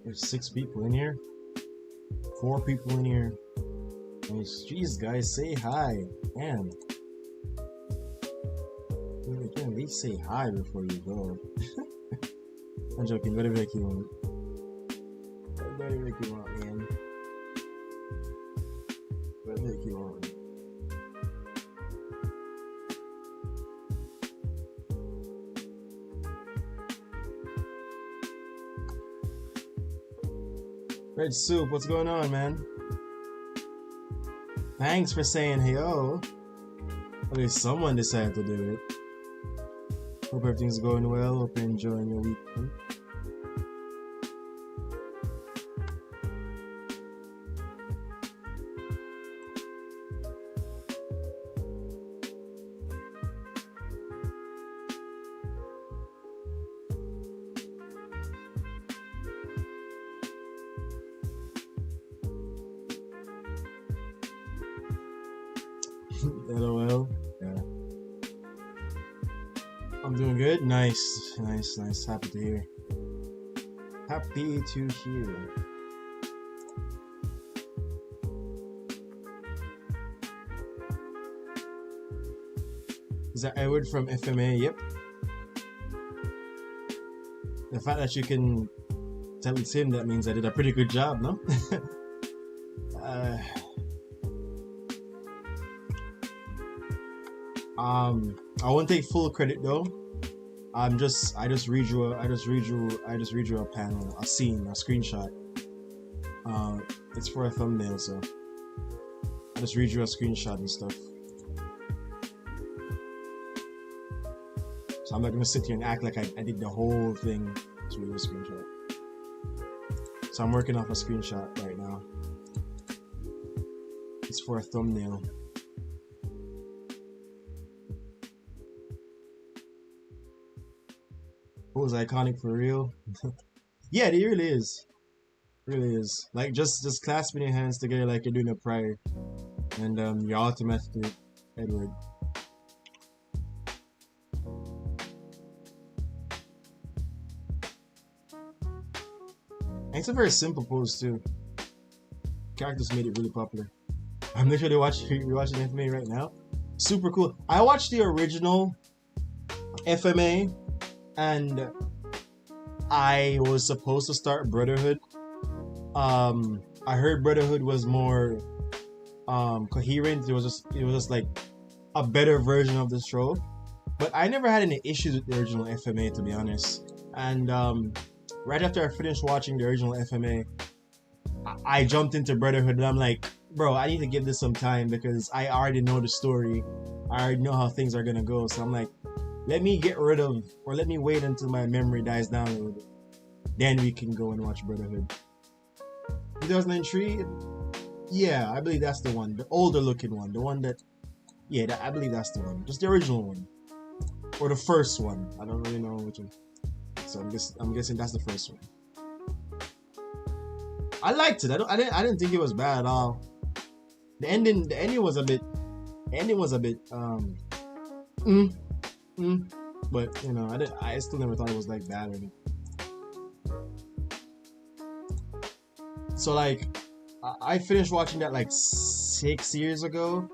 There's 6 people in here. 4 people in here. Nice. Jeez, guys, say hi. Damn. You can at least say hi before you go. I'm joking. Whatever the heck you want. Whatever the heck you want, man. Whatever the heck you want. Red Soup, what's going on, man? Thanks for saying hey-o. At least someone decided to do it. Hope everything's going well. Hope you're enjoying your weekend. LOL. Yeah. I'm doing good. Nice. Happy to hear. Happy to hear. Is that Edward from FMA? Yep. The fact that you can tell it's him, that means I did a pretty good job, no? I won't take full credit though. I just redrew a panel, a scene, a screenshot. It's for a thumbnail, so I just redrew a screenshot and stuff. So I'm not gonna sit here and act like I did the whole thing to redo a screenshot. So I'm working off a screenshot right now. It's for a thumbnail. It was iconic for real. Yeah, it really is. It really is. Like just clasping your hands together like you're doing a prayer, and you're automatically Edward. And it's a very simple pose too. Characters made it really popular. I'm literally watching FMA right now. Super cool. I watched the original FMA. And I was supposed to start Brotherhood. I heard Brotherhood was more coherent. It was just like a better version of the show. But I never had any issues with the original FMA, to be honest. And right after I finished watching the original FMA, I jumped into Brotherhood, and I'm like, bro, I need to give this some time because I already know the story. I already know how things are gonna go. So I'm like, let me get rid of, or let me wait until my memory dies down a little bit. Then we can go and watch Brotherhood. 2003? Yeah, I believe that's the one. The older looking one. The one that, yeah, I believe that's the one. Just the original one. Or the first one. I don't really know which one. So I'm guessing that's the first one. I liked it. I didn't think it was bad at all. The ending was a bit, but you know, I still never thought it was like bad or anything. So like, I finished watching that like 6 years ago.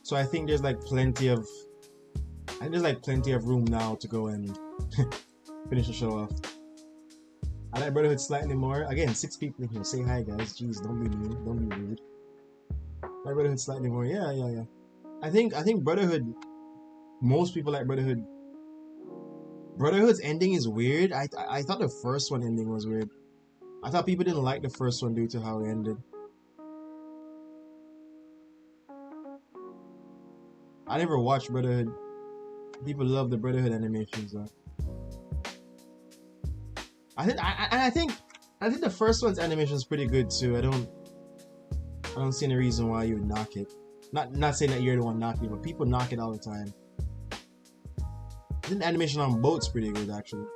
So I think there's like plenty of room now to go and finish the show off. I like Brotherhood slightly more. Again, 6 people in here. Say hi, guys. Jeez, don't be mean. Don't be rude. I like Brotherhood slightly more. Yeah. I think Brotherhood. Most people like Brotherhood. Brotherhood's ending is weird. I thought the first one ending was weird. I thought people didn't like the first one due to how it ended. I never watched Brotherhood. People love the Brotherhood animations though. I think the first one's animation is pretty good too. I don't see any reason why you would knock it. Not saying that you're the one knocking it, but people knock it all the time. I think the animation on boat's pretty good actually.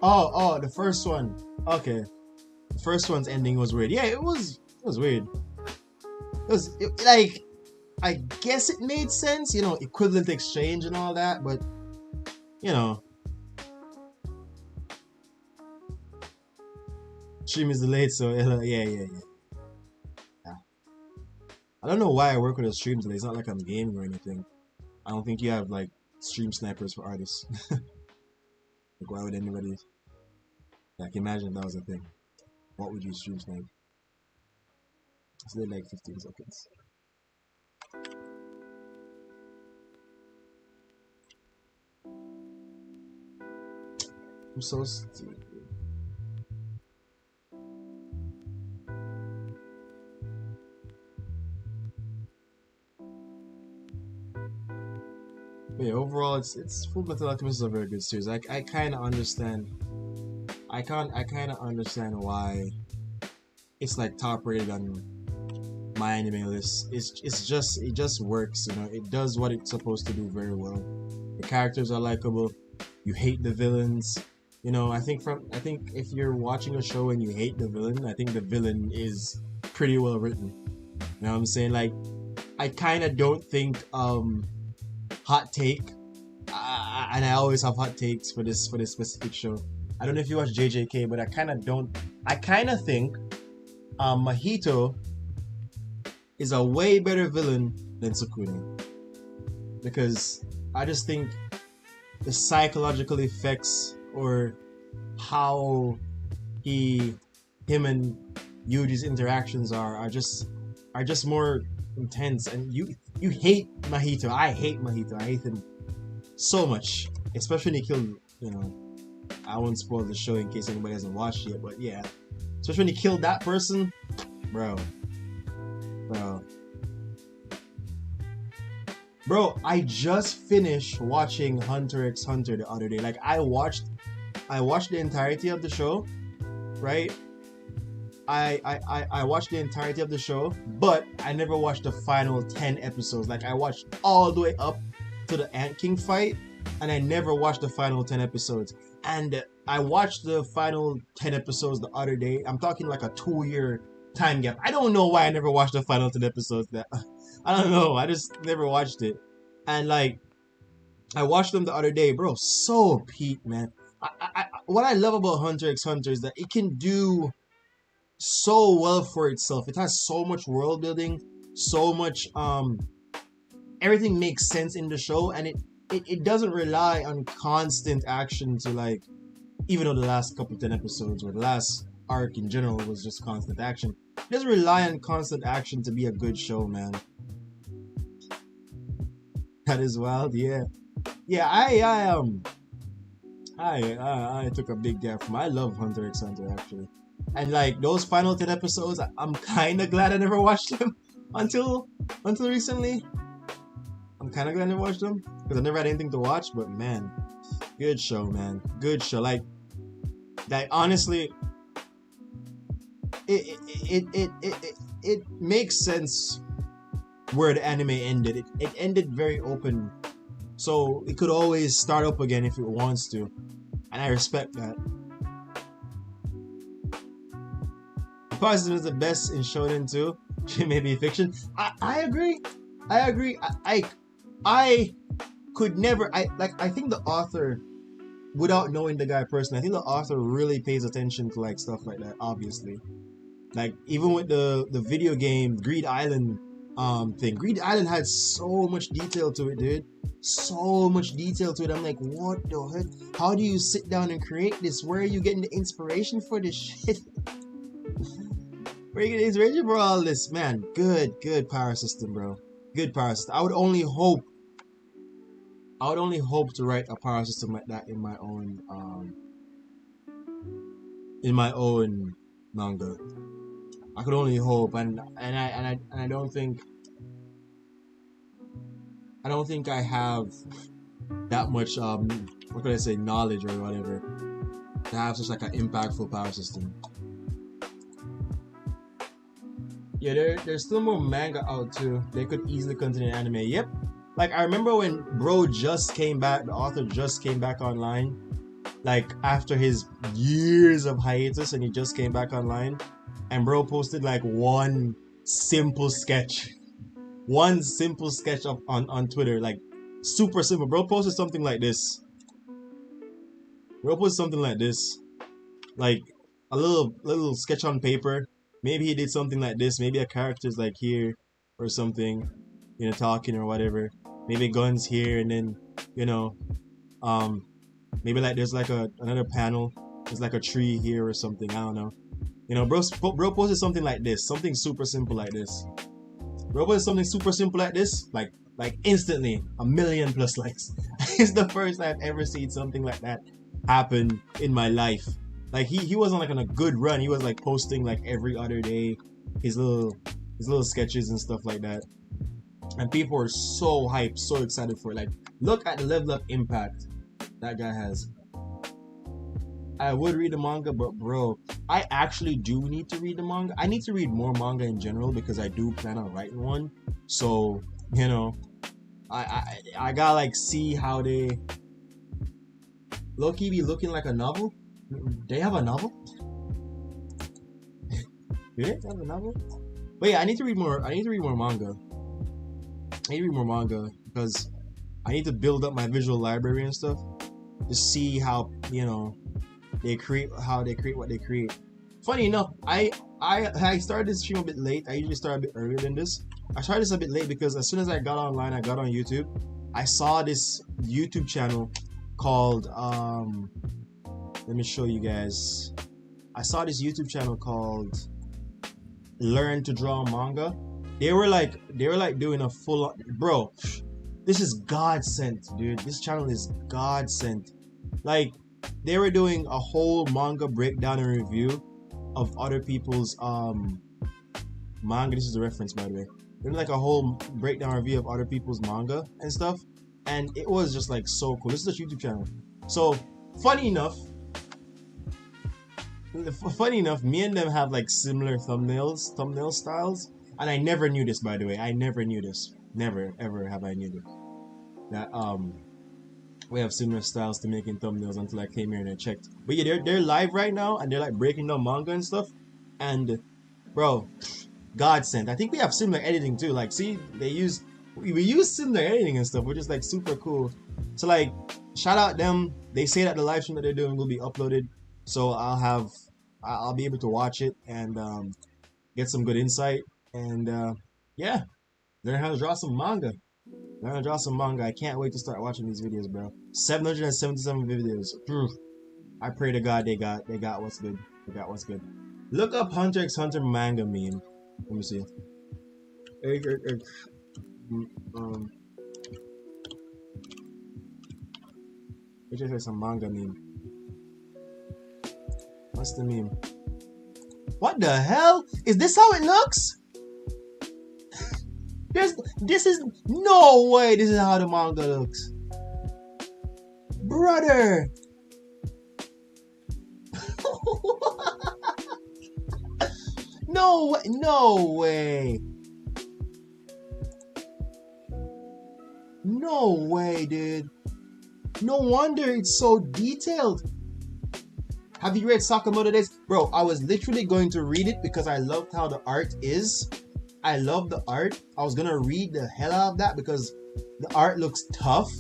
Oh, the first one. Okay. The first one's ending was weird. Yeah, it was weird. Like I guess it made sense, you know, equivalent exchange and all that, but you know, stream is delayed, so yeah. I don't know why I work with a stream delay. It's not like I'm gaming or anything. I don't think you have like stream snipers for artists. Like, why would anybody? Like, imagine if that was a thing. What would you stream snipe? It's like 15 seconds. I'm so stupid. But yeah, overall, it's Full Metal Alchemist is a very good series. I kind of understand. I kind of understand why it's like top rated on my anime list. It just works, you know. It does what it's supposed to do very well. The characters are likable. You hate the villains. You know, I think if you're watching a show and you hate the villain, I think the villain is pretty well written. You know what I'm saying? Like, I kind of don't think hot take, and I always have hot takes for this specific show. I don't know if you watch JJK, but I kind of think Mahito is a way better villain than Sukune, because I just think the psychological effects or how him and Yuji's interactions are just more intense. And you hate Mahito. I hate Mahito. I hate him so much, especially when he killed, you know, I won't spoil the show in case anybody hasn't watched it, but yeah, especially when he killed that person, bro. I just finished watching Hunter x Hunter the other day. Like, I watched the entirety of the show, right? I watched the entirety of the show, but I never watched the final 10 episodes. Like, I watched all the way up to the Ant King fight, and I never watched the final 10 episodes. And I watched the final 10 episodes the other day. I'm talking like a 2-year time gap. I don't know why I never watched the final 10 episodes. I don't know. I just never watched it. And like, I watched them the other day, bro. So peak, man. What I love about Hunter x Hunter is that it can do so well for itself. It has so much world building, so much everything makes sense in the show, and it doesn't rely on constant action to, like, even though the last couple 10 episodes or the last arc in general was just constant action, it doesn't rely on constant action to be a good show, man. That is wild. Yeah, I took a big gap from. I love Hunter x Hunter, actually. And like, those final 10 episodes, I'm kind of glad I never watched them until recently. I'm kind of glad I never watched them because I never had anything to watch. But man, good show, man. Good show. Like honestly, it makes sense where the anime ended. It ended very open, so it could always start up again if it wants to, and I respect that. Positive is the best in shonen too. Maybe fiction. I agree. I could never. I think the author, without knowing the guy personally, I think the author really pays attention to like stuff like that. Obviously, like even with the video game Greed Island thing. Greed Island had so much detail to it, dude. So much detail to it. I'm like, what the heck? How do you sit down and create this? Where are you getting the inspiration for this shit? Where are you getting the inspiration for all this, man? Good power system, bro. Good power system. I would only hope to write a power system like that in my own manga. I could only hope, and I don't think I have that much what could I say, knowledge or whatever to have such like an impactful power system. Yeah, there's still more manga out too. They could easily continue anime. Yep. Like, I remember when bro just came back, the author just came back online, like after his years of hiatus, and he just came back online, and bro posted like one simple sketch, one simple sketch up on Twitter, like super simple. Bro posted something like this. Bro posted something like this, like a little sketch on paper. Maybe he did something like this. Maybe a character's like here or something, you know, talking or whatever. Maybe guns here, and then you know, maybe like there's like another panel. There's like a tree here or something. I don't know. You know, bro posted something like this, something super simple like this. Bro posted something super simple like this, like instantly 1,000,000+ likes. It's the first I've ever seen something like that happen in my life. Like he wasn't like on a good run. He was like posting like every other day his little sketches and stuff like that. And people were so hyped, so excited for it. Like, look at the level of impact that guy has. I would read the manga, but bro, I actually do need to read the manga. I need to read more manga in general because I do plan on writing one. So, you know, I gotta like see how they low-key be looking like a novel. They have a novel? Do they have a novel? But yeah, I need to read more manga. I need to read more manga because I need to build up my visual library and stuff to see how, you know, they create what they create. Funny enough, I started this stream a bit late. I usually start a bit earlier than this. I started this a bit late because as soon as I got online, I got on YouTube. I saw this YouTube channel called let me show you guys. I saw this YouTube channel called Learn to Draw Manga. They were like doing a full, bro, this is God sent, dude. This channel is God sent. Like, they were doing a whole manga breakdown and review of other people's manga. This is a reference, by the way. They're like a whole breakdown review of other people's manga and stuff, and it was just like so cool. This is a YouTube channel. So funny enough, me and them have like similar thumbnail styles, and I never knew this, by the way. I never knew this. Never ever have I knew this. That we have similar styles to making thumbnails until I came here and I checked. But yeah, they're live right now and they're like breaking down manga and stuff. And bro, God sent. I think we have similar editing too. Like, see, we use similar editing and stuff, which is like super cool. So like, shout out them. They say that the live stream that they're doing will be uploaded, so I'll be able to watch it and get some good insight and yeah, learn how to draw some manga. Learn how to draw some manga. I can't wait to start watching these videos, bro. 777 videos. I pray to God they got what's good. They got what's good. Look up Hunter x Hunter manga meme. Let me see. It's just like some manga meme. What's the meme? What the hell? Is this how it looks? This is no way. This is how the manga looks, brother. No way! No way! No way, dude. No wonder it's so detailed. Have you read Sakamoto Days? Bro, I was literally going to read it because I loved how the art is. I love the art. I was gonna read the hell out of that because the art looks tough.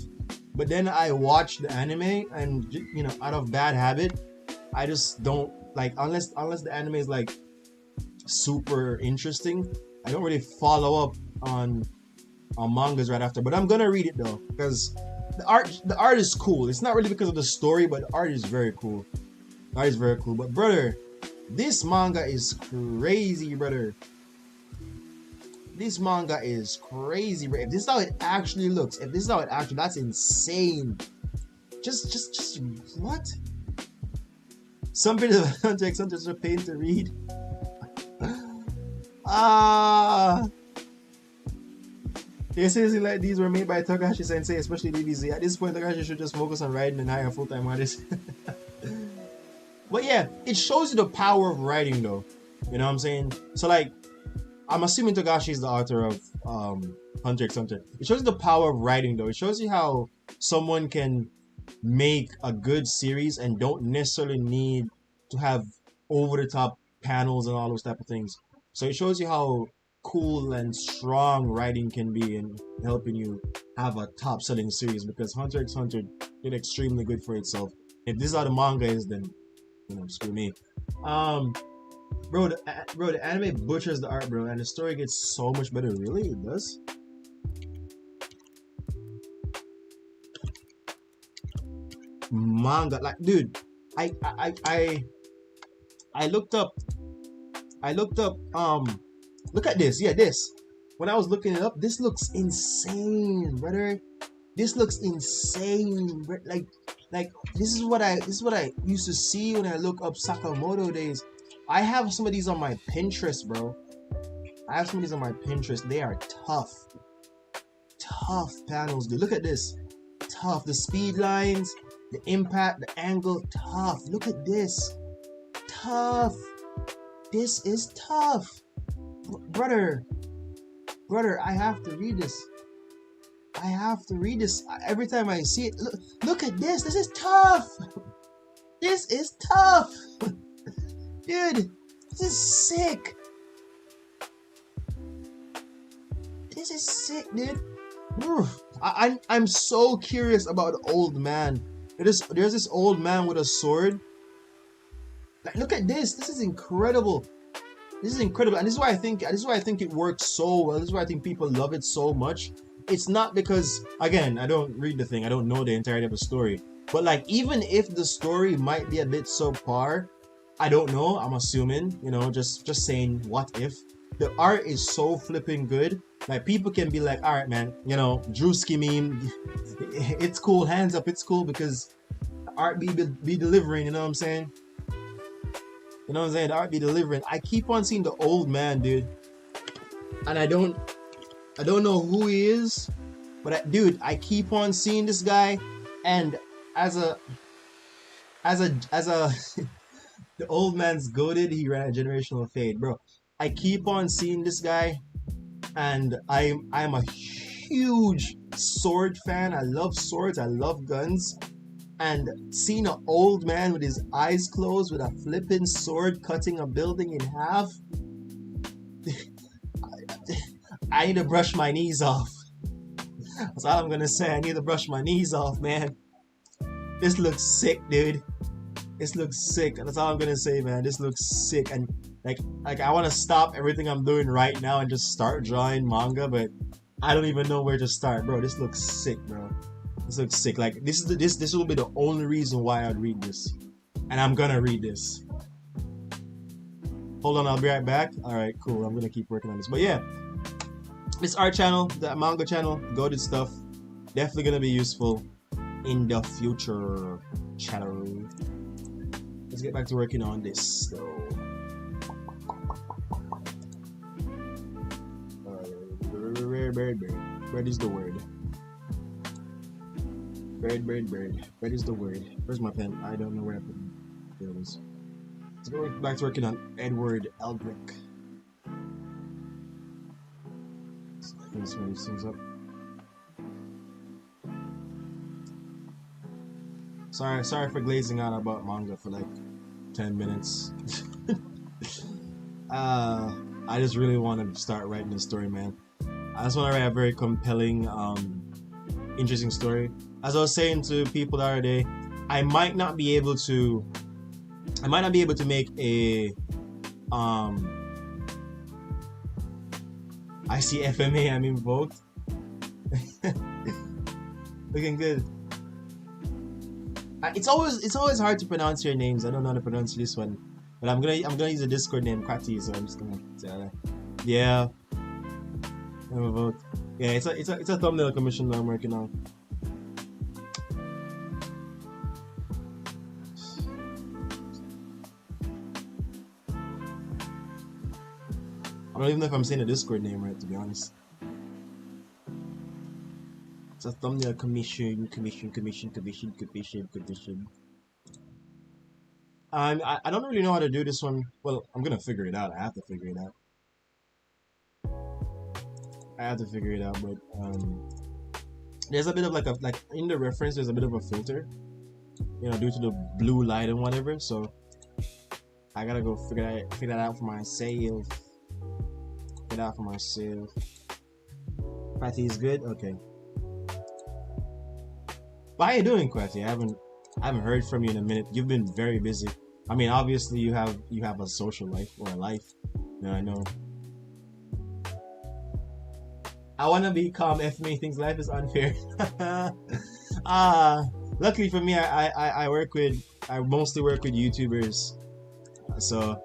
But then I watched the anime and, you know, out of bad habit, I just don't like, unless the anime is like super interesting, I don't really follow up on mangas right after. But I'm gonna read it though because the art is cool. It's not really because of the story, but the art is very cool. The art is very cool. But brother, this manga is crazy, brother. This manga is crazy, bro. If this is how it actually looks, that's insane. Just what? Some bit of Hunter x Hunter is a pain to read. They say like these were made by Takahashi Sensei, especially DBZ. At this point, Takahashi should just focus on writing and hire a full-time artist. But yeah, it shows you the power of writing, though. You know what I'm saying? So like, I'm assuming Takahashi is the author of Hunter x Hunter. It shows you the power of writing, though. It shows you how someone can make a good series and don't necessarily need to have over-the-top panels and all those type of things. So it shows you how cool and strong writing can be in helping you have a top selling series, because Hunter x Hunter did extremely good for itself. If this is how the manga is, then screw me. Bro, the anime butchers the art, bro, and the story gets so much better. Really, it does. Manga, like, dude, I looked up. Look at this. Yeah, this. When I was looking it up, this looks insane, brother. This looks insane. Like this is what I used to see when I look up Sakamoto days. I have some of these on my Pinterest, bro. I have some of these on my Pinterest. They are tough. Tough panels, dude. Look at this. Tough. The speed lines, the impact, the angle, tough. Look at this. Tough. This is tough. Brother, I have to read this. I have to read this. Every time I see it, look at this. This is tough. This is tough. Dude, this is sick. This is sick, dude. I'm so curious about the old man. There's this old man with a sword. Like, look at this. This is incredible. This is incredible, and this is why I think it works so well. This is why I think people love it so much. It's not because, again, I don't read the thing. I don't know the entirety of the story. But like, even if the story might be a bit subpar, I don't know. I'm assuming, just saying, what if? The art is so flipping good. Like, people can be like, all right, man, Drewski meme, it's cool, hands up, it's cool, because the art be delivering, you know what I'm saying? You know what I'm saying? The art be delivering. I keep on seeing the old man, dude, and I don't know who he is, but dude, I keep on seeing this guy, and as a the old man's goated, he ran a generational fade, bro. I keep on seeing this guy, and I'm a huge sword fan. I love swords, I love guns, and seeing an old man with his eyes closed with a flipping sword cutting a building in half, I need to brush my knees off. That's all I'm gonna say. I need to brush my knees off, man. This looks sick, dude. This looks sick. That's all I'm gonna say, man. This looks sick, and like I want to stop everything I'm doing right now and just start drawing manga, but I don't even know where to start, bro. This looks sick, bro. This looks sick. Like, this will be the only reason why I'd read this, and I'm gonna read this. Hold on, I'll be right back. All right, cool. I'm gonna keep working on this, but yeah, this art channel, that manga channel, goated stuff, definitely gonna be useful in the future. Channel. Let's get back to working on this, though. Bird is the word. Bird is the word. Where's my pen? I don't know where I put it. There it is. Let's go back to working on Edward Eldrick. Let's finish these things up. Sorry for glazing out about manga for like 10 minutes. I just really want to start writing a story, man. I just want to write a very compelling, interesting story. As I was saying to people the other day, I might not be able to make a I see FMA, I'm invoked. Looking good. It's always hard to pronounce your names. I don't know how to pronounce this one, but I'm gonna use a Discord name, Krati. So I'm just gonna say, yeah. I'm invoked. Yeah, it's a thumbnail commission that I'm working on. I don't even know if I'm saying a Discord name right, to be honest. It's a thumbnail commission. I don't really know how to do this one. Well, I'm gonna figure it out. I have to figure it out. But there's a bit of like in the reference, there's a bit of a filter, due to the blue light and whatever. So I gotta go figure that out for myself. it out for myself. Quatty is good? Okay. How you doing, Quatty? I haven't heard from you in a minute. You've been very busy. I mean, obviously you have a social life or a life. No, I know. I wanna be calm. FMA thinks life is unfair. Luckily for me, I mostly work with YouTubers, so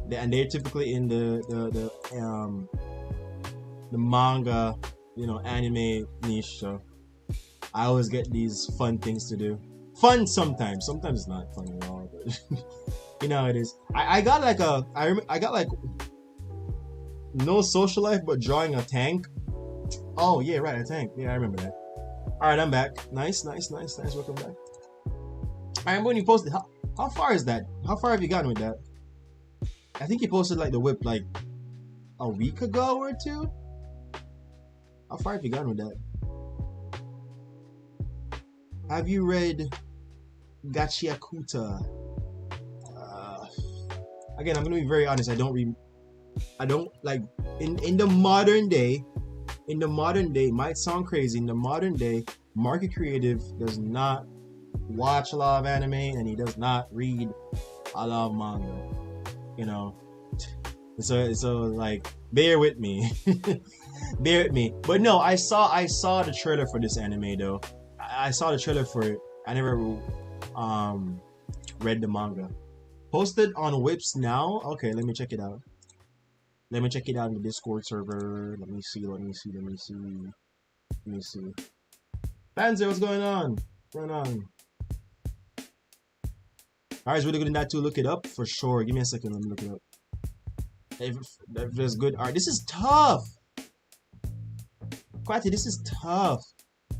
they're typically in the manga, anime niche. So I always get these fun things to do. Fun sometimes it's not fun at all, but you know how it is. I got like no social life, but drawing a tank. Oh yeah, right, a tank. Yeah, I remember that. All right, I'm back. Nice. Welcome back. I remember when you posted. How far is that? How far have you gotten with that? I think you posted like the whip like a week ago or two. How far have you gotten with that? Have you read Gachiakuta? Again, I'm gonna be very honest. I don't like in the modern day. In the modern day, might sound crazy. In the modern day, Market Creative does not watch a lot of anime and he does not read a lot of manga. So like, bear with me. Bear with me. But no, I saw the trailer for this anime though. I saw the trailer for it. I never read the manga. Posted on Whips now. Okay, let me check it out. Let me check it out in the Discord server. Let me see. Panzer, what's going on? Alright, it's really good in that too. Look it up for sure. Give me a second. Let me look it up. If there's good art. This is tough. Quatty, this is tough.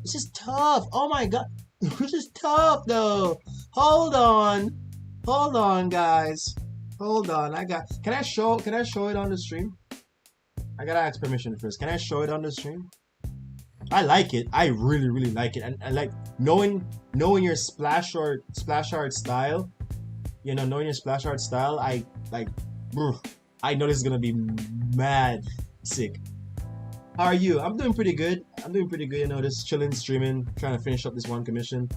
This is tough. Oh my god. This is tough though. Hold on, guys. Hold on. Can I show it on the stream? I gotta ask permission first. Can I show it on the stream? I like it. I really, really like it. And I like knowing your splash art style. Knowing your splash art style, I know this is gonna be mad sick. How are you? I'm doing pretty good. Just chilling, streaming, trying to finish up this one commission.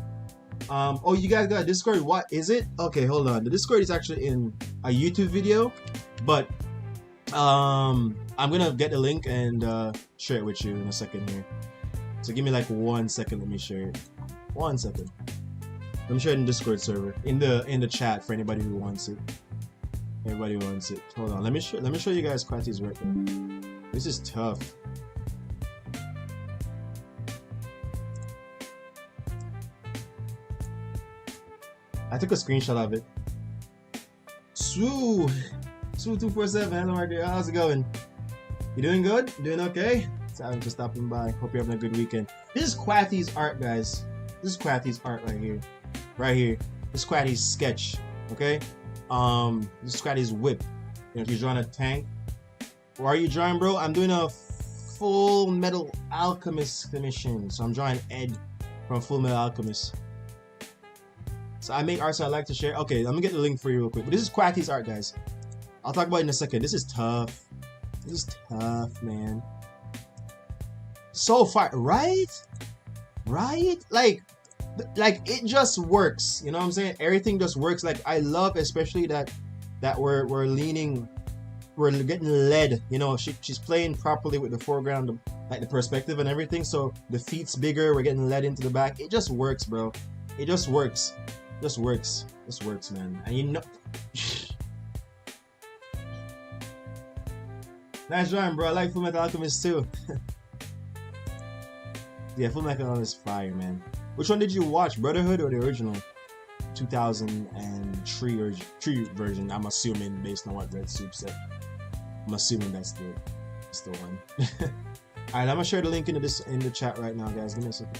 Oh, you guys got a Discord? What is it? Okay, hold on. The Discord is actually in a YouTube video, but I'm gonna get the link and share it with you in a second here. So give me like 1 second. Let me share it. 1 second. Let me share it in the Discord server, in the chat for anybody who wants it. Hold on. Let me show you guys Quatty's work. This is tough. I took a screenshot of it. Sue247, hello my dear, how's it going? You doing good? Doing okay? Sorry for stopping by. Hope you're having a good weekend. This is Quatty's art, guys. This is Quatty's art right here. This is Quatty's sketch. Okay? This is Quatty's whip. If you're drawing a tank. What are you drawing, bro? I'm doing a Full Metal Alchemist commission. So I'm drawing Ed from Full Metal Alchemist. So I make art, so I like to share. Okay, let me get the link for you real quick. But this is Quatty's art, guys. I'll talk about it in a second. This is tough. Man. So far, right? Like it just works. You know what I'm saying? Everything just works. Like I love, especially that we're getting led. She's playing properly with the foreground, like the perspective and everything. So the feet's bigger. We're getting led into the back. It just works, bro. It just works. This works, man. And nice drawing, bro. I like Full Metal Alchemist too. Yeah, Full Metal Alchemist is fire, man. Which one did you watch, Brotherhood or the original 2003 version? I'm assuming based on what Red Soup said. I'm assuming that's the one. All right, I'm gonna share the link in the chat right now, guys. Give me a second.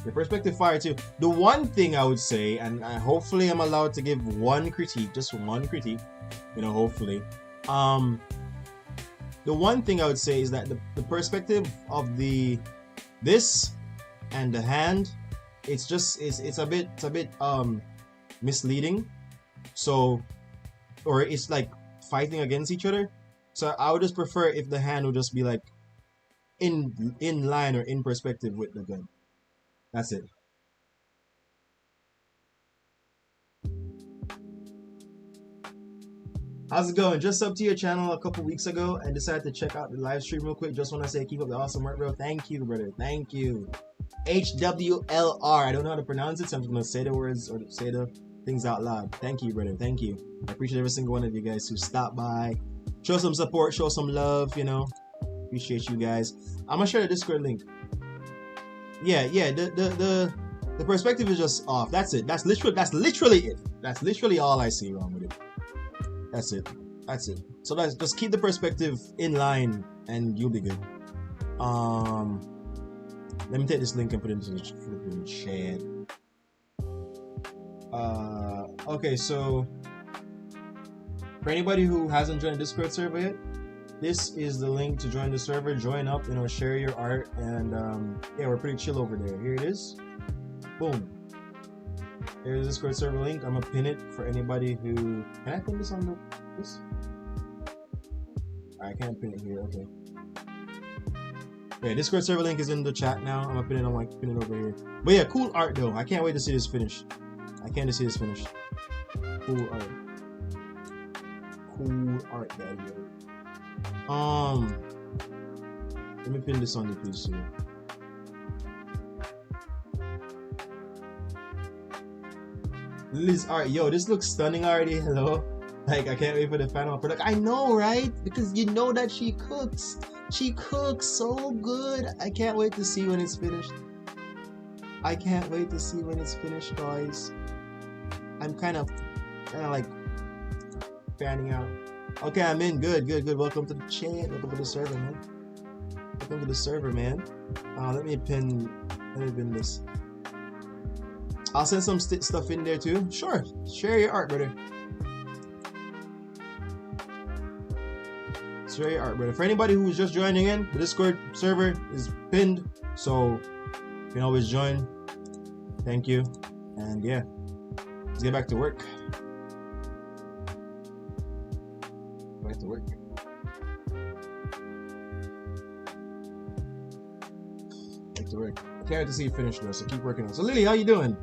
The perspective fire too. The one thing I would say, and hopefully I'm allowed to give one critique, just one critique, hopefully. The one thing I would say is that the perspective of this and the hand, it's a bit misleading. So or it's like fighting against each other. So I would just prefer if the hand would just be like in line or in perspective with the gun. That's it. How's it going? Just up to your channel a couple weeks ago and decided to check out the live stream real quick. Just want to say keep up the awesome work, bro. Thank you, brother. Thank you. HWLR. I don't know how to pronounce it, so I'm just going to say the words or say the things out loud. Thank you, brother. Thank you. I appreciate every single one of you guys who stopped by. Show some support, show some love, you know. Appreciate you guys. I'm going to share the Discord link. Yeah, the perspective is just off. That's it. That's literally it. That's literally all I see wrong with it. That's it. That's it. So let's just keep the perspective in line and you'll be good. Let me take this link and put it into the chat. Okay, so for anybody who hasn't joined the Discord server yet, this is the link to join the server. Join up, you know, share your art, and yeah, we're pretty chill over there. Here it is. Boom. Here's the Discord server link. I'm gonna pin it for anybody who. Can I pin this on this? I can't pin it here. Okay. Yeah, Discord server link is in the chat now. I'm gonna pin it on pin it over here. But yeah, cool art though. I can't wait to see this finished. I can't wait to see this finished. Cool art. Cool art, daddy. Let me pin this on the piece here. Liz art, yo, this looks stunning already. Hello, like I can't wait for the final product. I know, right? Because you know that she cooks. She cooks so good. I can't wait to see when it's finished. I can't wait to see when it's finished, guys. I'm kind of like fanning out. Okay, I'm in. Good. Welcome to the chat. Welcome to the server, man. Welcome to the server, man. Let me pin this. I'll send some stuff in there too. Sure. Share your art, brother. Share your art, brother. For anybody who's just joining in, the Discord server is pinned, so you can always join. Thank you. And yeah, let's get back to work. Back to work. Back to work. I can't wait to see you finish though, so keep working on it. So Lily, how you doing?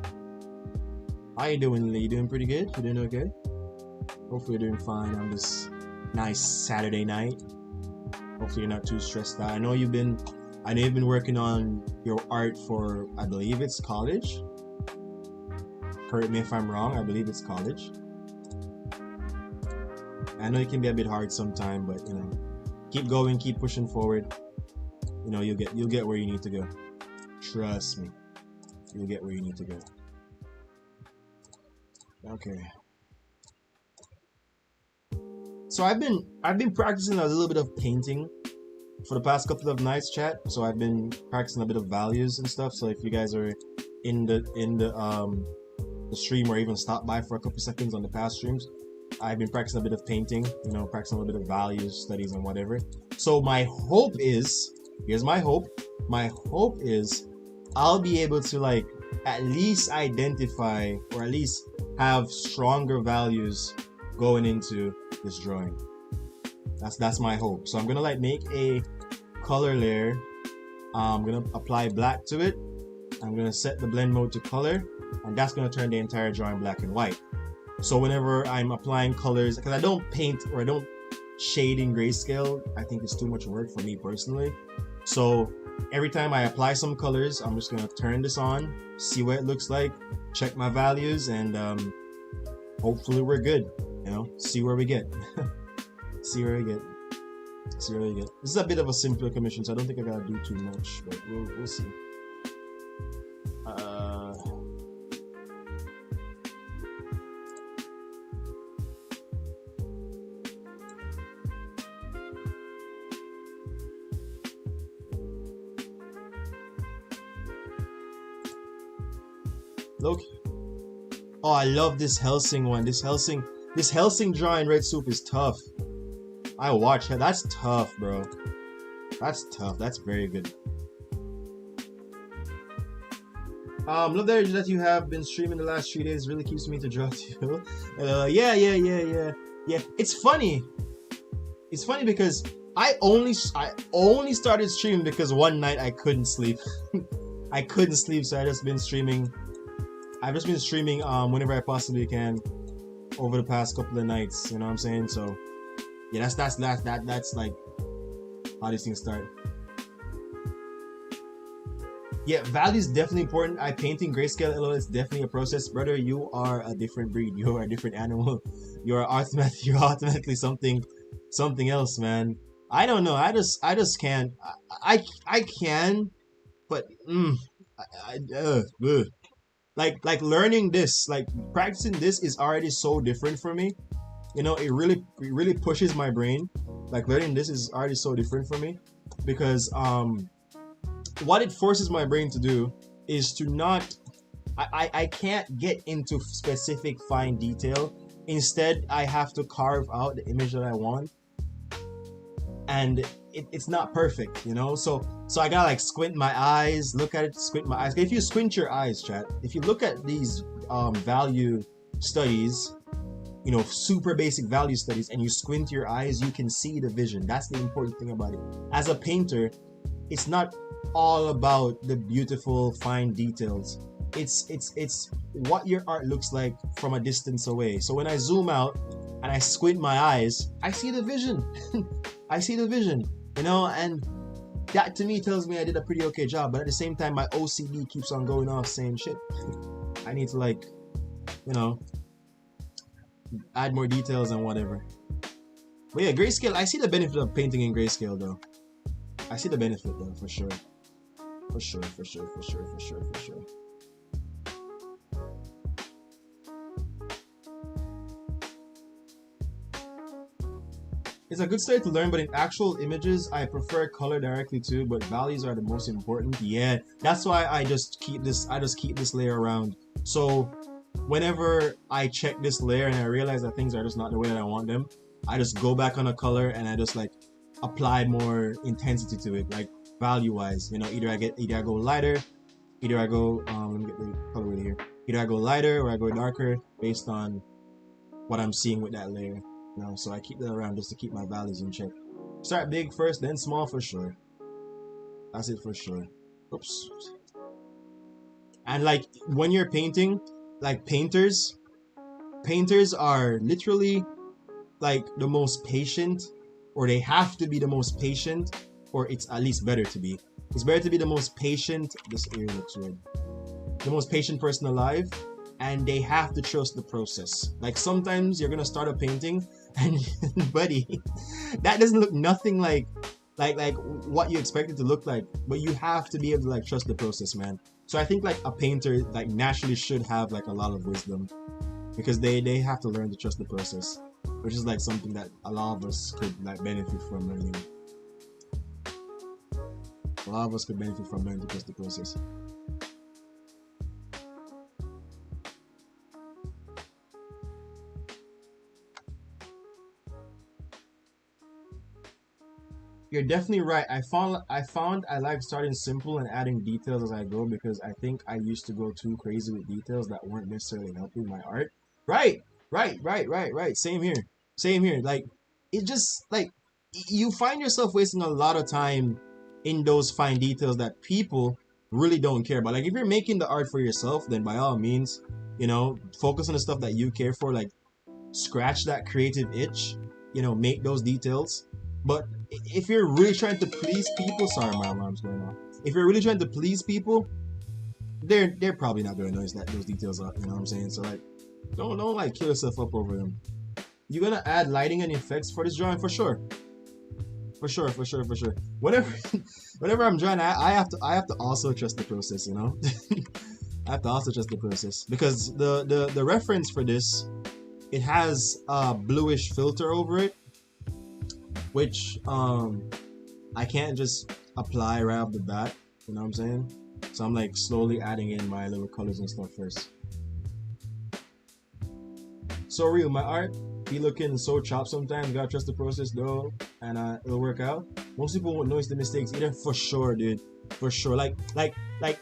How you doing, Lily? You doing pretty good? You doing okay? Hopefully you're doing fine on this nice Saturday night. Hopefully you're not too stressed out. I know you've been working on your art for, I believe it's college. Correct me if I'm wrong, I believe it's college. I know it can be a bit hard sometimes, but you know, keep going, keep pushing forward. You know, you'll get where you need to go. Trust me. You'll get where you need to go. Okay. So I've been practicing a little bit of painting for the past couple of nights, chat. So I've been practicing a bit of values and stuff. So if you guys are in the stream or even stop by for a couple seconds on the past streams, I've been practicing a bit of painting, you know, practicing a little bit of values studies and whatever. So my hope is, here's my hope. My hope is I'll be able to like at least identify or at least have stronger values going into this drawing. That's my hope. So I'm gonna like make a color layer. I'm gonna apply black to it. I'm gonna set the blend mode to color, and that's gonna turn the entire drawing black and white. So whenever I'm applying colors, because I don't paint or I don't shade in grayscale, I think it's too much work for me personally. So every time I apply some colors, I'm just gonna turn this on, see what it looks like, check my values, and hopefully we're good. You know, see where we get. See where we get. See where we get. This is a bit of a simpler commission, so I don't think I gotta do too much, but we'll see. Look. Oh, I love this Helsing one. This Helsing drawing red soup is tough. I watch that. That's tough, bro. That's tough. That's very good. Love that you have been streaming the last 3 days. Really keeps me to draw to you. Yeah. Yeah, it's funny. It's funny because I only started streaming because one night I couldn't sleep. I couldn't sleep, so I've just been streaming whenever I possibly can over the past couple of nights, you know what I'm saying? So yeah, that's like how these things start. Yeah, value is definitely important. I painting grayscale LOL is definitely a process, brother. You are a different breed. You are a different animal. You're automatically something else, man. I don't know. I just can't. I can, but ugh. Like learning this, like practicing this is already so different for me. You know, it really pushes my brain. Like learning this is already so different for me because what it forces my brain to do is to not I can't get into specific fine detail. Instead, I have to carve out the image that I want, and it's not perfect, you know. So I gotta like squint my eyes, look at it, squint my eyes. If you squint your eyes, chat, if you look at these value studies, you know, super basic value studies, and you squint your eyes, you can see the vision. That's the important thing about it. As a painter, it's not all about the beautiful fine details. It's what your art looks like from a distance away. So when I zoom out and I squint my eyes, I see the vision. I see the vision, you know, and that to me tells me I did a pretty okay job. But at the same time, my OCD keeps on going off saying shit. I need to, like, you know, add more details and whatever. But yeah, grayscale, I see the benefit of painting in grayscale though. I see the benefit though, for sure. For sure. It's a good start to learn, but in actual images, I prefer color directly too, but values are the most important. Yeah, that's why I just keep this layer around. So whenever I check this layer and I realize that things are just not the way that I want them, I just go back on a color and I just like apply more intensity to it, like value-wise. You know, either I go lighter, either I go let me get the color right here. Either I go lighter or I go darker based on what I'm seeing with that layer. You know, so I keep that around just to keep my values in check. Start big first, then small for sure. That's it for sure. Oops. And like when you're painting, like painters are literally like the most patient, or they have to be the most patient, or it's at least better to be. It's better to be the most patient. This ear looks weird. The most patient person alive, and they have to trust the process. Like sometimes you're gonna start a painting, and buddy, that doesn't look nothing like what you expect it to look like. But you have to be able to like trust the process, man. So I think like a painter like naturally should have like a lot of wisdom, because they have to learn to trust the process, which is like something that a lot of us could like benefit from learning. A lot of us could benefit from learning to trust the process. You're definitely right. I found I like starting simple and adding details as I go, because I think I used to go too crazy with details that weren't necessarily helping my art. Right. Same here. Like, it just like you find yourself wasting a lot of time in those fine details that people really don't care about. Like if you're making the art for yourself, then by all means, you know, focus on the stuff that you care for. Like scratch that creative itch, you know, make those details. But if you're really trying to please people, sorry, my alarm's going off. If you're really trying to please people, they're probably not going to notice that those details are. You know what I'm saying? So like, don't like kill yourself up over them. You're gonna add lighting and effects for this drawing for sure. Whenever I'm drawing, I have to also trust the process. You know, I have to also trust the process, because the reference for this, it has a bluish filter over it, which I can't just apply right off the bat, you know what I'm saying? So I'm like slowly adding in my little colors and stuff first. So real, my art be looking so chopped sometimes. You gotta trust the process though, and it'll work out. Most people won't notice the mistakes either, for sure, dude. For sure. Like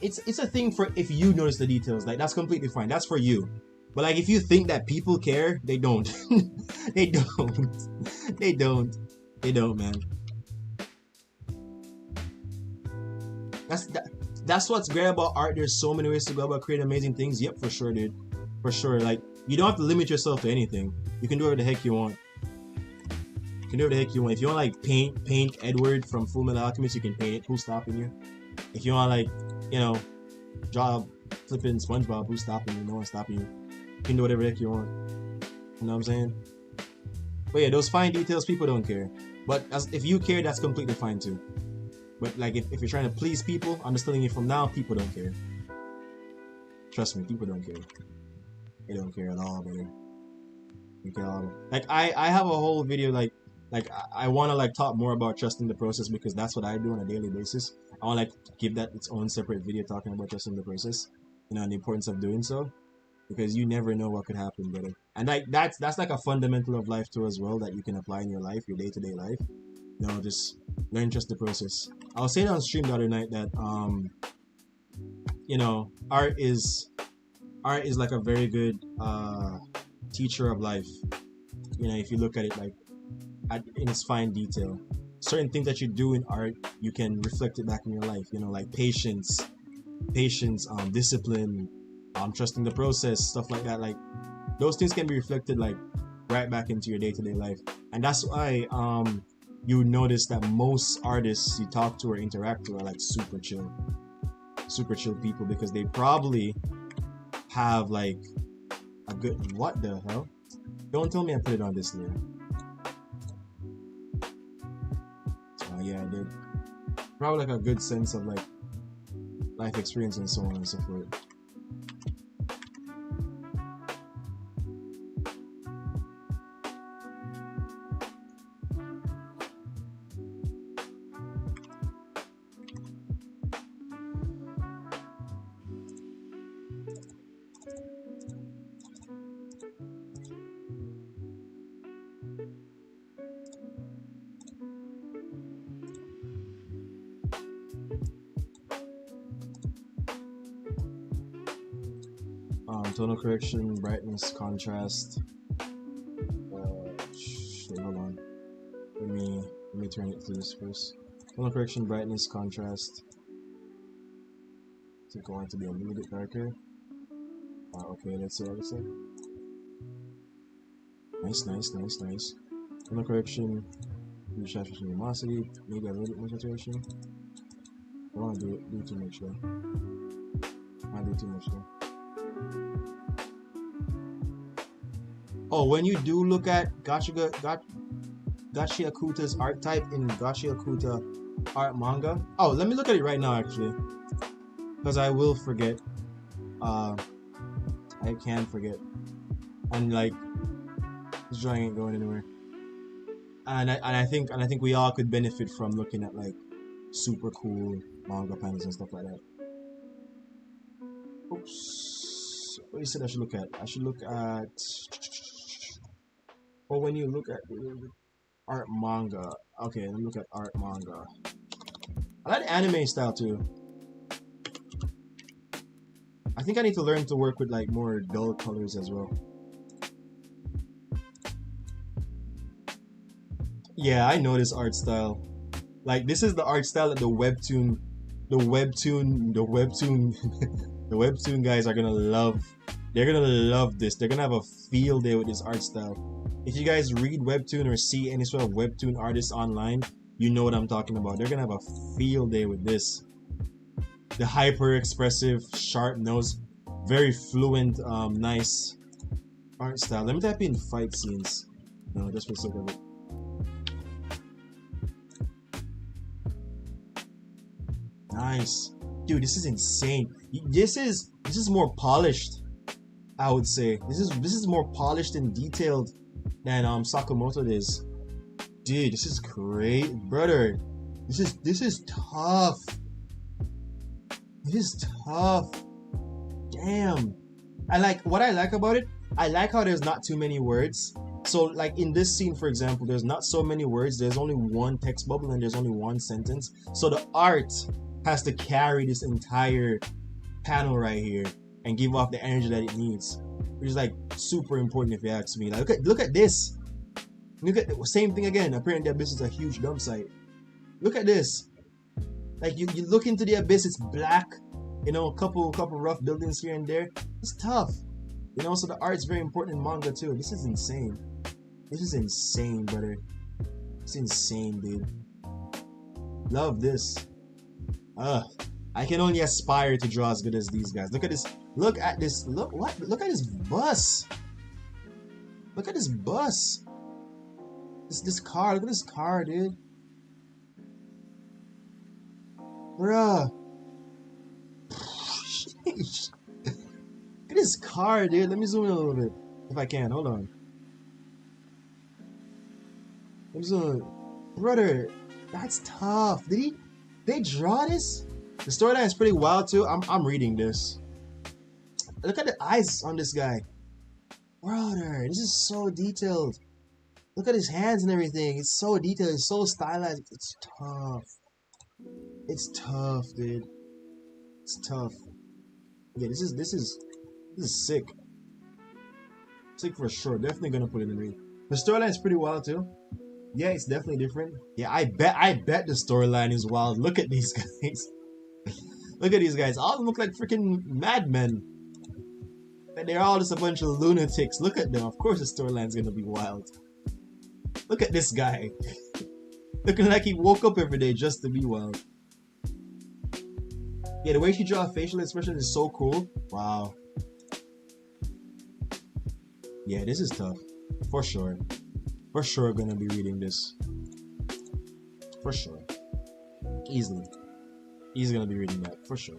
it's a thing for if you notice the details. Like that's completely fine. That's for you. But like, if you think that people care, they don't. They don't. They don't. They don't, man. That's what's great about art. There's so many ways to go about creating amazing things. Yep, for sure, dude. For sure. Like, you don't have to limit yourself to anything. You can do whatever the heck you want. You can do whatever the heck you want. If you want like paint Edward from Full Metal Alchemist, you can paint it. Who's stopping you? If you want like, you know, draw flipping SpongeBob, who's stopping you? No one's stopping you. You can do whatever the heck you want. You know what I'm saying? But yeah, those fine details, people don't care. But if you care, that's completely fine too. But like, if you're trying to please people, I'm just telling you from now, people don't care. Trust me, people don't care. They don't care at all, brother. They care at all. Like, I have a whole video like I want to like talk more about trusting the process, because that's what I do on a daily basis. I want to like give that its own separate video talking about trusting the process, you know, and the importance of doing so, because you never know what could happen, brother. And like that's like a fundamental of life too as well, that you can apply in your life, your day-to-day life. You know, just learn to trust the process. I was saying on stream the other night that you know, art is like a very good teacher of life. You know, if you look at it like in its fine detail, certain things that you do in art, you can reflect it back in your life. You know, like patience, discipline, trusting the process, stuff like that. Like, those things can be reflected like right back into your day-to-day life. And that's why you would notice that most artists you talk to or interact to are like super chill people, because they probably have like a good, what the hell? Don't tell me I put it on this layer. Yeah, I did. Probably like a good sense of like life experience and so on and so forth. Tonal correction, brightness, contrast. Shit, hold on. Let me turn it to this first. Tonal correction, brightness, contrast. I think I want it to be a little bit darker. Okay, let's see what it said. Nice. Tonal correction, saturation, luminosity, maybe a little bit more saturation. I don't want to do too much though. Oh, when you do look at Gachi Akuta's art type in Gachi Akuta art manga. Oh, let me look at it right now actually, because I will forget. I can forget, and like this drawing ain't going anywhere. And I think we all could benefit from looking at like super cool manga panels and stuff like that. Oops. What you said I should look at? I should look at. Well, when you look at art manga, okay, let me look at art manga. I like the anime style too. I think I need to learn to work with like more dull colors as well. Yeah, I know this art style. Like, this is the art style that the webtoon guys are gonna love. They're gonna love this. They're gonna have a field day with this art style. If you guys read webtoon or see any sort of webtoon artists online, you know what I'm talking about. They're gonna have a field day with this. The hyper expressive, sharp nose, very fluent, nice art style. Let me type in fight scenes. No, just for the sake of it. Nice, dude. This is insane. This is more polished. I would say this is more polished and detailed than Sakamoto is. Dude, this is great, brother. This is tough. It is tough. Damn. What I like about it. I like how there's not too many words. So like in this scene, for example, there's not so many words. There's only one text bubble and there's only one sentence. So the art has to carry this entire panel right here and give off the energy that it needs. which is like super important if you ask me. Like, look at this. Look at the same thing again. Apparently, the abyss is a huge dump site. Look at this. Like you look into the abyss, it's black. You know, a couple rough buildings here and there. It's tough. You know, so the art's very important in manga too. This is insane. This is insane, brother. It's insane, dude. Love this. I can only aspire to draw as good as these guys. Look at this. Look at this. Look at this bus. Look at this bus. This car. Look at this car, dude. Bruh. Look at this car, dude. Let me zoom in a little bit. If I can. Hold on. Let me zoom in. Brother, that's tough. Did they draw this? The storyline is pretty wild too. I'm reading this. Look at the eyes on this guy. Brother, this is so detailed. Look at his hands and everything. It's so detailed. It's so stylized. It's tough. It's tough, dude. It's tough. Yeah, this is sick. Sick for sure. Definitely gonna put it in read. The storyline is pretty wild too. Yeah, it's definitely different. Yeah, I bet the storyline is wild. Look at these guys. Look at these guys. All of them look like freaking madmen. And they're all just a bunch of lunatics. Look at them. Of course the storyline's gonna be wild. Look at this guy. Looking like he woke up every day just to be wild. Yeah, the way she draws facial expression is so cool. Wow. Yeah, this is tough. For sure. For sure gonna be reading this. For sure. Easily. Easily gonna be reading that. For sure.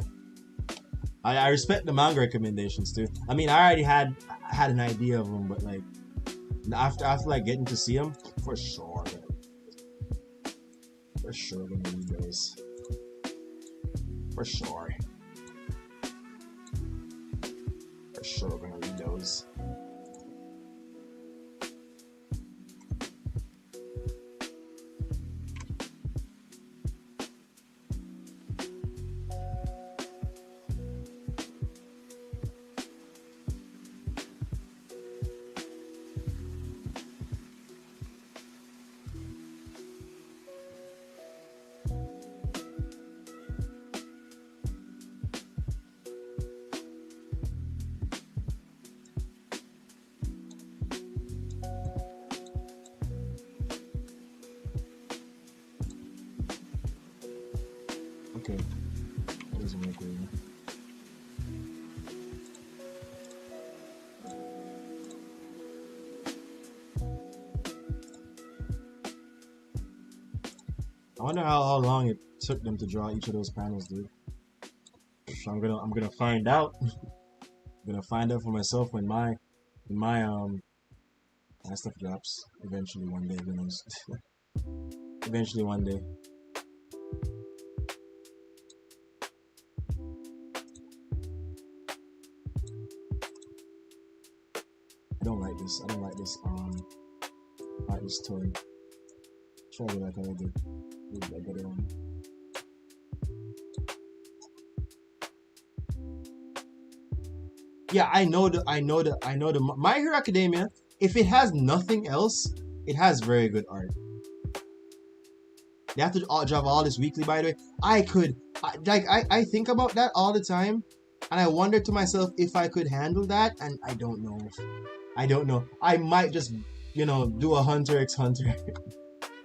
I respect the manga recommendations too. I mean, I already had an idea of them, but like after like getting to see them, for sure. For sure gonna read those. For sure. For sure gonna read those. Okay. That doesn't work really. I wonder how long it took them to draw each of those panels, dude. So I'm gonna find out. I'm gonna find out for myself when my stuff drops eventually one day. Who knows? Eventually one day. I don't like this. I don't like this toy. Try to like I did. I got it on. Yeah, I know the My Hero Academia, if it has nothing else, it has very good art. They have to drop all this weekly, by the way. I think about that all the time, and I wonder to myself if I could handle that, and I don't know. I don't know. I might just, you know, do a Hunter x Hunter.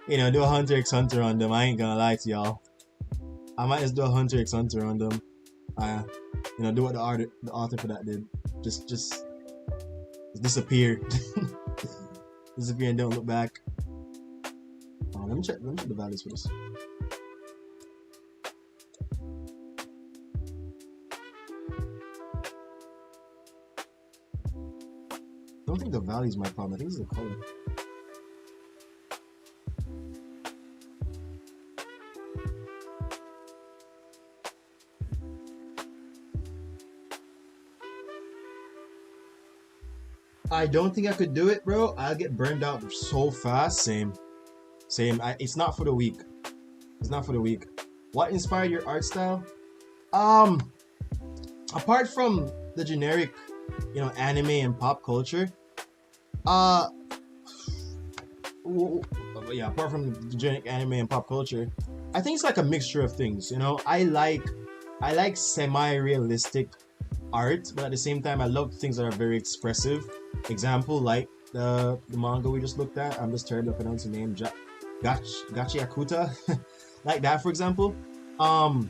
You know, do a Hunter x Hunter on them. I ain't gonna lie to y'all. I might just do a Hunter x Hunter on them. You know, do what the author for that did. Just disappear. Disappear and don't look back. Let me check the values for this. I don't think the value is my problem. I think it's the color. I don't think I could do it, bro. I'll get burned out so fast. Same. It's not for the weak. It's not for the weak. What inspired your art style? Apart from the generic you know, anime and pop culture. Yeah, apart from the generic anime and pop culture, I think it's like a mixture of things. You know, I like semi-realistic art, but at the same time, I love things that are very expressive. Example, like the manga we just looked at. I'm just terrible at pronouncing the name. Gachi Akuta, like that, for example. I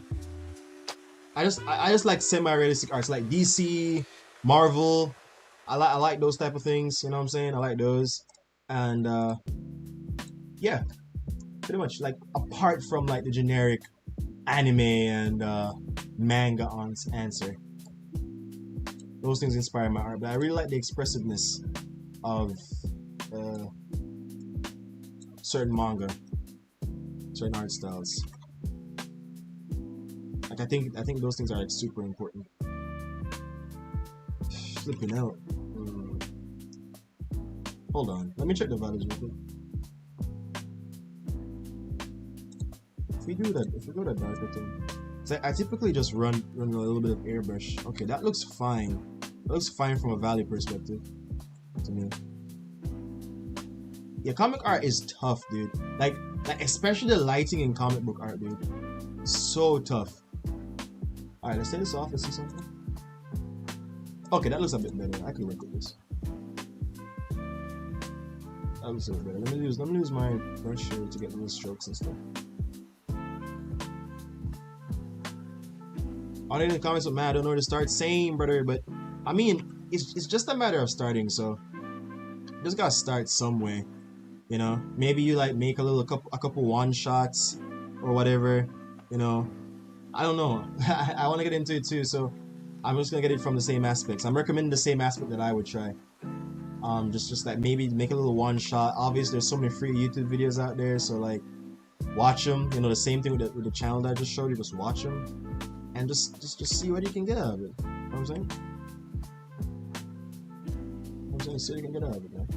just like semi-realistic arts, like DC, Marvel. I like those type of things. You know what I'm saying? I like those, and yeah, pretty much like apart from like the generic anime and manga answer. Those things inspire my art, but I really like the expressiveness of certain manga, certain art styles. Like I think those things are like super important. Flipping out. Hold on, let me check the values real quick. If we go to darker thing, so I typically just run a little bit of airbrush. Okay, that looks fine. That looks fine from a value perspective to me. Yeah, comic art is tough, dude. Like especially the lighting in comic book art, dude. So tough. Alright, let's take this off. Let's see something. Okay, that looks a bit better. I can work with this. That looks a bit better. Let me use my brush here to get little strokes and stuff. All in the comments with Matt, I don't know where to start. Same, brother, but I mean, it's just a matter of starting. So you just gotta start some way, you know. Maybe you like make a couple one shots or whatever, you know. I don't know. I want to get into it too, so I'm just gonna get it from the same aspects. I'm recommending the same aspect that I would try. Just like maybe make a little one shot. Obviously, there's so many free YouTube videos out there, so like watch them. You know, the same thing with the channel that I just showed you. Just watch them. And just see what you can get out of it. You know what I'm saying? See what you can get out of it, man.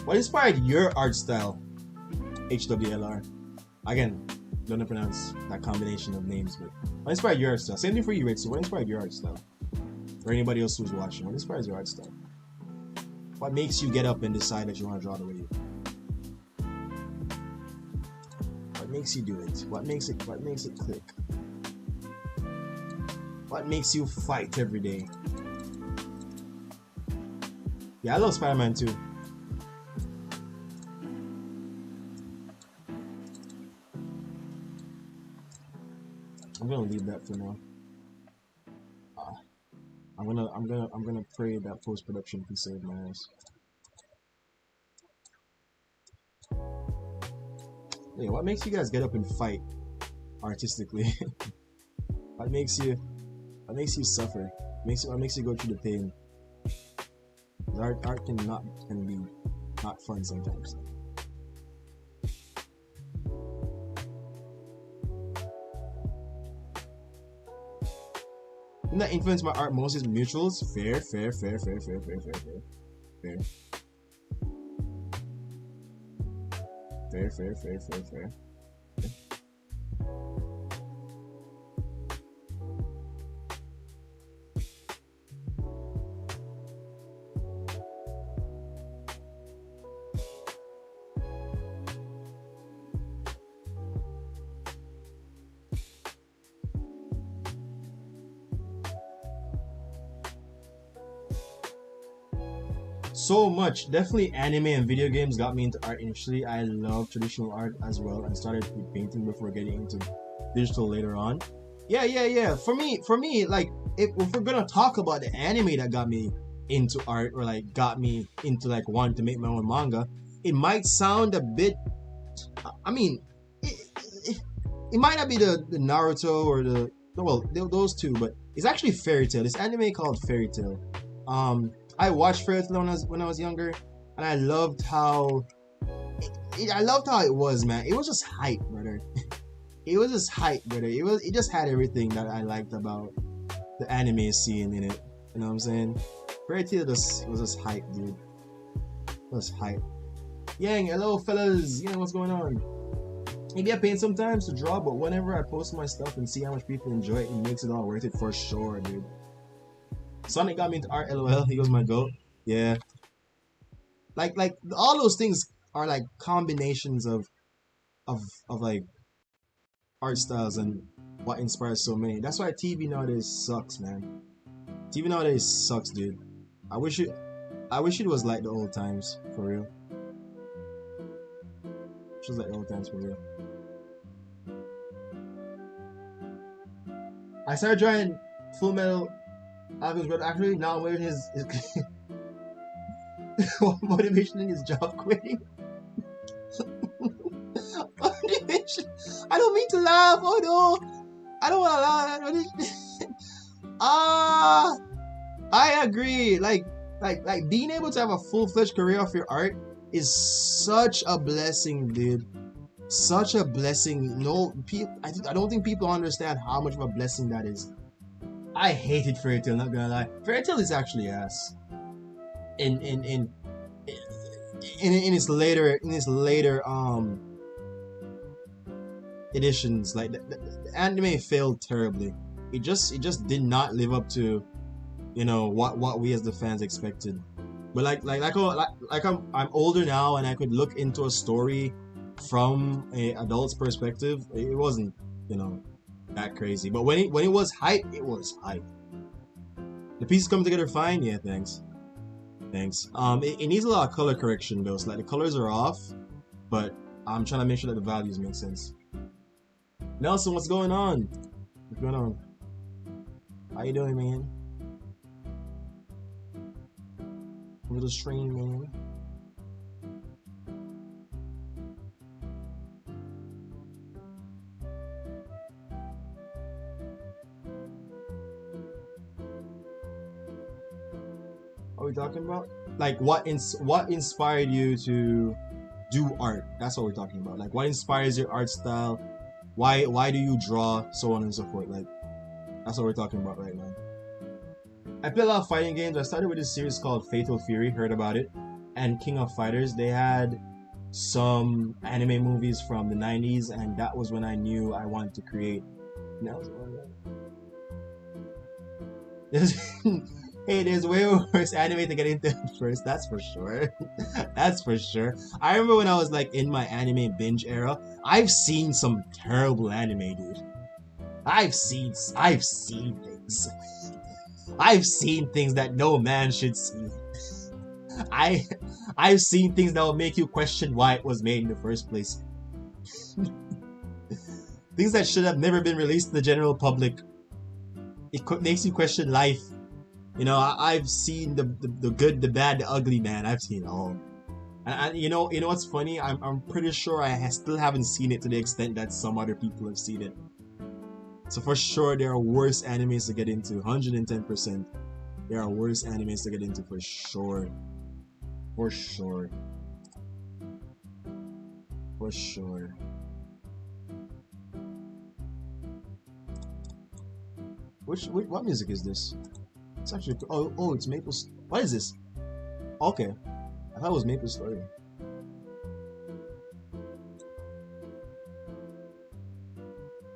What inspired your art style? HWLR. Again, don't know pronounce that combination of names, but what inspired your art style? Same thing for you, Rich. So what inspired your art style? Or anybody else who's watching, what inspires your art style? What makes you get up and decide that you want to draw the way you do? What makes you do it? What makes it click? What makes you fight every day? Yeah, I love Spider-Man too. I'm gonna leave that for now. I'm gonna pray that post-production can save my ass. Yeah, what makes you guys get up and fight artistically? What makes you suffer? What makes you go through the pain? Art can be not fun sometimes. And that influence my art most is mutuals. Fair. So much. Definitely anime and video games got me into art initially. I love traditional art as well and started with painting before getting into digital later on. Yeah. For me, like if we're gonna talk about the anime that got me into art or like got me into like wanting to make my own manga, it might sound a bit, I mean, it might not be the Naruto or those two, but it's actually Fairy Tail. This anime called Fairy Tail. I watched Fairy Tail when I was younger, and I loved how it was, man. It was just hype, brother. It was just hype, brother. It just had everything that I liked about the anime scene in it. You know what I'm saying? Fairy Tail was just hype, dude. It was hype. Yang, hello fellas. Yeah, what's going on? Maybe I pain sometimes to draw, but whenever I post my stuff and see how much people enjoy it, it makes it all worth it for sure, dude. Sonic got me into art. LOL. He was my goat. Yeah. Like all those things are like combinations of like art styles and what inspires so many. That's why TV nowadays sucks, man. TV nowadays sucks, dude. I wish it was like the old times for real. It was like the old times for real. I started trying Full Metal Alchemist, but actually now where his motivation in his job quitting. Motivation. I don't mean to laugh. Oh no, I don't want to laugh. I agree. Like being able to have a full-fledged career off your art is such a blessing, dude. Such a blessing. No, I don't think people understand how much of a blessing that is. I hated Fairy Tail, not gonna lie. Fairy Tail is actually ass. In its later editions, like the anime failed terribly. It just did not live up to, you know, what we as the fans expected. But I'm older now and I could look into a story from a adult's perspective. It wasn't, you know, that crazy. But when it was hype, it was hype. The pieces come together fine. Yeah, thanks. It needs a lot of color correction though. So like the colors are off, but I'm trying to make sure that the values make sense. Nelson, what's going on? What's going on? How you doing, man? Little stream, man. What are we talking about? Like what inspired you to do art? That's what we're talking about. Like what inspires your art style? Why do you draw? So on and so forth. Like that's what we're talking about right now. I play a lot of fighting games. I started with this series called Fatal Fury, heard about it, and King of Fighters. They had some anime movies from the 90s, and that was when I knew I wanted to create. Hey, there's way worse anime to get into first, that's for sure. That's for sure. I remember when I was like in my anime binge era, I've seen some terrible anime, dude. I've seen things. I've seen things that no man should see. I've seen things that will make you question why it was made in the first place. Things that should have never been released to the general public. It makes you question life. You know, I've seen the good, the bad, the ugly, man. I've seen it all. And you know what's funny? I'm pretty sure I still haven't seen it to the extent that some other people have seen it. So for sure, there are worse animes to get into. 110%. There are worse animes to get into for sure. For sure. For sure. What music is this? It's actually oh it's Maple. What is this? Okay, I thought it was Maple Story.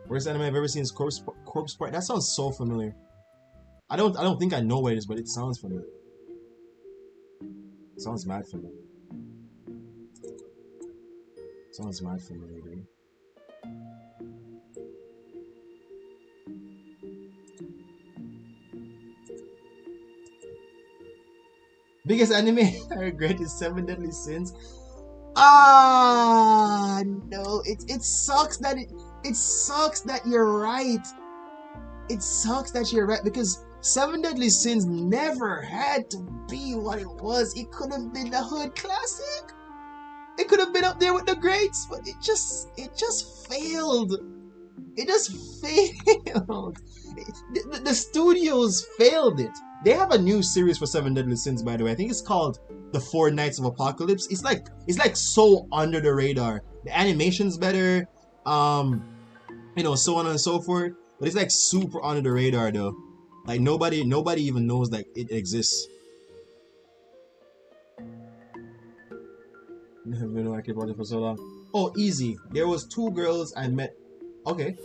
Worst anime I've ever seen is Corpse Party. That sounds so familiar. I don't think I know what it is, but it sounds familiar. It sounds mad familiar. It sounds mad familiar, dude. Biggest anime I regret is Seven Deadly Sins. Ah no, it sucks that it sucks that you're right. It sucks that you're right because Seven Deadly Sins never had to be what it was. It could have been the hood classic. It could have been up there with the greats, but it just failed. It just failed. The studios failed it. They have a new series for Seven Deadly Sins, by the way. I think it's called The Four Nights of Apocalypse. It's like so under the radar. The animation's better, you know, so on and so forth. But it's like super under the radar though. Like nobody even knows that it exists. Never been like about it for so long. Oh, easy. There was two girls I met. Okay.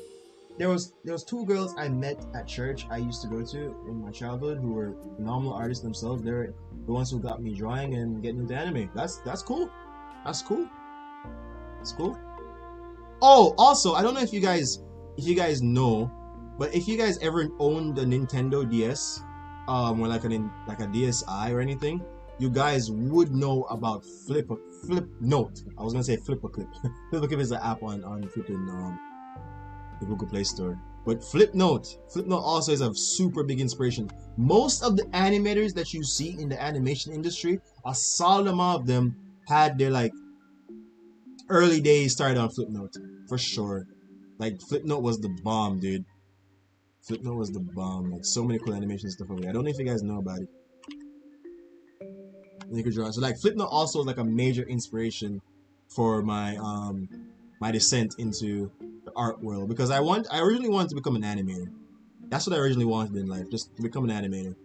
there was two girls I met at church I used to go to in my childhood who were phenomenal artists themselves. They're the ones who got me drawing and getting into anime. That's cool. That's cool. That's cool. Oh, also, I don't know if you guys know, but if you guys ever owned a Nintendo DS, or like a DSi or anything, you guys would know about Flip Note. I was gonna say Flipperclip. Flipperclip is an app on flipping the Google Play Store. But Flip Note also is a super big inspiration. Most of the animators that you see in the animation industry, a solid amount of them had their like early days started on Flip Note for sure. Like Flip Note was the bomb, dude. Flip Note was the bomb. Like so many cool animation stuff over there. I don't know if you guys know about it. You could draw. So like Flip Note also was like a major inspiration for my descent into the art world because I originally wanted to become an animator. That's what I originally wanted in life, just to become an animator.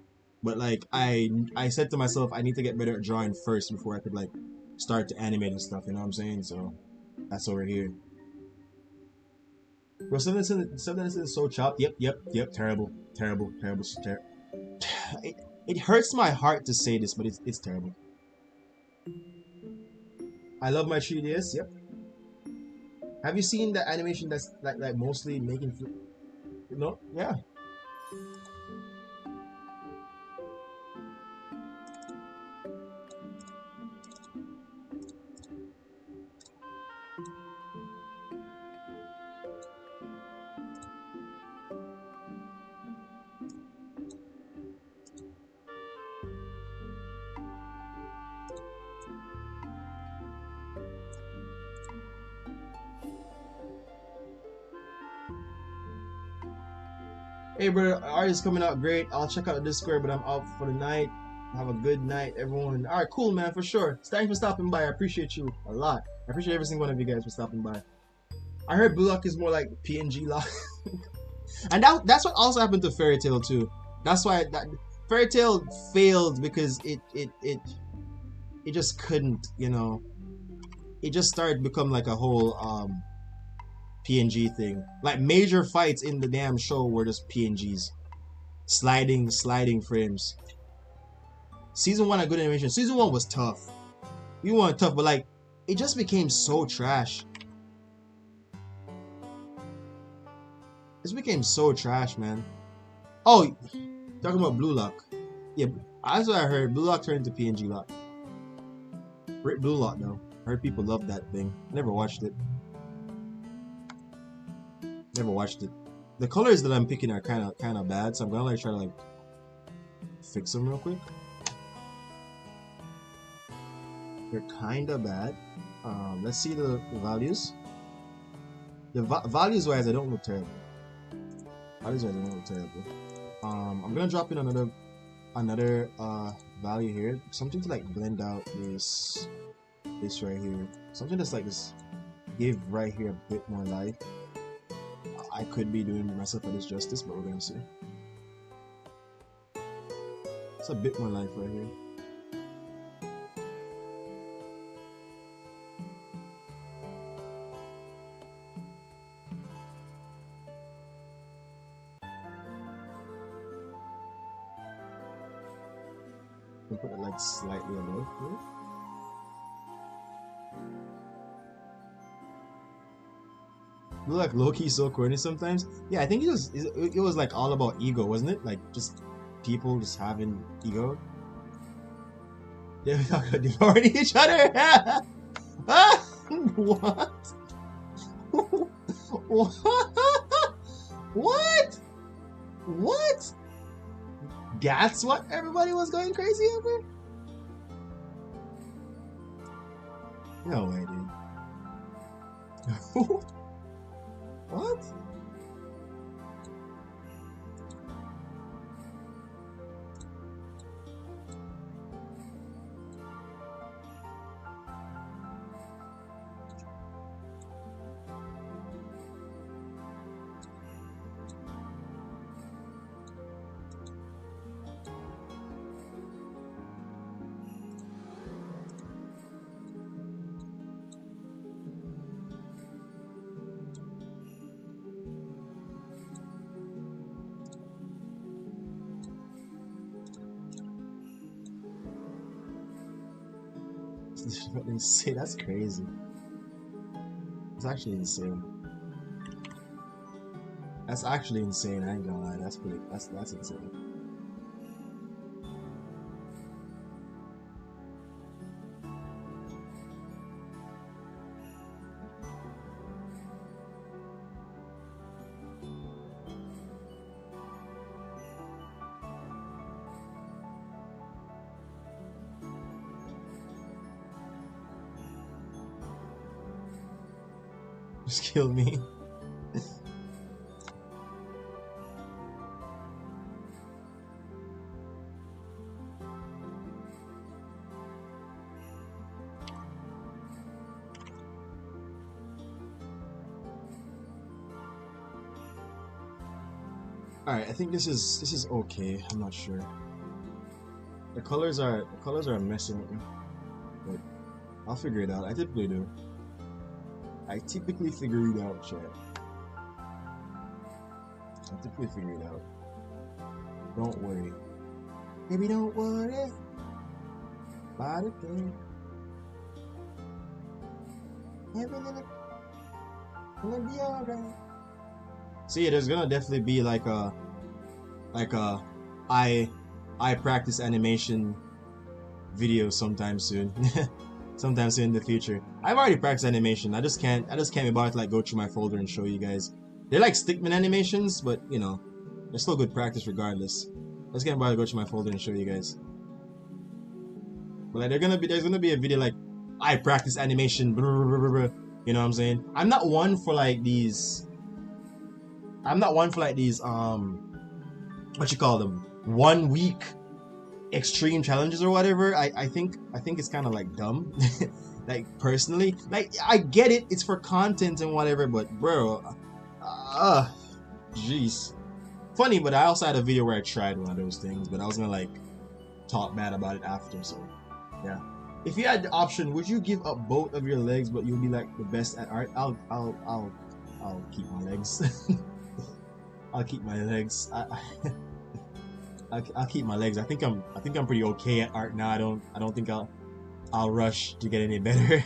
But like I said to myself, I need to get better at drawing first before I could like start to animate and stuff. You know what I'm saying? So that's over here. Bro, something is so chopped. Yep. Terrible. It hurts my heart to say this, but it's terrible. I love my 3DS. Yep. Have you seen the animation that's like mostly making? No. Yeah. Hey, brother, art is coming out great. I'll check out the Discord, but I'm out for the night. Have a good night, everyone. All right, cool, man, for sure. Thanks for stopping by. I appreciate you a lot. I appreciate every single one of you guys for stopping by. I heard Blue Lock is more like PNG Lock, and that's what also happened to Fairy Tail too. That's why Fairy Tail failed because it just couldn't, It just started to become like a whole PNG thing. Like major fights in the damn show were just PNGs. Sliding frames. Season 1 had good animation. Season 1 was tough. You want tough, but like it just became so trash. This became so trash, man. Oh, talking about Blue Lock. Yeah, that's what I heard. Blue Lock turned into PNG Lock. Great Blue Lock though. I heard people love that thing. Never watched it. Never watched it. The colors that I'm picking are kind of bad, so I'm gonna like try to like fix them real quick. They're kind of bad. Let's see the values. The values wise, I don't look terrible. Values wise, I don't look terrible. I'm gonna drop in another value here. Something to like blend out this right here. Something that's like this. Give right here a bit more life. I could be doing myself a disjustice, but we're gonna see. It's a bit more life right here. I'll put it like slightly above here. You look like low-key so corny sometimes. Yeah, I think it was like all about ego, wasn't it? Like just people just having ego. They were talking devouring each other. What? What? What? That's what everybody was going crazy over? No way, dude. What? Insane. That's crazy. It's actually insane. That's actually insane. I ain't gonna lie. That's insane. Just kill me. Alright, I think this is okay. I'm not sure. The colors are messing with me. But I'll figure it out. I typically do. I typically figure it out, chat. I typically figure it out. Don't worry. Baby, don't worry about a thing. Everything gonna be alright. See, there's gonna definitely be like a I practice animation video sometime soon. Sometime soon in the future. I've already practiced animation. I just can't be bothered to like go through my folder and show you guys. They're like stickman animations, but you know, they're still good practice regardless. I just can't bother to go through my folder and show you guys. But like there's gonna be a video like I practice animation, blah, blah, blah, blah, you know what I'm saying? I'm not one for like these what you call them, 1 week extreme challenges or whatever. I think it's kind of like dumb. Like personally, like I get it, it's for content and whatever, but bro, jeez. Funny, but I also had a video where I tried one of those things, but I was gonna like talk bad about it after. So yeah, if you had the option, would you give up both of your legs but you'll be like the best at art? I'll keep my legs. I'll keep my legs. I'll keep my legs. I think I'm pretty okay at art now. I don't think I'll rush to get any better.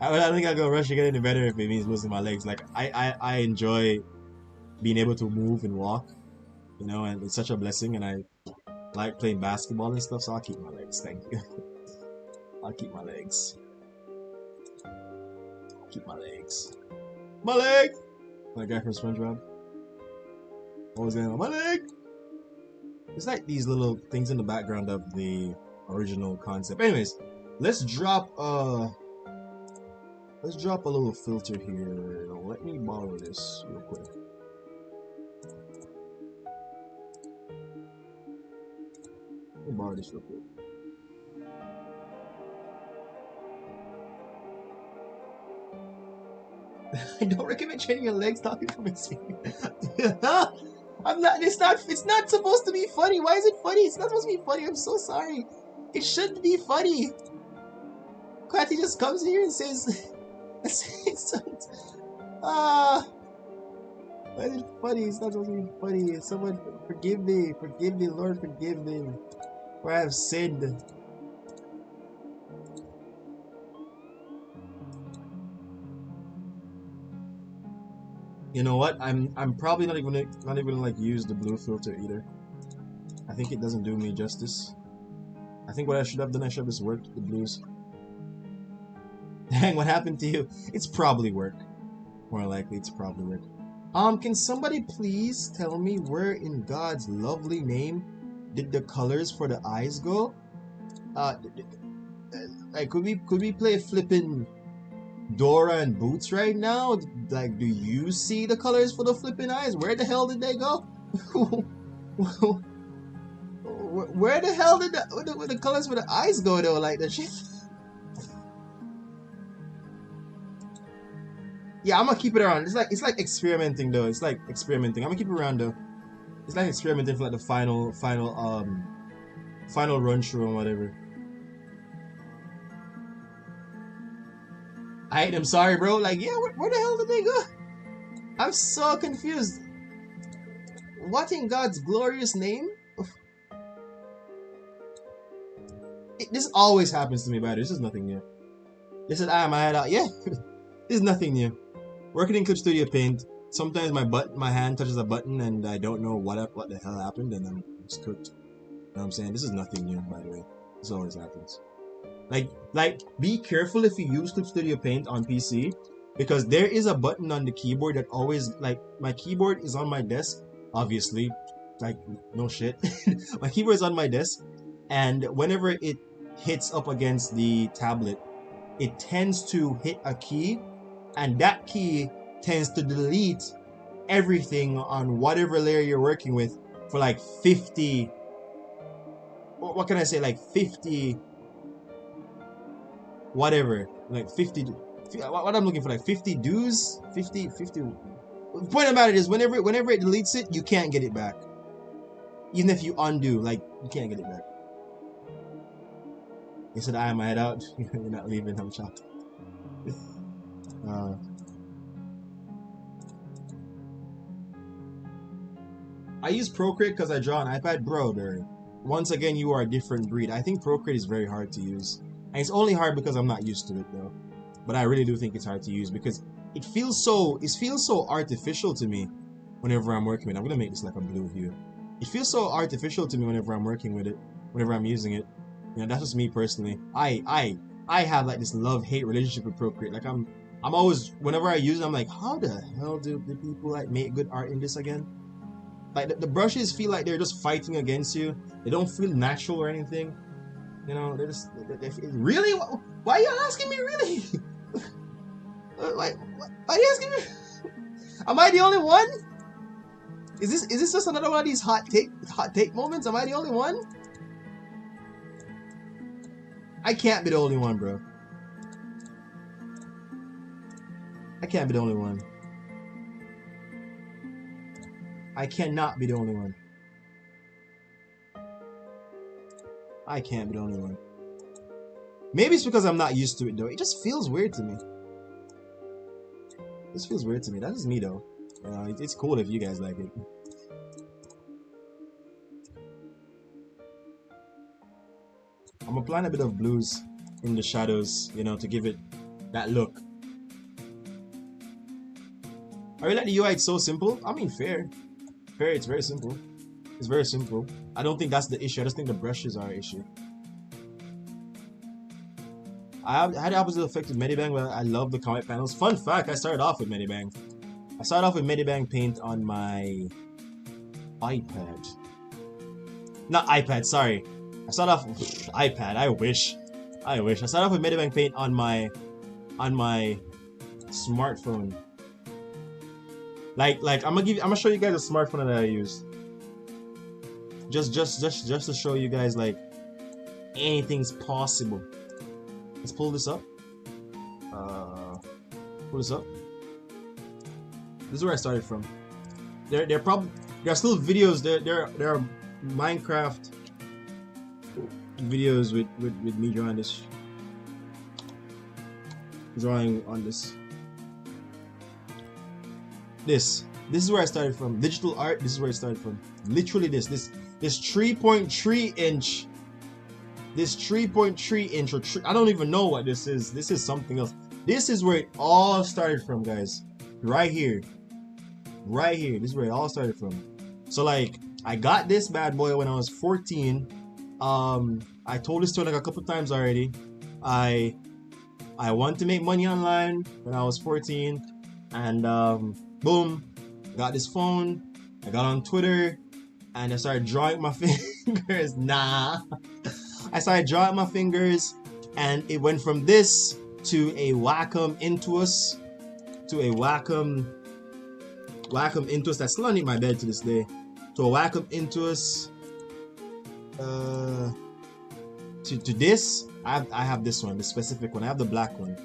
I don't think I'll go rush to get any better if it means losing my legs. Like I enjoy being able to move and walk, you know, and it's such a blessing, and I like playing basketball and stuff, so I'll keep my legs. Thank you. I'll keep my legs. Keep my legs. My leg! That guy from SpongeBob. What was going on? My leg! It's like these little things in the background of the original concept. Anyways, let's drop a little filter here. Let me borrow this real quick. Let me borrow this real quick. I don't recommend training your legs talking from experience. I'm not. It's not supposed to be funny. Why is it funny? It's not supposed to be funny. I'm so sorry. It shouldn't be funny. Quatty just comes here and says, why is it funny? It's not supposed to be funny. Someone forgive me, Lord, forgive me, for I have sinned. You know what? I'm probably not even gonna like use the blue filter either. I think it doesn't do me justice. I think what I should have done, I should have just worked the blues. Dang, what happened to you? It's probably work. More likely, it's probably work. Can somebody please tell me where in God's lovely name did the colors for the eyes go? Like, could we play flipping Dora and Boots right now? Like, do you see the colors for the flipping eyes? Where the hell did they go? Where the hell did the colors for the eyes go though? Like that shit. Yeah, I'm gonna keep it around. It's like experimenting though. It's like experimenting. I'm gonna keep it around though. It's like experimenting for like the final run through and whatever. I'm sorry, bro. Like, yeah, where the hell did they go? I'm so confused. What in God's glorious name? this always happens to me, by the way. This is nothing new. This is my head out. Yeah, this is nothing new. Working in Clip Studio Paint, sometimes my hand touches a button and I don't know what the hell happened, and I'm just cooked. You know what I'm saying? This is nothing new, by the way. This always happens. Like, be careful if you use Clip Studio Paint on PC, because there is a button on the keyboard that always, like, my keyboard is on my desk, obviously, like, no shit. My keyboard is on my desk, and whenever it hits up against the tablet, it tends to hit a key, and that key tends to delete everything on whatever layer you're working with for like 50, what can I say, like 50, whatever, like 50, what I'm looking for, like 50 dues, 50. The point about it is, whenever it deletes it, you can't get it back. Even if you undo, like, you can't get it back. He said, I have my head out. You're not leaving, I'm shocked. I use Procreate because I draw on iPad. Bro, once again, you are a different breed. I think Procreate is very hard to use. And it's only hard because I'm not used to it, though. But I really do think it's hard to use because it feels so artificial to me whenever I'm working with it. I'm going to make this like a blue hue. It feels so artificial to me whenever I'm working with it, whenever I'm using it. You know, that's just me personally. I have like this love-hate relationship with Procreate. Like, I'm always, whenever I use it, I'm like, how the hell do people like make good art in this again? Like, the brushes feel like they're just fighting against you. They don't feel natural or anything. You know, they're just... really? Why are you asking me, really? Why are you asking me? Am I the only one? Is this just another one of these hot take moments? Am I the only one? I can't be the only one, bro. I can't be the only one. I cannot be the only one. I can't be the only one. Maybe it's because I'm not used to it, though. It just feels weird to me. This feels weird to me. That's just me, though. It's cool if you guys like it. I'm applying a bit of blues in the shadows, you know, to give it that look. I really like the UI. It's so simple. I mean, fair. It's very simple. It's very simple. I don't think that's the issue. I just think the brushes are an issue. I had the opposite effect with Medibang, but I love the comic panels. Fun fact, I started off with Medibang. I started off with Medibang Paint on my iPad. Not iPad, sorry. I started off with iPad. I wish. I started off with Medibang Paint on my smartphone. Like I'm gonna show you guys a smartphone that I use. Just to show you guys like anything's possible. Let's pull this up. Pull this up. This is where I started from. There are still videos. There are Minecraft videos with me drawing this. Drawing on this. This is where I started from. Digital art, this is where I started from. Literally this 3.3 inch. This 3.3 inch or I don't even know what this is. This is something else. This is where it all started from, guys. Right here. Right here. This is where it all started from. So like, I got this bad boy when I was 14. I told this story like a couple times already. I wanted to make money online when I was 14, and boom, got this phone. I got on Twitter, and I started drawing my fingers. I started drawing my fingers, and it went from this to a Wacom Intuos, Wacom Intuos that's still underneath my bed to this day, to a Wacom Intuos, to this. I have this one, the specific one. I have the black one.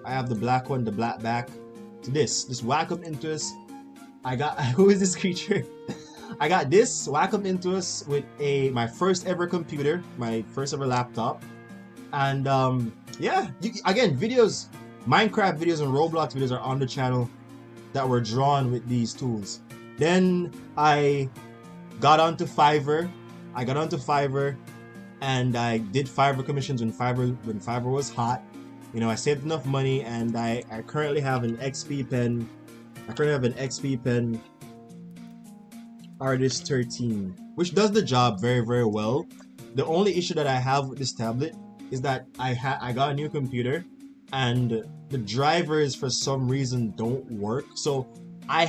I have the black one, the black back. To this Wacom Intuos. I got who is this creature? I got this Wacom Intuos with my first ever computer, my first ever laptop, and yeah. Again, videos, Minecraft videos and Roblox videos are on the channel that were drawn with these tools. Then I got onto Fiverr. and I did Fiverr commissions when Fiverr was hot. You know, I saved enough money, and I currently have an XP pen. I currently have an XP pen Artist 13, which does the job very, very well. The only issue that I have with this tablet is that I got a new computer, and the drivers for some reason don't work. So I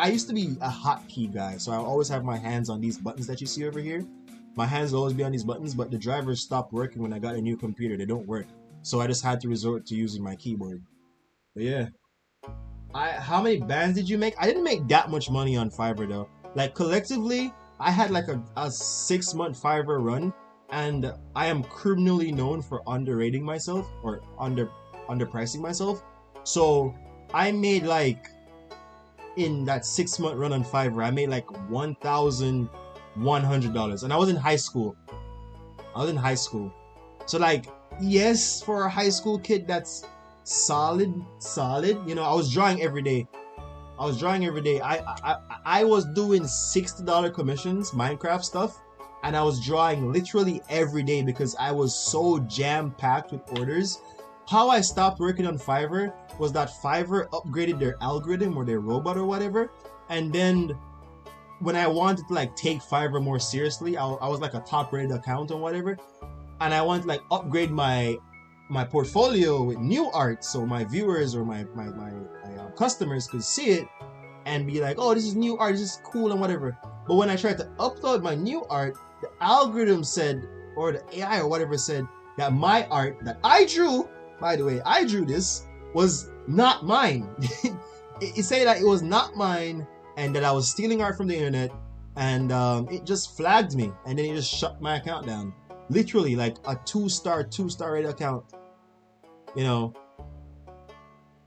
used to be a hotkey guy, so I always have my hands on these buttons that you see over here. My hands will always be on these buttons, but the drivers stopped working when I got a new computer. They don't work, so I just had to resort to using my keyboard. But yeah, how many bands did you make? I didn't make that much money on Fiverr though. Like collectively, I had like a 6-month Fiverr run, and I am criminally known for underrating myself or underpricing myself. So I made like, in that 6-month run on Fiverr, I made like $1,100, and I was in high school. So like, yes, for a high school kid, that's solid. You know, I was drawing every day. I was doing $60 commissions, Minecraft stuff, and I was drawing literally every day because I was so jam-packed with orders. How I stopped working on Fiverr was that Fiverr upgraded their algorithm or their robot or whatever, and then when I wanted to like take Fiverr more seriously, I was like a top-rated account or whatever, and I wanted to like upgrade my portfolio with new art so my viewers or my customers could see it and be like, oh, this is new art, this is cool and whatever. But when I tried to upload my new art, the algorithm said, or the AI or whatever said, that my art that I drew, by the way, I drew this, was not mine. It said that it was not mine and that I was stealing art from the internet, and it just flagged me, and then it just shut my account down. Literally like a 2-star rated account, you know,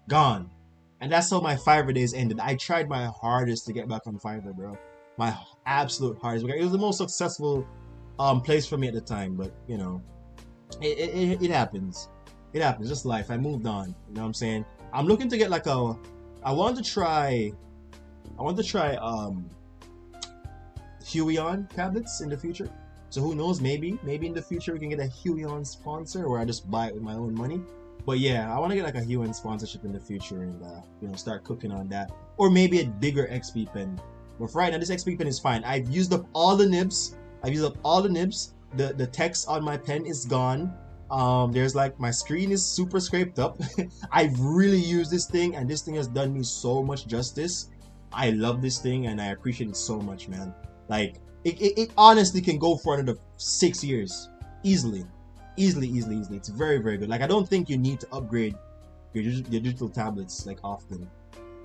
gone. And that's how my Fiverr days ended. I tried my hardest to get back on Fiverr, bro. My absolute hardest. It was the most successful place for me at the time, but you know, it happens. It happens, just life. I moved on. You know what I'm saying? I'm looking to get like I want to try Huion tablets in the future. So who knows, maybe in the future we can get a Huion sponsor, or I just buy it with my own money. But yeah, I want to get like a Huion sponsorship in the future and you know, start cooking on that. Or maybe a bigger XP pen. But for right now, this XP pen is fine. I've used up all the nibs. The text on my pen is gone. There's like, my screen is super scraped up. I've really used this thing, and this thing has done me so much justice. I love this thing and I appreciate it so much, man. Like, it honestly can go for another 6 years. Easily. It's very, very good. Like, I don't think you need to upgrade your digital tablets like often.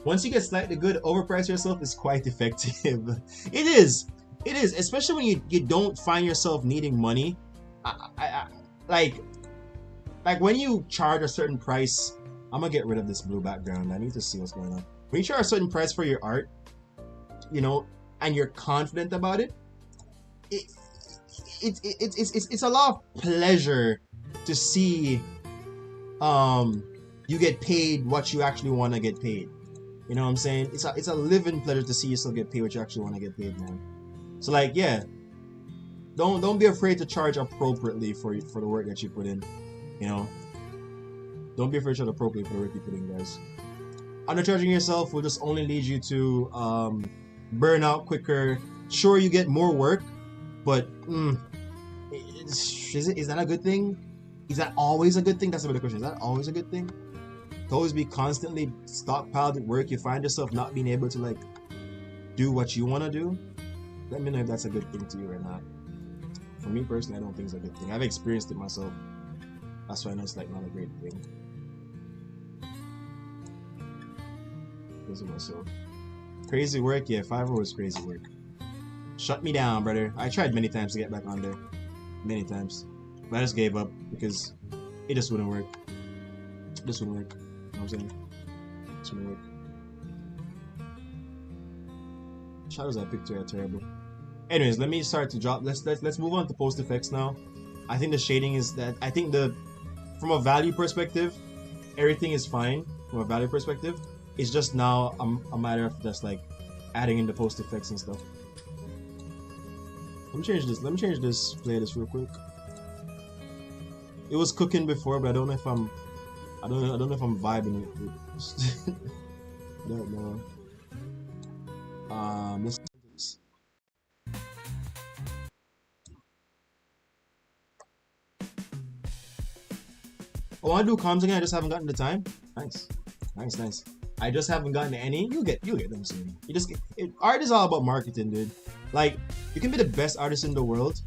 Once you get slightly good, overprice yourself is quite effective. It is, especially when you don't find yourself needing money. Like when you charge a certain price, I'm gonna get rid of this blue background. I need to see what's going on. When you charge a certain price for your art, you know, and you're confident about it, it's a lot of pleasure to see you get paid what you actually want to get paid. You know what I'm saying? It's a living pleasure to see yourself get paid what you actually want to get paid, man. So like, yeah, don't be afraid to charge appropriately for the work that you put in. You know, don't be afraid to charge appropriately for the work you put in, guys. Undercharging yourself will just only lead you to burn out quicker. Sure, you get more work, but is that a good thing? Is that always a good thing? That's a better question. Is that always a good thing? To always be constantly stockpiled at work, you find yourself not being able to like do what you want to do? Let me know if that's a good thing to you or not. For me personally, I don't think it's a good thing. I've experienced it myself. That's why I know it's like not a great thing. Myself. Crazy work, yeah. Fiverr was crazy work. Shut me down, brother. I tried many times to get back on there. Many times. But I just gave up because it just wouldn't work. This wouldn't work. You know what I'm saying? This wouldn't work. Shadows I picked are terrible. Anyways, let me start to drop. Let's move on to post effects now. I think the shading is that from a value perspective, everything is fine from a value perspective. It's just now a matter of just like adding in the post effects and stuff. Let me change this playlist real quick. It was cooking before, but I don't know if I'm vibing with it. Don't know. Let's do this. Oh, I do comms again. I just haven't gotten the time. Nice, nice, nice. I just haven't gotten any. You get them soon. You just art is all about marketing, dude. Like, you can be the best artist in the world,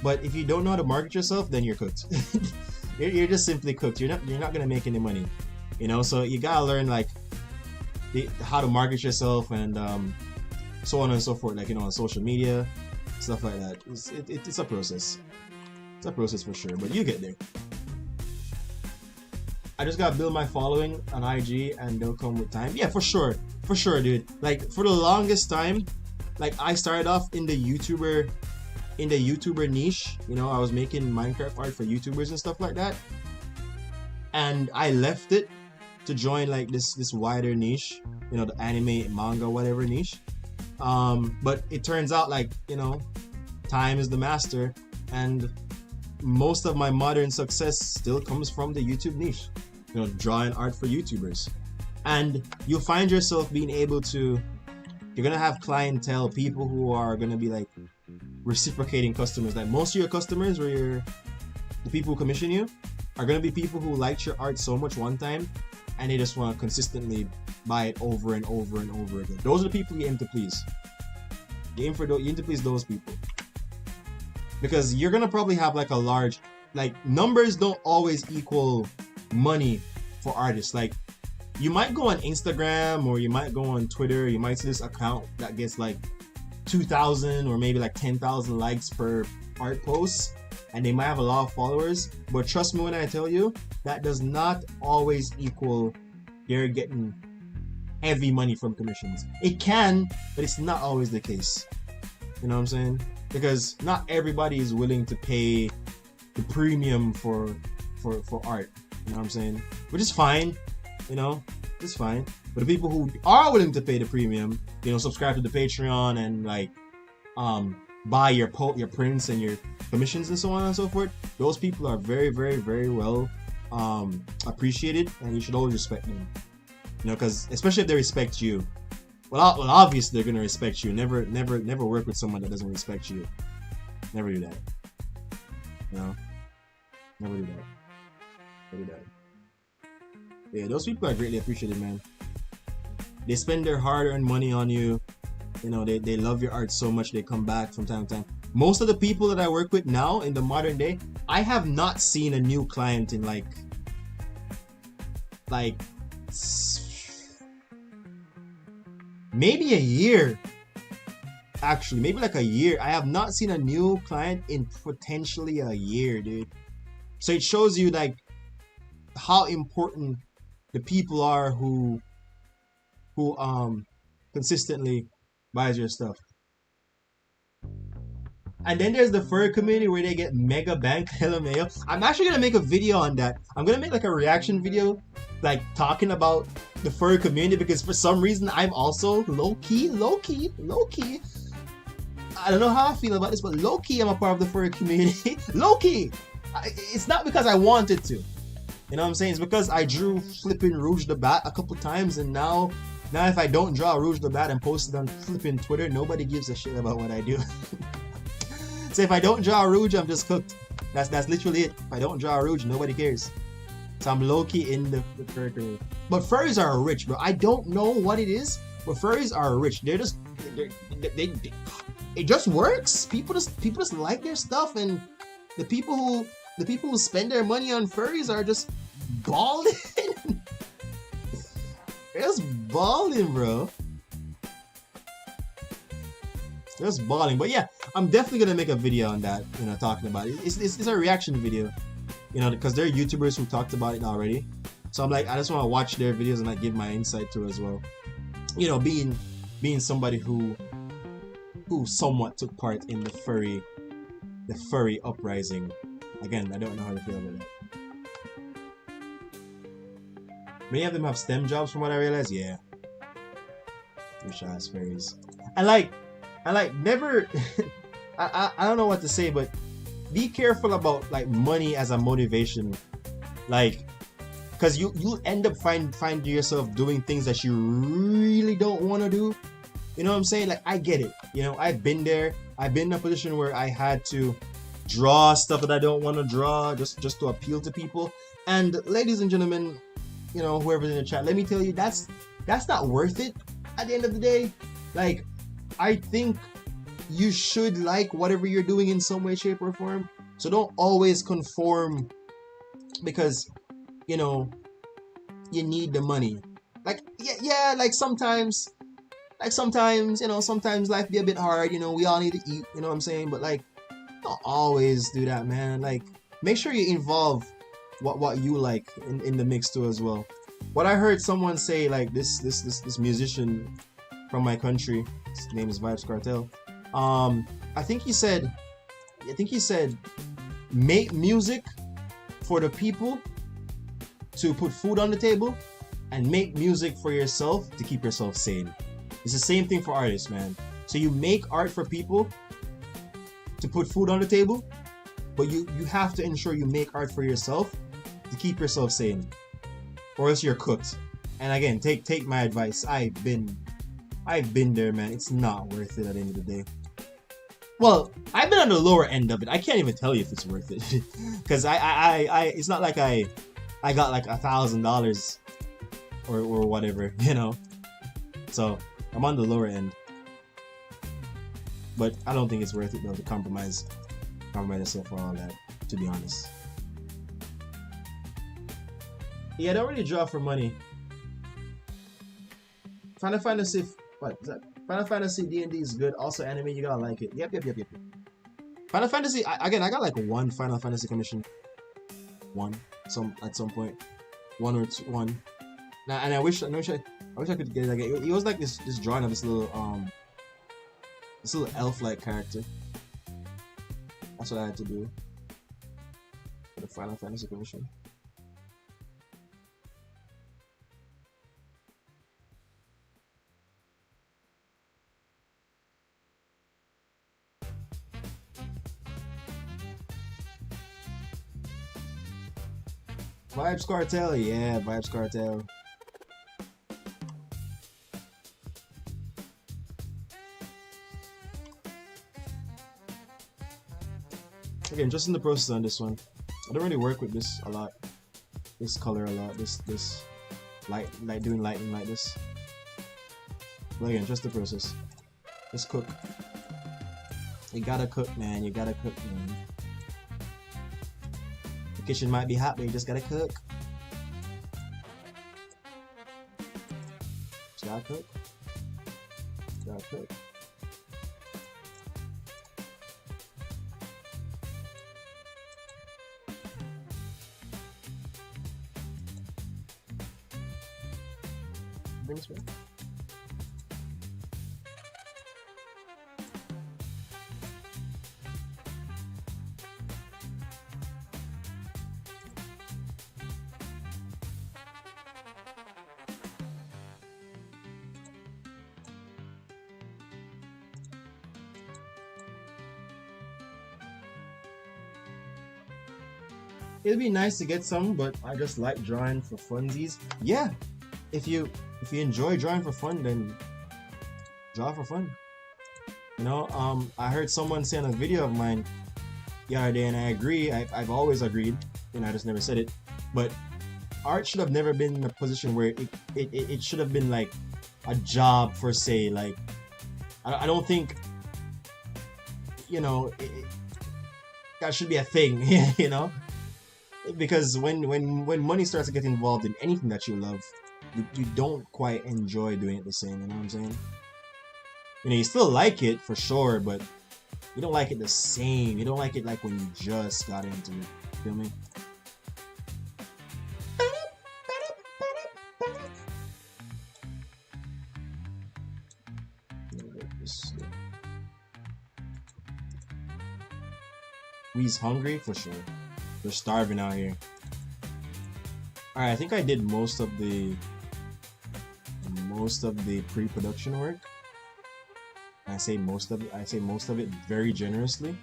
but if you don't know how to market yourself, then you're cooked. you're just simply cooked. You're not gonna make any money, you know. So you gotta learn like how to market yourself and so on and so forth. Like, you know, on social media, stuff like that. It's a process. It's a process for sure, but you get there. I just gotta build my following on IG, and they'll come with time. Yeah, for sure, dude. Like, for the longest time, like, I started off in the YouTuber niche. You know, I was making Minecraft art for YouTubers and stuff like that, and I left it to join like this wider niche. You know, the anime, manga, whatever niche. But it turns out, like, you know, time is the master, and most of my modern success still comes from the YouTube niche, you know, drawing art for YouTubers. And you'll find yourself being able to, you're gonna have clientele, people who are gonna be like reciprocating customers. Like, most of your customers, or the people who commission you, are gonna be people who liked your art so much one time, and they just want to consistently buy it over and over and over again. Those are the people you aim to please. You aim to please those people. Because you're gonna probably have like a large, like, numbers don't always equal money for artists. Like, you might go on Instagram or you might go on Twitter, you might see this account that gets like 2,000 or maybe like 10,000 likes per art post, and they might have a lot of followers, but trust me when I tell you, that does not always equal you're getting heavy money from commissions. It can, but it's not always the case. You know what I'm saying? Because not everybody is willing to pay the premium for art. You know what I'm saying? Which is fine, you know, it's fine. But the people who are willing to pay the premium, you know, subscribe to the Patreon and like buy your prints and your commissions and so on and so forth, those people are very, very, very well appreciated, and you should always respect them. You know, because especially if they respect you. Well, obviously they're gonna respect you. Never work with someone that doesn't respect you. Never do that. You know, never do that. Never do that. Yeah, those people are greatly appreciated, man. They spend their hard-earned money on you. You know, they love your art so much, they come back from time to time. Most of the people that I work with now in the modern day, I have not seen a new client in like maybe a year. Actually, maybe like a year. I have not seen a new client in potentially a year, dude. So it shows you like how important the people are who consistently buys your stuff. And then there's the furry community where they get mega bank LMAO. I'm actually gonna make a video on that. I'm gonna make like a reaction video, like talking about the furry community, because for some reason I'm also low-key. I don't know how I feel about this, but low-key I'm a part of the furry community. Low-key! It's not because I wanted to. You know what I'm saying? It's because I drew flipping Rouge the Bat a couple times, and now if I don't draw Rouge the Bat and post it on flipping Twitter, nobody gives a shit about what I do. So if I don't draw Rouge, I'm just cooked. That's literally it. If I don't draw Rouge, nobody cares. So I'm low-key in the furry community. But furries are rich, bro. I don't know what it is, but furries are rich. They it just works. People just like their stuff, and the people who spend their money on furries are just balling. They're just balling, bro. Just balling. But yeah, I'm definitely gonna make a video on that, you know, talking about it. It's a reaction video, you know, because there are YouTubers who talked about it already. So I'm like, I just want to watch their videos and like give my insight to it as well. You know, being somebody who somewhat took part in the furry uprising. Again, I don't know how to feel about that. Many of them have STEM jobs from what I realized. Yeah. Rich ass furries. I like never I don't know what to say, but be careful about like money as a motivation, like, because you end up find yourself doing things that you really don't want to do. You know what I'm saying? Like, I get it. You know, I've been there. I've been in a position where I had to draw stuff that I don't want to draw just to appeal to people. And ladies and gentlemen, you know, whoever's in the chat, let me tell you, that's not worth it at the end of the day. Like, I think you should like whatever you're doing in some way, shape, or form. So don't always conform because, you know, you need the money. Like, yeah, like sometimes, you know, sometimes life be a bit hard, you know, we all need to eat, you know what I'm saying? But like, don't always do that, man. Like, make sure you involve what you like in the mix too as well. What I heard someone say, like this musician from my country, his name is Vibes Cartel. I think he said, make music for the people to put food on the table, and make music for yourself to keep yourself sane. It's the same thing for artists, man. So you make art for people to put food on the table, but you have to ensure you make art for yourself to keep yourself sane, or else you're cooked. And again, take my advice. I've been there, man. It's not worth it at the end of the day. Well, I've been on the lower end of it. I can't even tell you if it's worth it, because I it's not like I got like $1,000 or whatever, you know. So I'm on the lower end, but I don't think it's worth it though to compromise yourself for all that, to be honest. Yeah, I don't really draw for money. Final Fantasy, what is that? Final Fantasy D&D is good. Also anime, you gotta like it. Yep. Final Fantasy, I got like one Final Fantasy commission. At some point. One. Now, and I wish I could get it again. It was like this drawing of this little elf-like character. That's what I had to do for the Final Fantasy commission. Vibes Cartel, yeah, Vibes Cartel. Again, just in the process on this one. I don't really work with this a lot. This color a lot. This light doing lightning like this. But again, just the process. Just cook. You gotta cook, man. You gotta cook, man. The kitchen might be hot, but you just gotta cook. Just gotta cook. Gotta cook. Brings me. It'd be nice to get some, but I just like drawing for funsies. Yeah, if you enjoy drawing for fun, then draw for fun. You know, I heard someone say on a video of mine the other day, and I agree. I've always agreed, and I just never said it. But art should have never been in a position where it should have been like a job per se. Like, I don't think, you know, that should be a thing. You know. Because when money starts to get involved in anything that you love, you don't quite enjoy doing it the same, you know what I'm saying? You know, you still like it for sure, but you don't like it the same. You don't like it like when you just got into it. Feel me? We's hungry for sure. They're starving out here. Alright, I think I did most of the pre-production work. I say most of it very generously.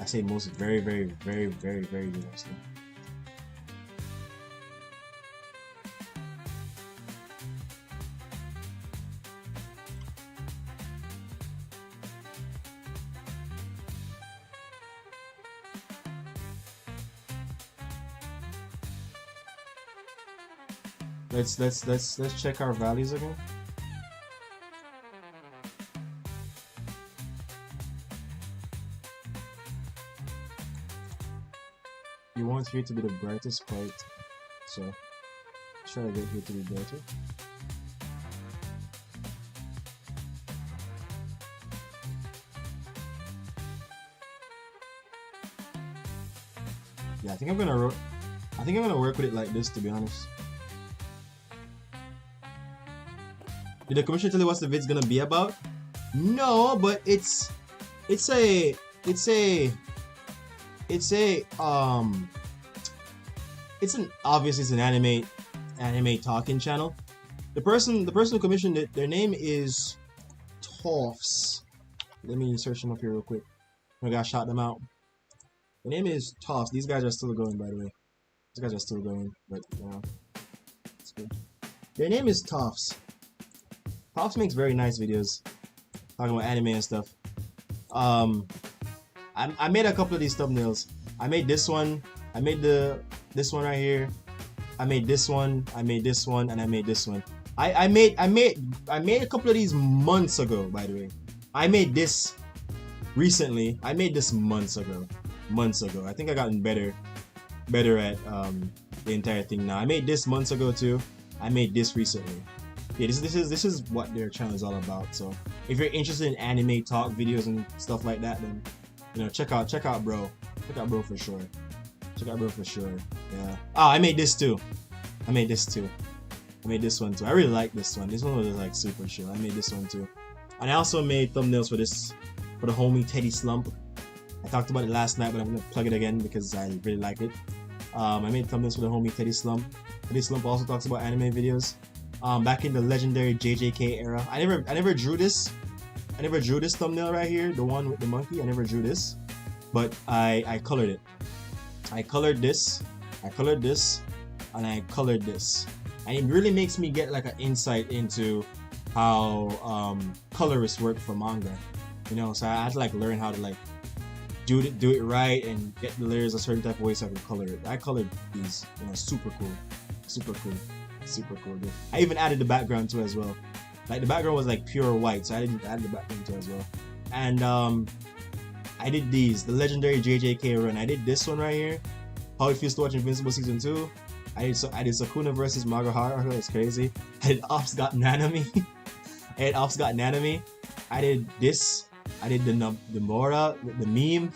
I say most, very, very, very, very, very good honestly. Let's check our values again. You want here to be the brightest part, so try to get here to be brighter. Yeah, I think I'm gonna work with it like this, to be honest. Did the commission tell you what the vid's gonna be about? No, but it's an obviously it's an anime talking channel. The person who commissioned it, their name is Toffs. Let me search them up here real quick. I gotta shout them out. The name is Toffs. These guys are still going, by the way. These guys are still going, but you know, it's good. Their name is Toffs. Toffs makes very nice videos talking about anime and stuff. I made a couple of these thumbnails. I made this one. I made this one right here. I made this one. I made this one, and I made this one. I made a couple of these months ago, by the way. I made this recently. I made this months ago. I think I gotten better at the entire thing now. I made this months ago too. I made this recently. Yeah, this is what their channel is all about. So if you're interested in anime talk videos and stuff like that, then you know check out bro. Check out bro for sure. Check out bro for sure. Yeah. Oh, I made this too. I made this one too. I really like this one. This one was like super chill. I made this one too. And I also made thumbnails for the homie Teddy Slump. I talked about it last night, but I'm gonna plug it again because I really like it. I made thumbnails for the homie Teddy Slump. Teddy Slump also talks about anime videos. Back in the legendary JJK era. I never drew this. I never drew this thumbnail right here, the one with the monkey. I never drew this, but I colored it. I colored this, and I colored this. And it really makes me get like an insight into how colorists work for manga. You know, so I had to like learn how to like do it right and get the layers a certain type of way so I can color it. I colored these, you know, super cool, dude. I even added the background too as well. Like the background was like pure white, so I didn't add the background too as well. And I did these, the legendary JJK run. I did this one right here. How it feels to watch Invincible season 2. I did Sakuna versus Magahara. That's crazy. I did Ops Got Nanami. I did this. I did the Mora, the meme.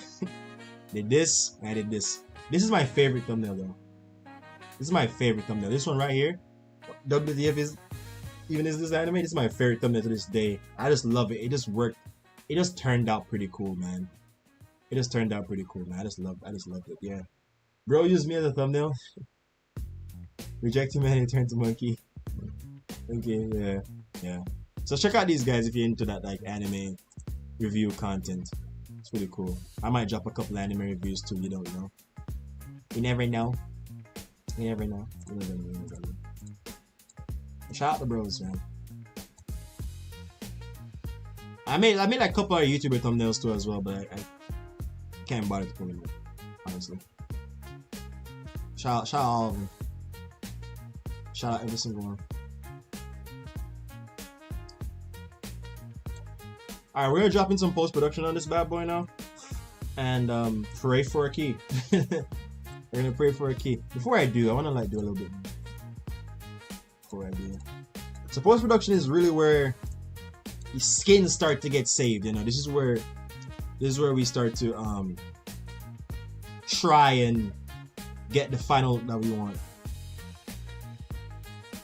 Did this. And I did this. This is my favorite thumbnail though. This is my favorite thumbnail. This one right here. WTF is this anime? This is my favorite thumbnail to this day. I just love it. It just worked. It just turned out pretty cool, man. I just loved it. Yeah. Bro used me as a thumbnail. Reject him and he turned to monkey. Okay, yeah. So check out these guys if you're into that like anime review content. It's really cool. I might drop a couple anime reviews too, you don't know. You never know. Shout out the bros, man. I made like a couple of YouTuber thumbnails too as well, but I can't bother to put them in, honestly. Shout out all of them. Shout out every single one. Alright, we're gonna drop in some post-production on this bad boy now. And pray for a key. We're gonna pray for a key. Before I do, I wanna like do a little bit more. Before I do. So post-production is really where the skins start to get saved, you know. This is where we start to try and get the final that we want.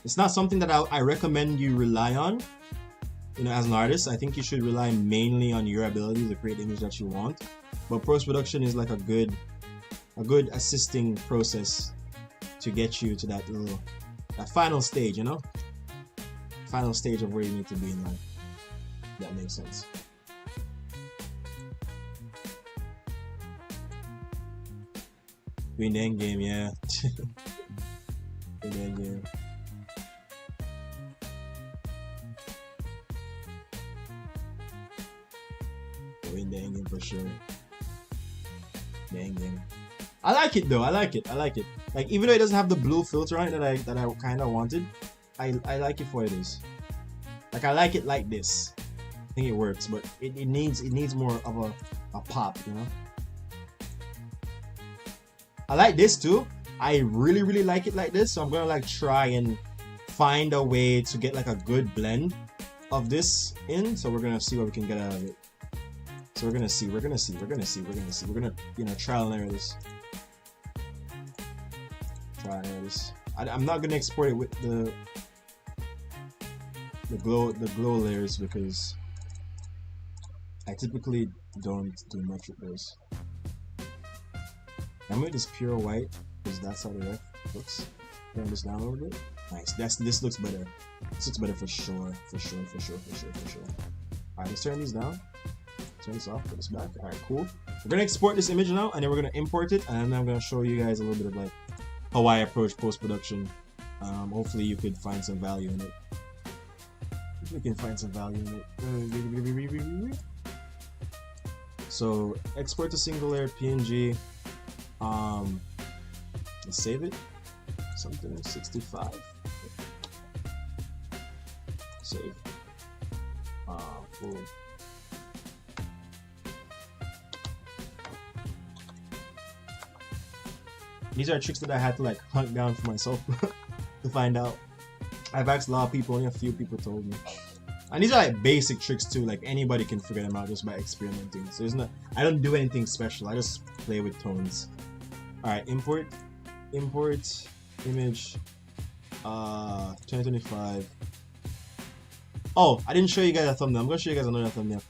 It's not something that I recommend you rely on. You know, as an artist, I think you should rely mainly on your ability to create the image that you want. But post-production is like a good assisting process to get you to that final stage, you know? Final stage of where you need to be in life. That makes sense. We in the end game, yeah. In the end game. We in the end game for sure. The end game. I like it though. I like it. I like it. Like even though it doesn't have the blue filter on it that I kind of wanted, I like it for what it is. Like I like it like this. I think it works, but it needs more of a pop, you know. I like this too. I really like it like this, so I'm gonna like try and find a way to get like a good blend of this in. So we're gonna see what we can get out of it. So we're gonna see, we're gonna you know, trial and error this. Trial and error this. I'm not gonna export it with the glow layers because I typically don't do much with those. I'm gonna just pure white because that's how the ref looks. Turn this down a little bit. Nice. This looks better. This looks better for sure. For sure. Alright, let's turn these down. Turn this off. Put this back. Alright, cool. We're gonna export this image now, and then we're gonna import it, and then I'm gonna show you guys a little bit of like how I approach post-production. Hopefully you could find some value in it. If we can find some value in it. So export to single layer PNG. Let's save it. Something 65. Save. Full. These are tricks that I had to like hunt down for myself to find out. I've asked a lot of people, only a few people told me. And these are like basic tricks too, like anybody can figure them out just by experimenting. So there's not, I don't do anything special, I just play with tones. Alright, import image 2025. Oh, I didn't show you guys a thumbnail. I'm gonna show you guys another thumbnail.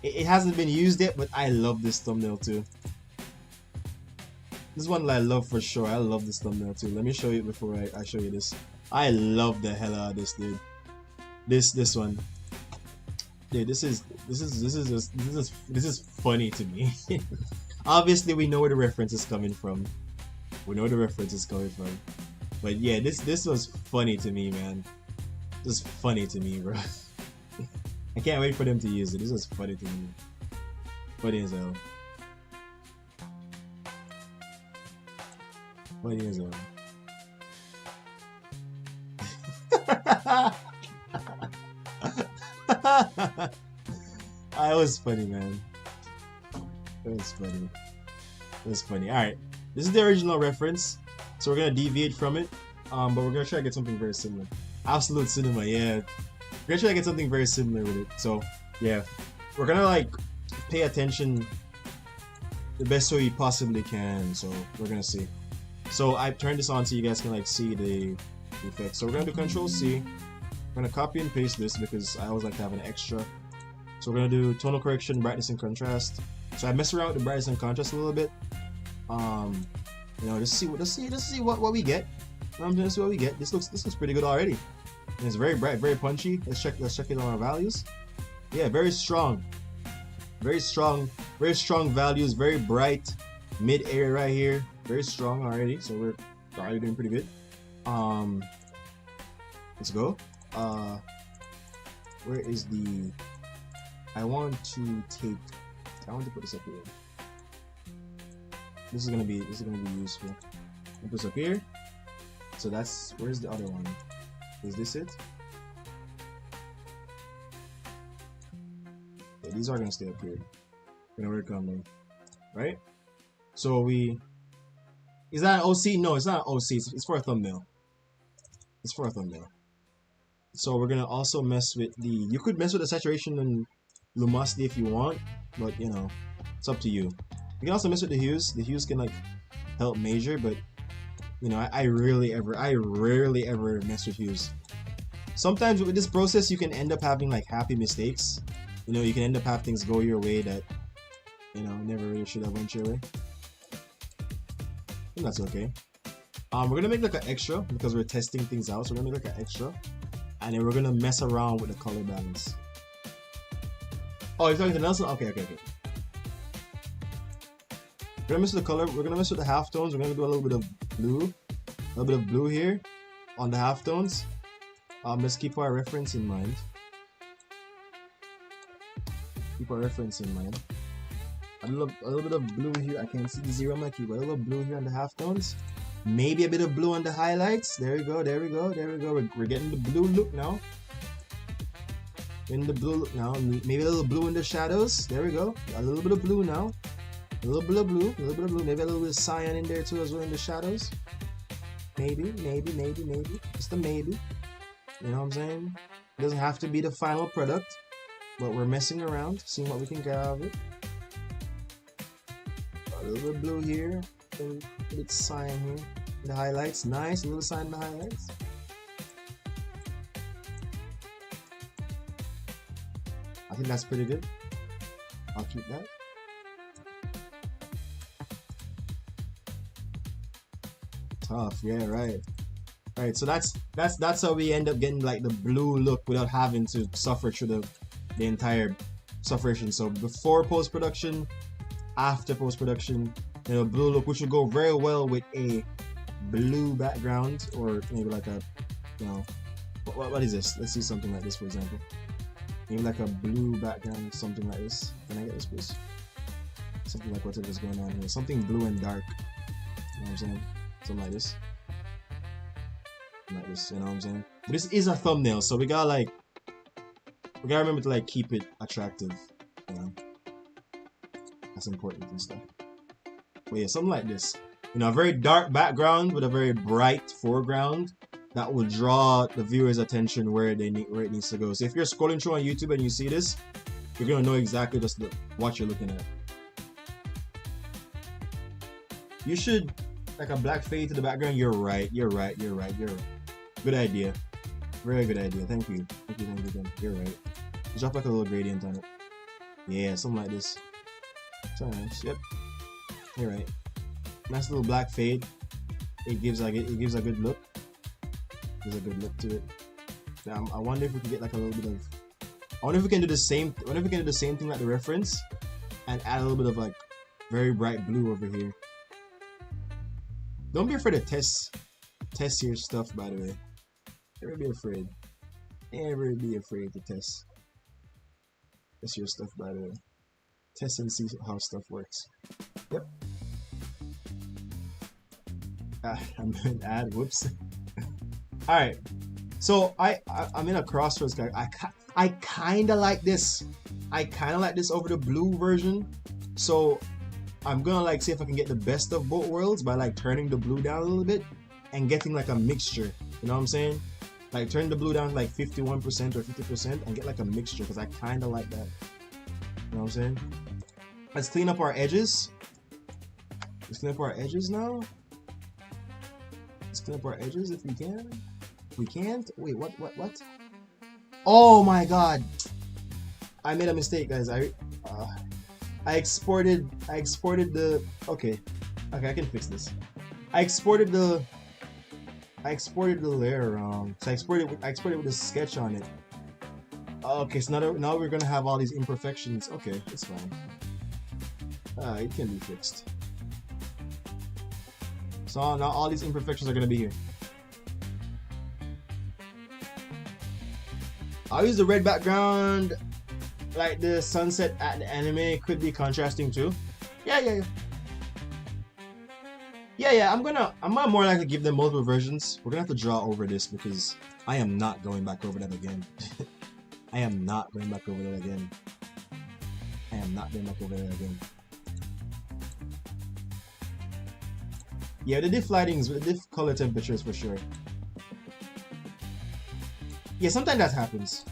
It hasn't been used yet, but I love this thumbnail too. This one I love for sure. I love this thumbnail too. Let me show you before I show you this. I love the hell out of this, dude. This one. Dude, this is funny to me. Obviously, we know where the reference is coming from. But yeah, this was funny to me, man. This is funny to me, bro. I can't wait for them to use it. This is funny to me. Funny as hell. Funny as hell. It was funny, man. It was funny. Alright. This is the original reference. So we're gonna deviate from it. But we're gonna try to get something very similar. Absolute cinema, yeah. We're gonna try to get something very similar with it. So yeah. We're gonna like pay attention the best way we possibly can. So we're gonna see. So I turned this on so you guys can like see the effects. So we're gonna do Control C. We're gonna copy and paste this because I always like to have an extra. So we're gonna do tonal correction, brightness and contrast. So I mess around with the brightness and contrast a little bit. You know, just see what we get. Let's see what we get. This looks pretty good already. And it's very bright, very punchy. Let's check it on our values. Yeah, very strong. Very strong values, very bright. Mid area right here. Very strong already. So we're already doing pretty good. Let's go. Where is the I want to put this up here. This is gonna be useful. Put this up here. So where's the other one? Is this it? Yeah, these are gonna stay up here. Gonna work on them, right? So is that an OC? No, it's not an OC. It's for a thumbnail. It's for a thumbnail. So we're gonna also mess with you could mess with the saturation and luminosity if you want, but you know, it's up to you. You can also mess with the hues. The hues can like help measure, but you know, I rarely ever mess with hues. Sometimes with this process, you can end up having like happy mistakes. You know, you can end up having things go your way that, you know, never really should have went your way. And that's okay. We're gonna make like an extra because we're testing things out. So we're gonna make like an extra, and then we're gonna mess around with the color balance. Oh, you're talking to Nelson? Okay. We're gonna mess with the color. We're gonna mess with the halftones. We're gonna do a little bit of blue here on the halftones. Let's keep our reference in mind. Keep our reference in mind. A little bit of blue here. I can see the zero on my keyboard. A little blue here on the halftones. Maybe a bit of blue on the highlights. There we go. There we go. There we go. We're getting the blue look now. In the blue look now. Maybe a little blue in the shadows. There we go. A little bit of blue now. A little bit of blue. A little bit of blue. Maybe a little bit of cyan in there too as well in the shadows. Maybe. Just a maybe. You know what I'm saying? It doesn't have to be the final product, but we're messing around, seeing what we can get out of it. A little bit of blue here, a little bit cyan here. The highlights, nice. A little cyan in the highlights. I think that's pretty good. I'll keep that. Tough, yeah, right. Right, so that's how we end up getting like the blue look without having to suffer through the entire sufferation. So before post-production, after post-production, you know, blue look, which would go very well with a blue background, or maybe like a, you know, what is this? Let's see something like this, for example. Maybe like a blue background, something like this. Can I get this, please? Something like whatever's going on here. Something blue and dark. You know what I'm saying? Something like this. Like this, you know what I'm saying? But this is a thumbnail, so we gotta remember to like keep it attractive, you know? That's important and stuff. But yeah, something like this. You know, a very dark background with a very bright foreground that will draw the viewer's attention where it needs to go. So if you're scrolling through on YouTube and you see this, you're gonna know exactly just what you're looking at. You should like a black fade to the background. You're right. Good idea. Very good idea. Thank you. You're right. Drop like a little gradient on it. Yeah, something like this. So nice. Yep. You're right. Nice little black fade. It gives a good look. Gives a good look to it. Now I wonder if we can get like a little bit of. I wonder if we can do the same. I wonder if we can do the same thing like the reference, and add a little bit of like very bright blue over here. Don't be afraid to test your stuff, by the way. Never be afraid. Never be afraid to test your stuff, by the way. Test and see how stuff works. Yep. I'm doing ad. Whoops. All right. So I'm in a crossroads, guy. I kind of like this. I kind of like this over the blue version. So I'm gonna like see if I can get the best of both worlds by like turning the blue down a little bit and getting like a mixture. You know what I'm saying? Like turn the blue down to like 51% or 50% and get like a mixture, because I kind of like that. You know what I'm saying? Let's clean up our edges. Let's clean up our edges now. Let's clean up our edges if we can. We can't? Wait, what? Oh my god! I made a mistake, guys. I exported the. Okay, I can fix this. I exported the layer wrong. So I exported with a sketch on it. Okay, so now we're gonna have all these imperfections. Okay, it's fine. It can be fixed. So now all these imperfections are gonna be here. I'll use the red background, like the sunset at the anime could be contrasting too. Yeah. I'm gonna more likely give them multiple versions. We're gonna have to draw over this because I am not going back over that again. I am not going back over that again. Yeah, the diff lightings, with the diff color temperatures for sure. Yeah, sometimes that happens.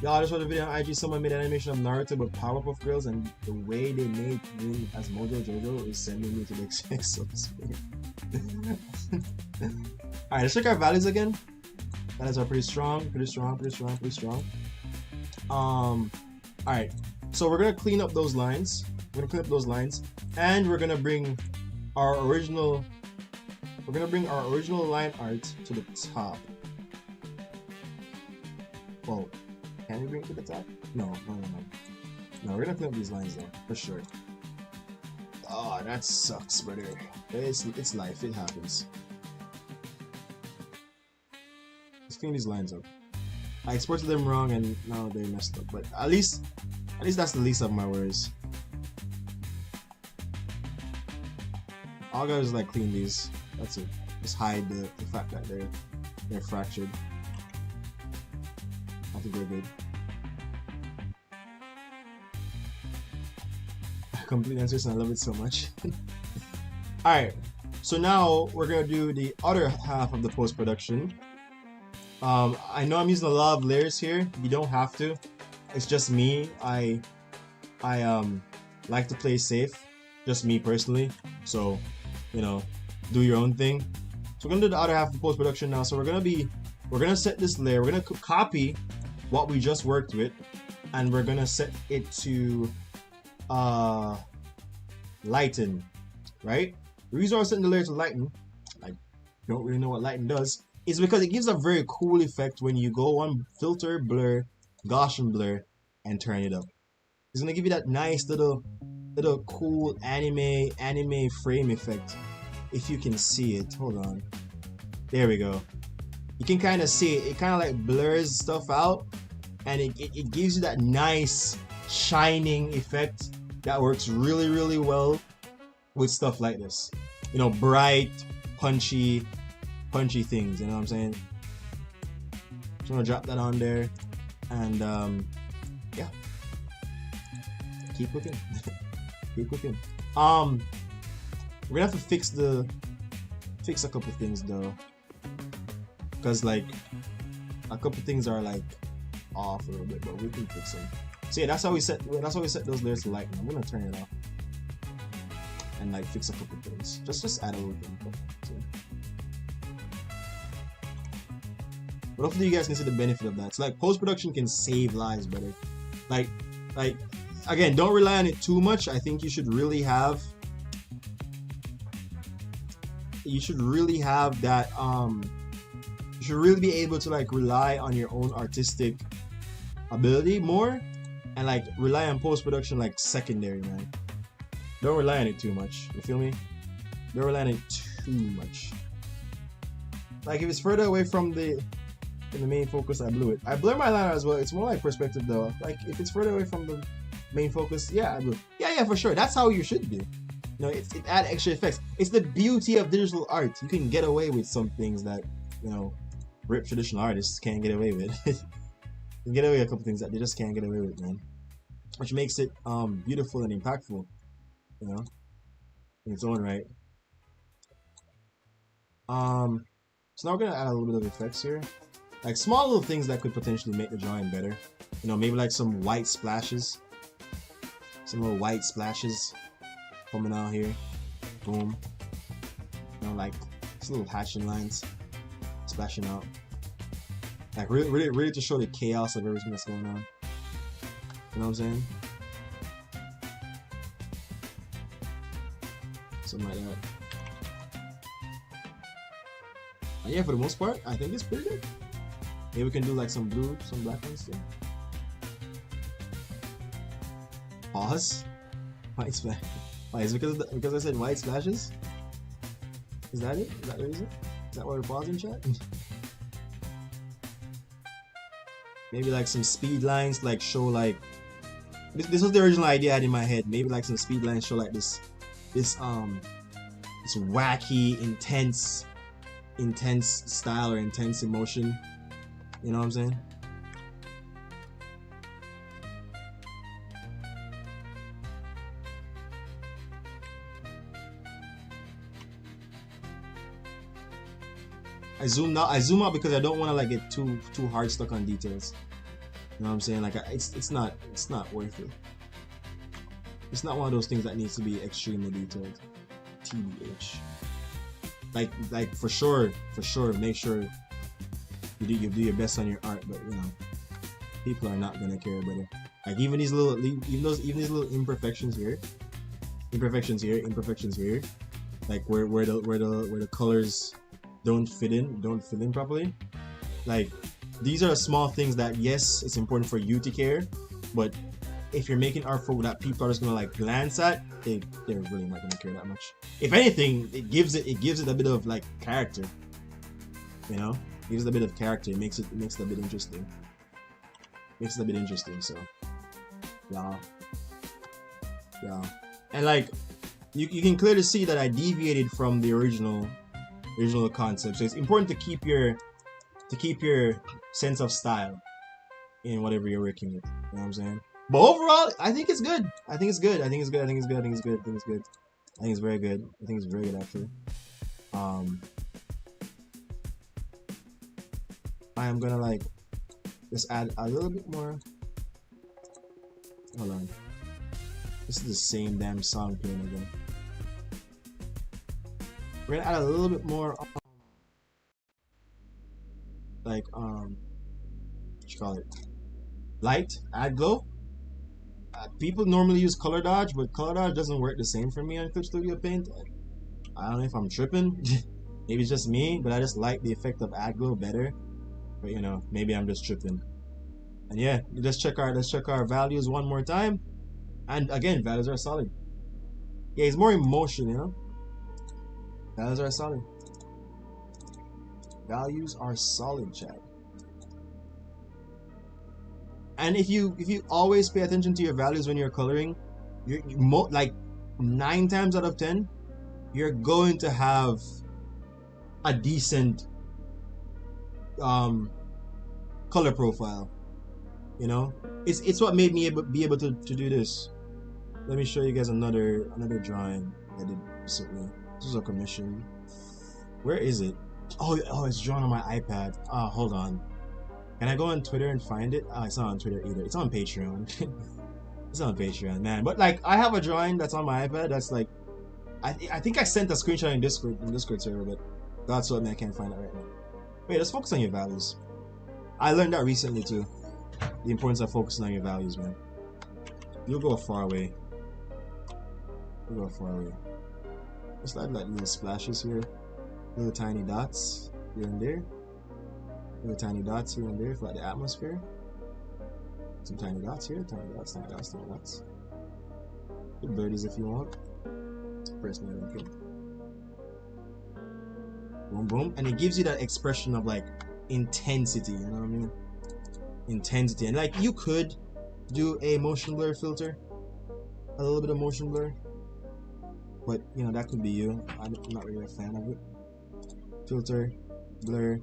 Y'all, I just watched a video on IG. Someone made an animation of Naruto with Powerpuff Girls, and the way they made me as Mojo Jojo is sending me to the exos. Alright, let's check our values again. Values are pretty strong. Alright, so we're gonna clean up those lines. And we're gonna bring our original line art to the top. Whoa. Can we bring it to the top? No, we're gonna clean up these lines though, for sure. Oh, that sucks, brother. It's life. It happens. Let's clean these lines up. I exported them wrong and now they're messed up. But at least that's the least of my worries. All I gotta do is like clean these. That's it. Just hide the fact that they're fractured. I think we're good. Complete answers and I love it so much. Alright, so now we're gonna do the other half of the post-production. I know I'm using a lot of layers here. You don't have to. It's just me. I like to play safe. Just me personally. So, you know, do your own thing. So we're gonna do the other half of the post-production now. So we're gonna set this layer. We're gonna copy what we just worked with, and we're gonna set it to lighten, right? The reason why I'm setting the layer to lighten, I don't really know what lighten does, is because it gives a very cool effect when you go on filter, blur, Gaussian blur, and turn it up. It's gonna give you that nice little cool anime frame effect. If you can see it, hold on. There we go. You can kind of see it. It kind of like blurs stuff out, and it gives you that nice shining effect that works really, really well with stuff like this. You know, bright, punchy things. You know what I'm saying? Just gonna drop that on there, and yeah, keep cooking. Keep cooking. We're gonna have to fix a couple things though, because like a couple things are like off a little bit, but we can fix them. So yeah, that's how we set those layers to lighten. I'm gonna turn it off and like fix a couple things. Just add a little bit. So. But hopefully you guys can see the benefit of that. So like post-production can save lives, brother. Like again, don't rely on it too much. I think you should really have that you should really be able to like rely on your own artistic ability more, and like rely on post-production like secondary, man. Don't rely on it too much. You feel me? Don't rely on it too much. Like if it's further away from the main focus, I blew it. I blur my liner as well. It's more like perspective though. Like if it's further away from the main focus, yeah, I blew. Yeah, for sure. That's how you should do. You know, it add extra effects. It's the beauty of digital art. You can get away with some things that, you know, rip traditional artists can't get away with. You can get away with a couple things that they just can't get away with, man. Which makes it beautiful and impactful, you know, in its own right. So now we're gonna add a little bit of effects here, like small little things that could potentially make the drawing better. You know, maybe like some white splashes, some little white splashes coming out here. Boom. You know, like just little hatching lines splashing out. Like really to show the chaos of everything that's going on. You know what I'm saying? Something like that. And yeah, for the most part, I think it's pretty good. Maybe we can do like some blue, some black ones too. Pause. White splash. Why, is it because I said white splashes? Is that it? Is that the reason? Is that why we're pausing, chat? Maybe like some speed lines, like show like this was the original idea I had in my head. Maybe like some speed lines show like this wacky, intense style or intense emotion. You know what I'm saying? I zoom out because I don't want to like get too hard stuck on details. You know what I'm saying? Like it's not worth it. It's not one of those things that needs to be extremely detailed. TBH. Like for sure, make sure you do your best on your art, but you know, people are not gonna care about it. Like even these little imperfections here, like where the colors don't fit in properly. Like these are small things that, yes, it's important for you to care, but if you're making art for that people are just gonna like glance at, they're really not gonna care that much. If anything, it gives it a bit of like character. You know, it gives it a bit of character. It makes it a bit interesting. Makes it a bit interesting. So, yeah, and like you can clearly see that I deviated from the original concept. So it's important to keep your sense of style in whatever you're working with. You know what I'm saying? But overall, I think it's good. I think it's good. I think it's good. I think it's good. I think it's good. I think it's good. I think it's very good. I think it's very good actually. I am gonna like just add a little bit more. Hold on. This is the same damn song playing again. We're gonna add a little bit more like what you call it? Light, add glow. People normally use color dodge, but color dodge doesn't work the same for me on Clip Studio Paint. I don't know if I'm tripping. Maybe it's just me, but I just like the effect of add glow better. But you know, maybe I'm just tripping. And yeah, let's check our values one more time. And again, values are solid. Yeah, it's more emotion, you know. Values are solid. Values are solid, Chad. And if you always pay attention to your values when you're coloring, you're like 9 times out of 10, you're going to have a decent color profile. You know, it's what made me be able to do this. Let me show you guys another drawing I did recently. This is a commission. Where is it? Oh, it's drawn on my iPad. Hold on. Can I go on Twitter and find it? It's not on Twitter either. It's on Patreon. It's on Patreon, man. But like, I have a drawing that's on my iPad. That's like, I think I sent a screenshot in Discord server, but that's what I can't find it right now. Wait, let's focus on your values. I learned that recently too. The importance of focusing on your values, man. You'll go far away. You'll go far away. Just add like little splashes here, little tiny dots here and there. Little tiny dots here and there for like the atmosphere. Some tiny dots here, tiny dots, tiny dots, tiny dots. Put birdies if you want. Personally, I don't care. Boom, boom, and it gives you that expression of like intensity. You know what I mean? Intensity, and like you could do a motion blur filter, a little bit of motion blur, but you know that could be you. I'm not really a fan of it. Filter, blur,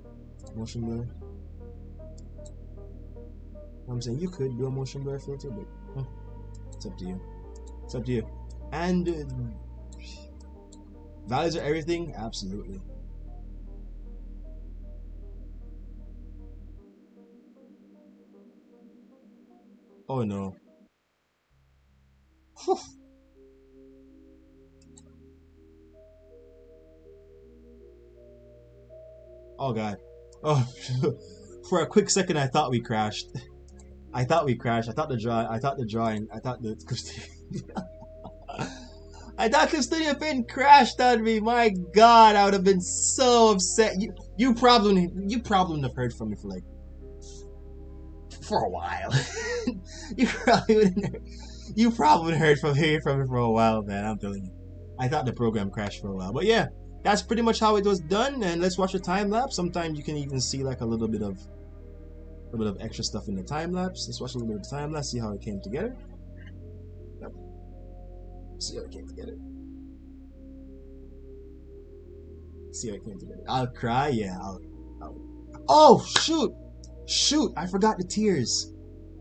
motion blur. You know what I'm saying, you could do a motion blur filter, but it's up to you. It's up to you. And values are everything, absolutely. Oh no. Oh god. Oh, for a quick second I thought we crashed. I thought we crashed. I thought the drawing. I thought Custodian Paint crashed on me. My god, I would have been so upset. You probably have heard from me for a while. You probably heard from me for a while, man. I'm telling you. I thought the program crashed for a while, but yeah, that's pretty much how it was done. And let's watch a time lapse. Sometimes you can even see like a little bit of extra stuff in the time lapse. Let's watch a little bit of the time lapse. See how it came together. Yep. See how it came together. See how it came together. I'll cry. Yeah. Oh shoot! I forgot the tears.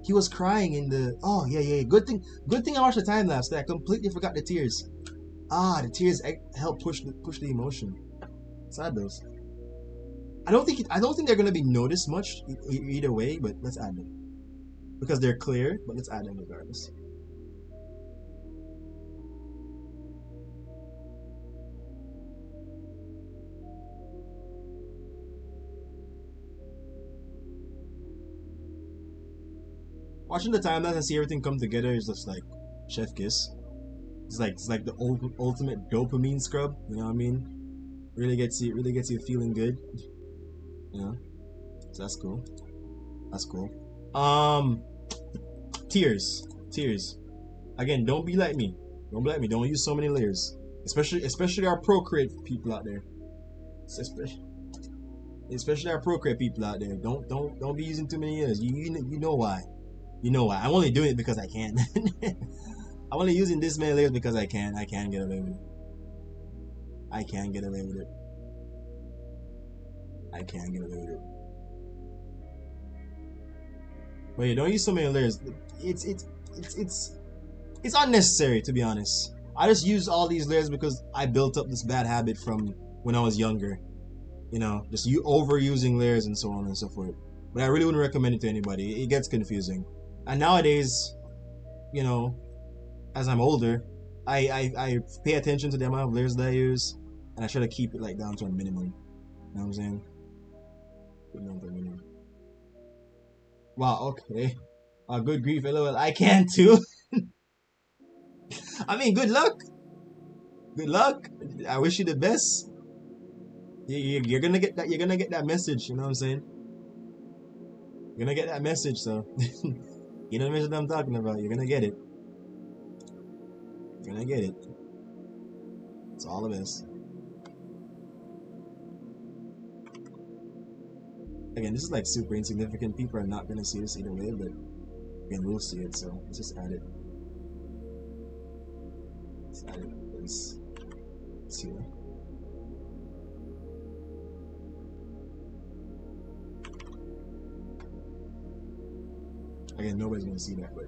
He was crying in the. Oh yeah. Good thing I watched the time lapse. I completely forgot the tears. The tears help push the emotion. Sad those. I don't think they're gonna be noticed much either way, but let's add them because they're clear. But let's add them regardless. Watching the timelapse and see everything come together is just like chef kiss. It's like the ultimate dopamine scrub. You know what I mean? Really gets you feeling good. You know, so that's cool. That's cool. Tears. Tears. Again, don't be like me. Don't be like me. Don't use so many layers. Especially our Procreate people out there. Especially our Procreate people out there. Don't be using too many layers. You know why. You know why. I'm only doing it because I can. I'm only using this many layers because I can. I can get away with it. I can get away with it. I can get away with it. But yeah, don't use so many layers. It's unnecessary, to be honest. I just use all these layers because I built up this bad habit from when I was younger. You know, just you overusing layers and so on and so forth. But I really wouldn't recommend it to anybody. It gets confusing. And nowadays, you know, as I'm older, I pay attention to the amount of layers that I use, and I try to keep it like down to a minimum. You know what I'm saying? Keep it down to a minimum. Wow, okay. Good grief, LOL. I can too. I mean, good luck. Good luck. I wish you the best. You're gonna get that. You're gonna get that message. You know what I'm saying? You're gonna get that message. So, you know the message I'm talking about. You're gonna get it. You're gonna get it. It's all of us. Again, this is like super insignificant. People are not gonna see this either way, but again, we'll see it. So let's just add it. Let's add it. Let's see it. Again, nobody's gonna see that, but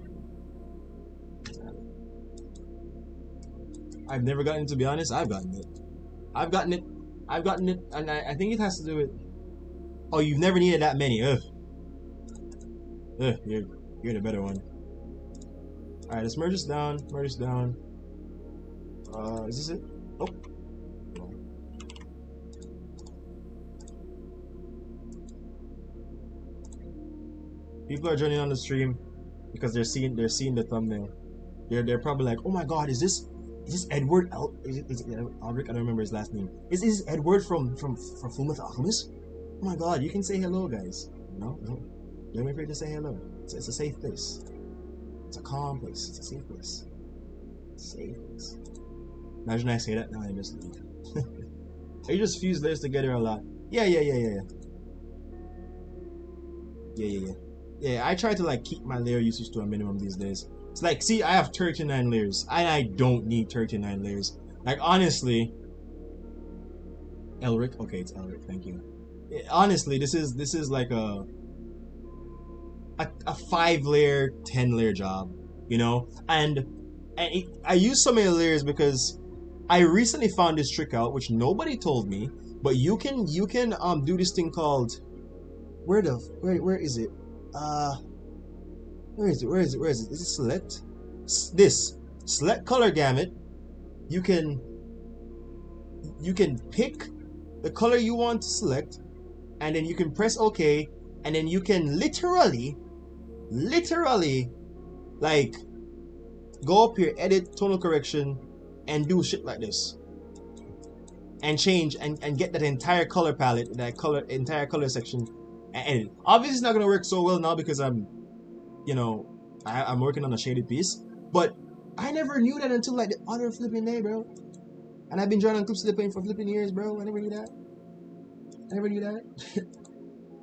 I've never gotten it, to be honest. I've gotten it. I've gotten it, and I think it has to do with. Oh, you've never needed that many. Ugh. Ugh, you're the better one. Alright, let's merge this down. Merge this down. Is this it? Oh. People are joining on the stream because they're seeing the thumbnail. They're probably like, oh my god, is this Edward is it Aldrich? I don't remember his last name. Is this Edward from Fullmetal Alchemist? Oh my god, you can say hello, guys. No, don't be afraid to say hello. It's a safe place. It's a calm place. It's a safe place. Safe place. Imagine I say that now I just leave. You just fuse layers together a lot. Yeah. Yeah, I try to like keep my layer usage to a minimum these days. It's like, see, I have 39 layers, and I don't need 39 layers. Like, honestly, Elric. Okay, it's Elric. Thank you. Honestly, this is like a 5-layer, 10-layer job, you know. And I use so many layers because I recently found this trick out, which nobody told me. But you can do this thing called where is it? Where is it? Is it select? This select color gamut. You can pick the color you want to select, and then you can press OK, and then you can literally like go up here, edit tonal correction, and do shit like this, and change and get that entire color palette, entire color section, and edit. Obviously, it's not gonna work so well now because I'm working on a shaded piece, but I never knew that until like the other flipping day, bro. And I've been drawing on clip slipping for flipping years, bro. I never knew that. I never knew that.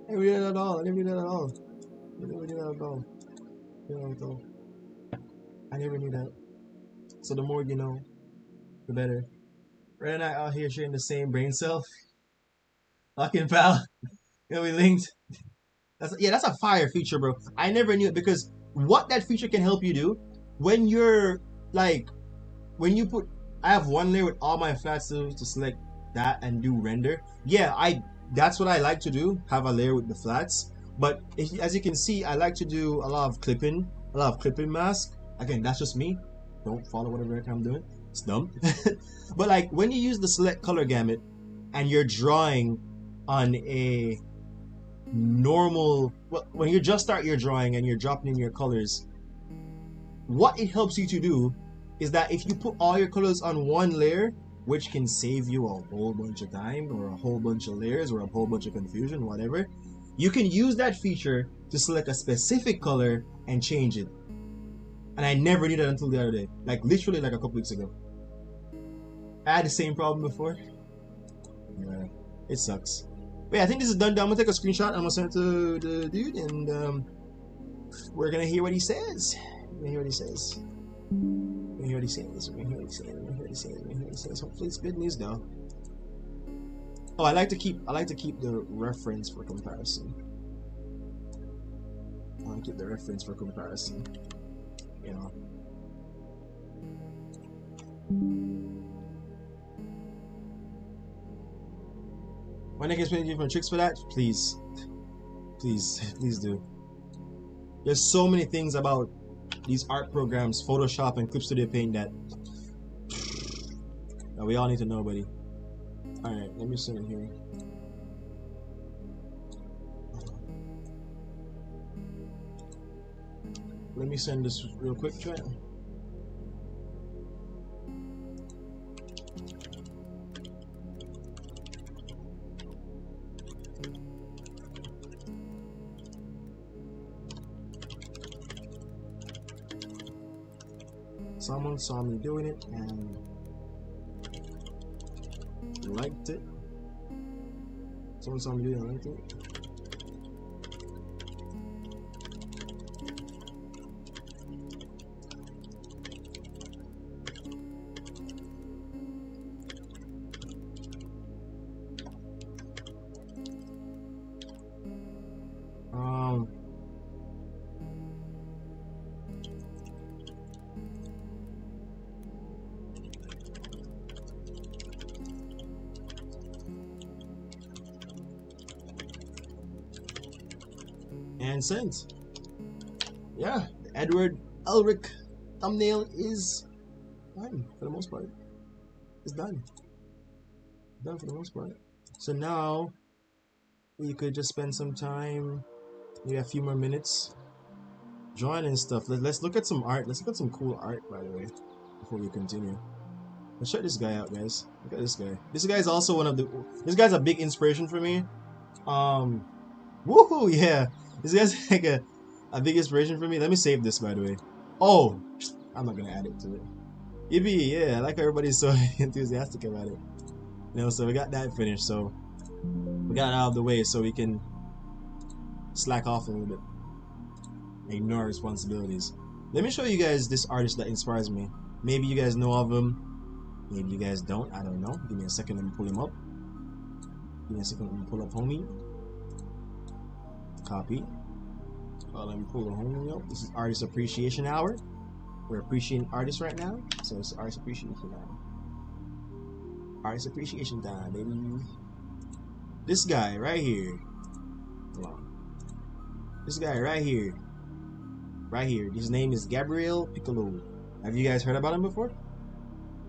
I never knew that at all. I never knew that at all. I never knew that at all. I never knew that. So the more you know, the better. Red and I out here sharing the same brain cell. Fucking pal. You know, we linked. That's a fire feature, bro. I never knew it because what that feature can help you do when you're like, when you put, I have one layer with all my flats to select that and do render. Yeah, that's what I like to do, have a layer with the flats. But as you can see, I like to do a lot of clipping mask. Again, that's just me. Don't follow whatever I'm doing. It's dumb. But like when you use the select color gamut and you're drawing on a normal, well, when you just start your drawing and you're dropping in your colors, what it helps you to do is that if you put all your colors on one layer, which can save you a whole bunch of time or a whole bunch of layers or a whole bunch of confusion, whatever, you can use that feature to select a specific color and change it. And I never did that until the other day. Like literally like a couple weeks ago. I had the same problem before. Yeah, it sucks. But yeah, I think this is done. I'm gonna take a screenshot. I'm gonna send it to the dude, and we're gonna hear what he says. We're gonna hear what he says. We're gonna hear what he says. We're gonna hear what he says. We're gonna hear what he says. We're gonna hear what he says. Hopefully it's good news though. Oh, I like to keep the reference for comparison. I want to keep the reference for comparison. You know. When I can explain different tricks for that, please do. There's so many things about these art programs, Photoshop and Clip Studio Paint that we all need to know, buddy. All right, let me send it here. Let me send this real quick, chat. Someone saw me doing it and liked it. Someone saw me doing it and liked it. And sent. Yeah, the Edward Elric thumbnail is done for the most part. It's done. Done for the most part. So now we could just spend some time, maybe a few more minutes, drawing and stuff. Let's look at some art. Let's look at some cool art, by the way, before we continue. Let's check this guy out, guys. Look at this guy. This guy is also one of the. This guy's a big inspiration for me. Woohoo! Yeah, this guy's like a big inspiration for me. Let me save this, by the way. Oh, I'm not gonna add it to it. Yippee! Yeah, I like how everybody's so enthusiastic about it. You know, so we got that finished. So we got it out of the way, so we can slack off a little bit, ignore responsibilities. Let me show you guys this artist that inspires me. Maybe you guys know of him. Maybe you guys don't. I don't know. Give me a second. Let me pull him up. Give me a second. Let me pull up homie. Copy. Let me pull the homie up. This is Artist Appreciation Hour. We're appreciating artists right now, so it's Artist Appreciation Hour. Artist Appreciation time, baby. This guy right here. Hold on. This guy right here. Right here. His name is Gabriel Piccolo. Have you guys heard about him before?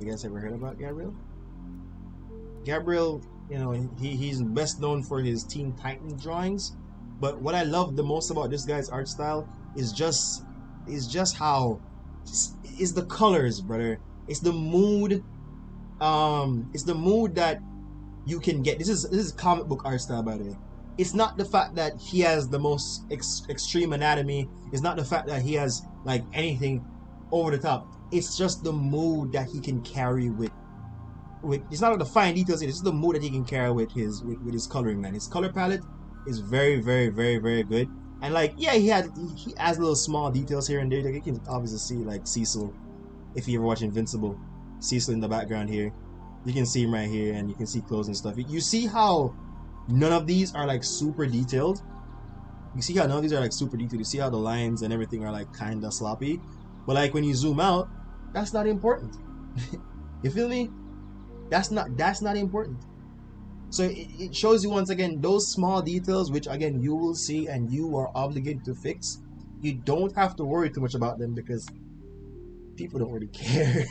You guys ever heard about Gabriel? Gabriel, you know, he's best known for his Teen Titan drawings. But what I love the most about this guy's art style is just how it's the colors, brother. It's the mood. It's the mood that you can get. This is comic book art style, by the way. It's not the fact that he has the most extreme anatomy. It's not the fact that he has like anything over the top. It's just the mood that he can carry with. It's not like the fine details. It's just the mood that he can carry with his coloring, man. His color palette is very, very, very, very good. And like, yeah, he adds little small details here and there. Like you can obviously see like Cecil, if you ever watch Invincible, Cecil in the background here. You can see him right here, and you can see clothes and stuff. You see how none of these are like super detailed. You see how none of these are like super detailed. You see how the lines and everything are like kind of sloppy. But like when you zoom out, that's not important. You feel me? That's not important. So it shows you once again those small details, which again you will see and you are obligated to fix. You don't have to worry too much about them because people don't really care.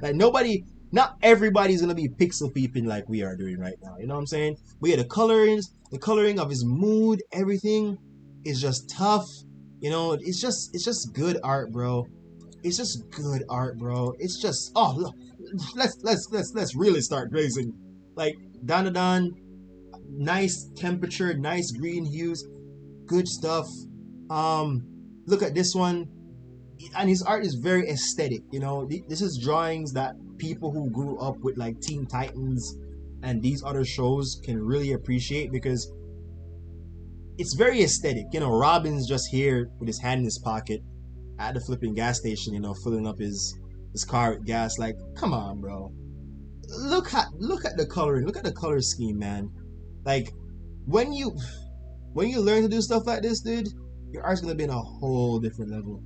Like not everybody's gonna be pixel peeping like we are doing right now. You know what I'm saying? But yeah, the coloring of his mood, everything is just tough. You know, it's just good art, bro. It's just good art, bro. It's just look, let's really start grazing. Like Danadon, nice temperature, nice green hues, good stuff. Look at this one. and his art is very aesthetic. You know, this is drawings that people who grew up with like Teen Titans and these other shows can really appreciate because it's very aesthetic. You know, Robin's just here with his hand in his pocket at the flipping gas station, you know, filling up his car with gas. Like, come on, bro. Look at the coloring. Look at the color scheme, man. Like, when you learn to do stuff like this, dude, your art's gonna be on a whole different level.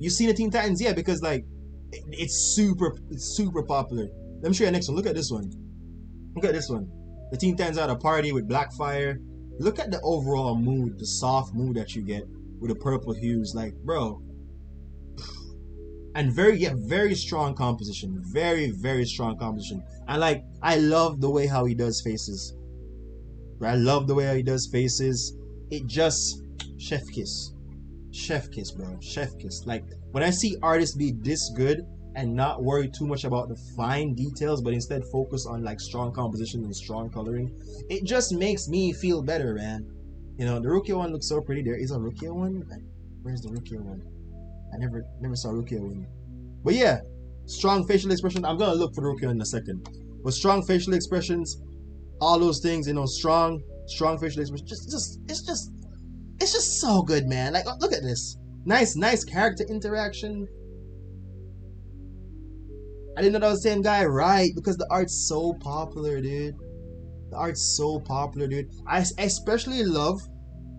You seen the Teen Titans, yeah, because like it's super popular. Let me show you the next one. Look at this one. Look at this one. The Teen Titans are at a party with Blackfire. Look at the overall mood, the soft mood that you get with the purple hues. Like, bro. And very strong composition. Very strong composition. And like, I love the way how he does faces. I love the way how he does faces. It just chef kiss, bro, chef kiss. Like, when I see artists be this good and not worry too much about the fine details, but instead focus on like strong composition and strong coloring, it just makes me feel better, man. You know, the Rukia one looks so pretty. There is a Rukia one. Where's the Rukia one? I never saw Rukia one. But yeah, strong facial expression. I'm gonna look for the Rukia in a second. But strong facial expressions, all those things, you know, strong facial expression. It's just so good, man. Like, look at this. Nice character interaction. I didn't know that was the same guy, right? Because the art's so popular, dude. The art's so popular, dude. I especially love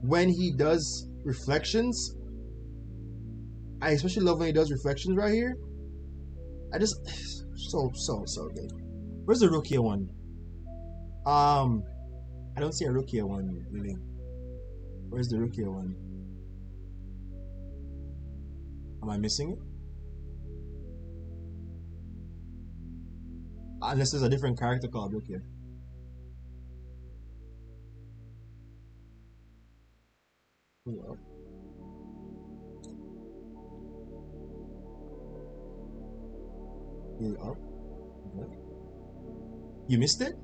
when he does reflections. I especially love when he does reflections right here. I just so good. Where's the Rukia one? I don't see a Rukia one really. Where's the Rukia one? Am I missing it? Unless there's a different character called Rukia. Yeah. You missed it?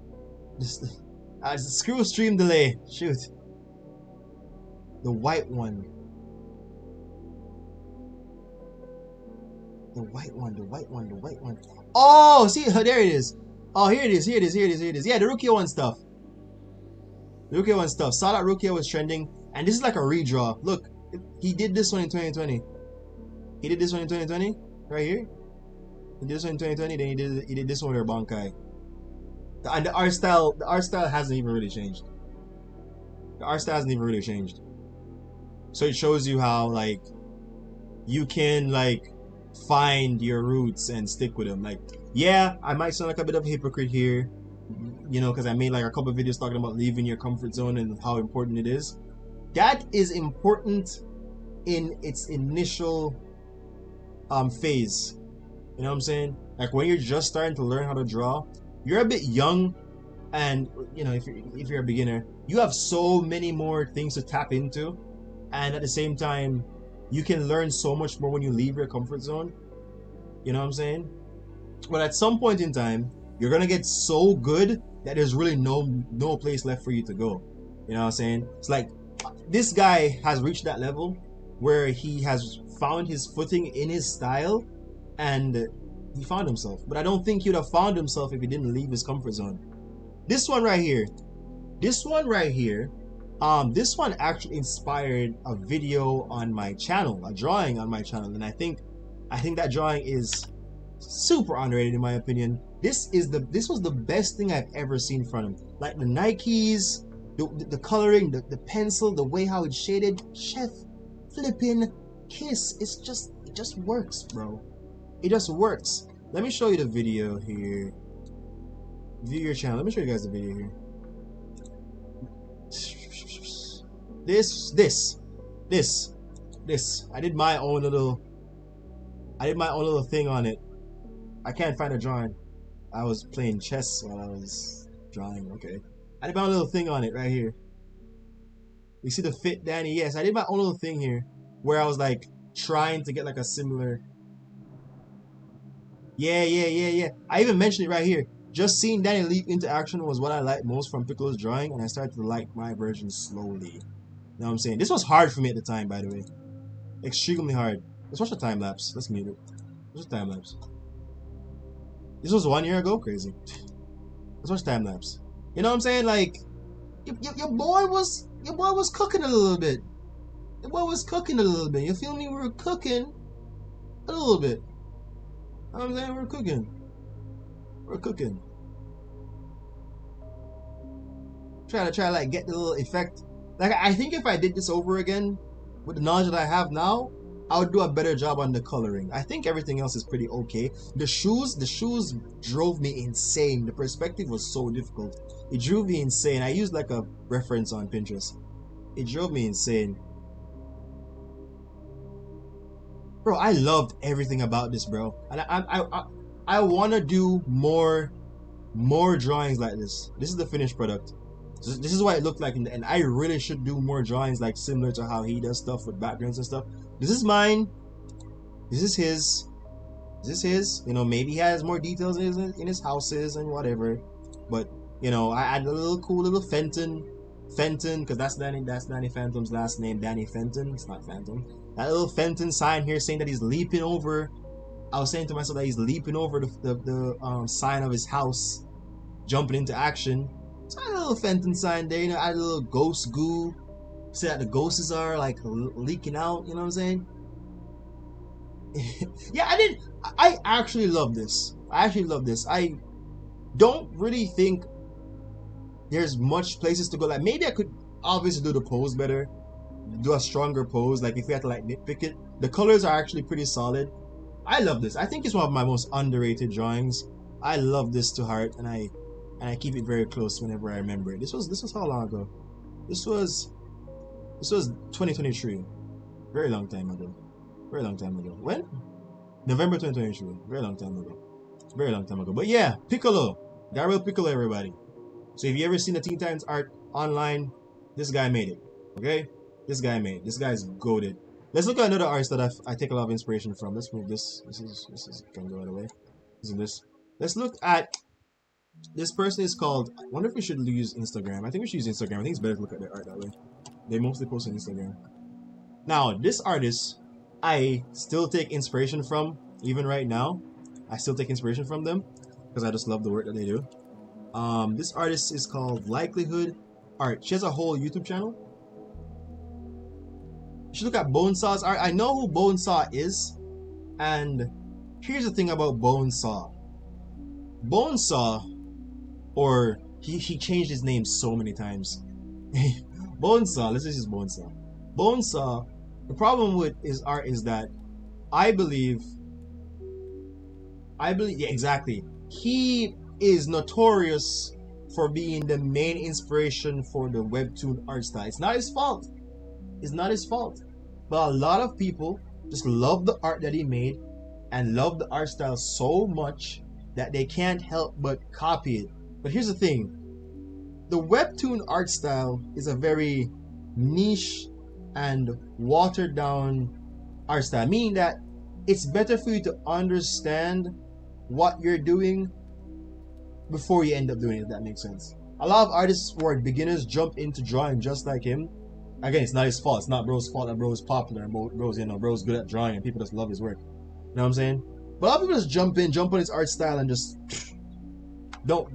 Screw stream delay. Shoot. The white one. The white one. Oh, see, there it is. Oh, here it is. Yeah, the Rukia one stuff. Saw that Rukia was trending, and this is like a redraw. Look, he did this one in 2020. Right here. He did this one in 2020. Then he did this one with Bankai. And the art style hasn't even really changed. So it shows you how like you can like find your roots and stick with them. Like, yeah, I might sound like a bit of a hypocrite here, you know, because I made like a couple of videos talking about leaving your comfort zone and how important it is. That is important in its initial phase. You know what I'm saying? Like when you're just starting to learn how to draw, you're a bit young, and you know, if you're a beginner, you have so many more things to tap into, and at the same time, you can learn so much more when you leave your comfort zone. You know what I'm saying? But at some point in time, you're gonna get so good that there's really no place left for you to go. You know what I'm saying? It's like this guy has reached that level where he has found his footing in his style, and he found himself. But I don't think he'd have found himself if he didn't leave his comfort zone. This one right here, this one actually inspired a video on my channel, a drawing on my channel, and I think that drawing is super underrated in my opinion. This was the best thing I've ever seen from him. Like the Nikes, the coloring, the pencil, the way how it's shaded, chef flipping kiss. It just works, bro. It just works. Let me show you the video here. View your channel. Let me show you guys the video here. This. I did my own little thing on it. I can't find a drawing. I was playing chess while I was drawing. Okay. I did my own little thing on it right here. You see the fit, Danny? Yes, I did my own little thing here where I was like trying to get like a similar. Yeah. I even mentioned it right here. Just seeing Danny leap into action was what I liked most from Piccolo's drawing, and I started to like my version slowly. You know what I'm saying? This was hard for me at the time, by the way. Extremely hard. Let's watch the time lapse. Let's mute it. Let's watch time lapse. This was 1 year ago. Crazy. Let's watch time lapse. You know what I'm saying? Like, your boy was cooking a little bit. Your boy was cooking a little bit. You feel me? We were cooking a little bit. You know what I'm saying? We're cooking. We're cooking. Try to like get the little effect. Like, I think if I did this over again with the knowledge that I have now, I would do a better job on the coloring. I think everything else is pretty okay. The shoes drove me insane. The perspective was so difficult. It drove me insane. I used like a reference on Pinterest. It drove me insane. Bro, I loved everything about this, bro. And I want to do more drawings like this. This is the finished product. This is what it looked like in the end. I really should do more drawings like similar to how he does stuff with backgrounds and stuff. This is mine. This is his. This is his. You know, maybe he has more details in his houses and whatever. But, you know, I add a little cool little Fenton, because that's Danny Phantom's last name, Danny Fenton. It's not Phantom. That little Fenton sign here saying that he's leaping over. I was saying to myself that he's leaping over the sign of his house, jumping into action. So I had a little Fenton sign there, you know, I had a little ghost goo. Say that the ghosts are like leaking out, you know what I'm saying? Yeah, I actually love this. I actually love this. I don't really think there's much places to go. Like, maybe I could obviously do the pose better, do a stronger pose. Like, if we had to like nitpick it, the colors are actually pretty solid. I love this. I think it's one of my most underrated drawings. I love this to heart, and I keep it very close whenever I remember it. This was how long ago? This was 2023. Very long time ago. Very long time ago. When? November 2023. Very long time ago. Very long time ago. But yeah, Piccolo. Gabriel Piccolo, everybody. So if you ever seen the Teen Titans art online, this guy made it. Okay? This guy made it. This guy's goated. Let's look at another artist that I take a lot of inspiration from. Let's move this. This is can go right away. Isn't this? Let's look at this person. Is called. I wonder if we should use Instagram. I think we should use Instagram. I think it's better to look at their art that way. They mostly post on Instagram. Now, this artist, I still take inspiration from, even right now. I still take inspiration from them because I just love the work that they do. This artist is called Likelihood Art. She has a whole YouTube channel. You should look at Bonesaw's art. I know who Bonesaw is, and here's the thing about Bonesaw. Bonesaw, or he changed his name so many times. Bonesaw, let's just use Bonesaw. Bonesaw, the problem with his art is that I believe, yeah, exactly. He is notorious for being the main inspiration for the webtoon art style. It's not his fault. It's not his fault. But a lot of people just love the art that he made and love the art style so much that they can't help but copy it. But here's the thing. The webtoon art style is a very niche and watered down art style, meaning that it's better for you to understand what you're doing before you end up doing it, if that makes sense. A lot of artists who are beginners jump into drawing just like him. Again, it's not his fault. It's not bro's fault that bro's popular and bro's good at drawing and people just love his work. You know what I'm saying? But a lot of people just jump on his art style and just don't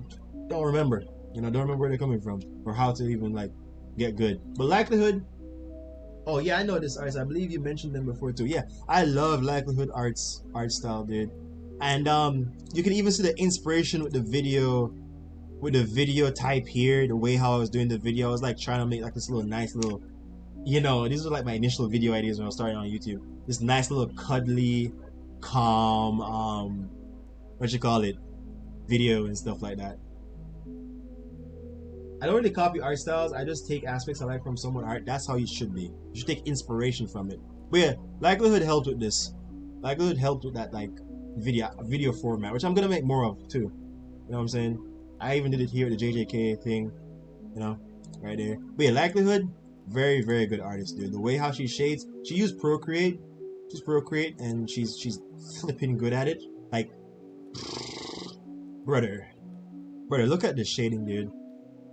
remember. You know, don't remember where they're coming from or how to even like get good. But Likelihood, oh yeah, I know this artist. I believe you mentioned them before too. Yeah, I love Likelihood art style, dude. And you can even see the inspiration with the video type here, the way how I was doing the video. I was like trying to make like this little nice little, you know, these were like my initial video ideas when I was starting on YouTube. This nice little cuddly, calm, what you call it, video and stuff like that. I don't really copy art styles. I just take aspects I like from someone art. That's how you should be. You should take inspiration from it. But yeah, Likelihood helped with this. Likelihood helped with that like video format, which I'm gonna make more of too. You know what I'm saying? I even did it here with the JJK thing, you know, right there. But yeah, Likelihood, very, very good artist, dude. The way how she shades, she used Procreate. She's Procreate, and she's flipping good at it. Like, brother, look at the shading, dude.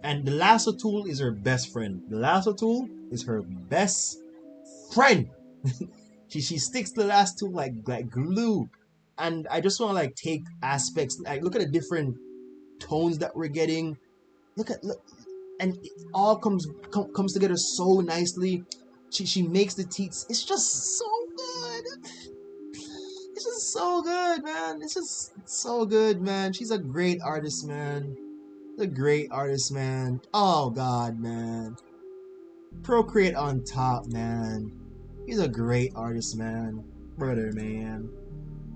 And the lasso tool is her best friend. The lasso tool is her best friend. She sticks to the last two like glue. And I just want to like take aspects, like look at the different tones that we're getting. Look, and it all comes together so nicely. She makes the teeth. It's just so good. It's just so good, man. It's just so good, man. She's a great artist, man. A great artist, man. Oh God, man. Procreate on top, man. He's a great artist, man. Brother, man.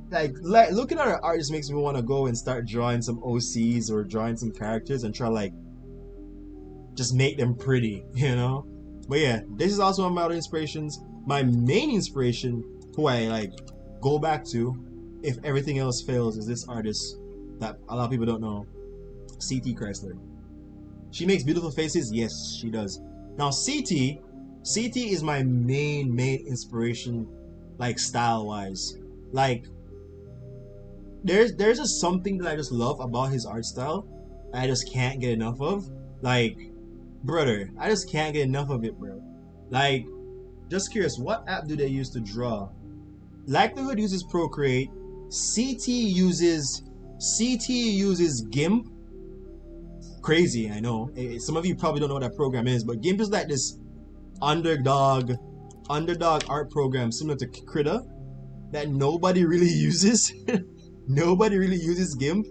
Like looking at her art just makes me want to go and start drawing some OCs or drawing some characters and try like just make them pretty, you know? But yeah, this is also one of my other inspirations. My main inspiration, who I like go back to if everything else fails, is this artist that a lot of people don't know, CT Chrysler. She makes beautiful faces. Yes, she does. Now CT is my main inspiration, like style wise. Like there's just something that I just love about his art style. I just can't get enough of. Like, brother, I just can't get enough of it, bro. Like, just curious, what app do they use to draw? Likelihood uses Procreate. CT uses GIMP. Crazy, I know. Some of you probably don't know what that program is, but GIMP is like this underdog art program similar to Krita that nobody really uses. Nobody really uses GIMP.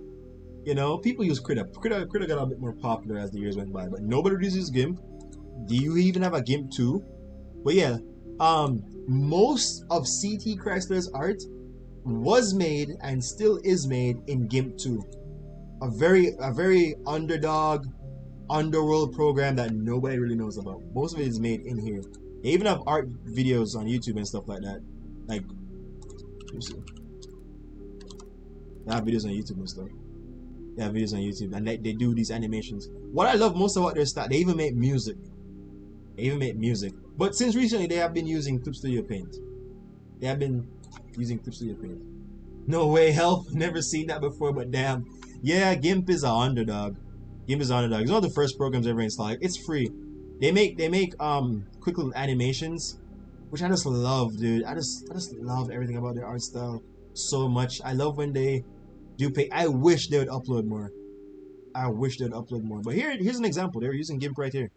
You know, people use Krita. Krita got a bit more popular as the years went by, but nobody uses GIMP. Do you even have a GIMP too? But yeah, most of CT Chrysler's art was made and still is made in GIMP 2. A very underworld program that nobody really knows about. Most of it is made in here. They even have art videos on YouTube and stuff like that. Like, let me see. They have videos on YouTube and stuff. They have videos on YouTube and they do these animations. What I love most about their style, they even make music. But since recently, they have been using Clip Studio Paint. No way, help. Never seen that before, but damn. Yeah, GIMP is an underdog. It's one of the first programs I ever installed. It's free. They make quick little animations, which I just love, dude. I just love everything about their art style so much. I love when they do pay. I wish they would upload more. But here's an example. They're using GIMP right here.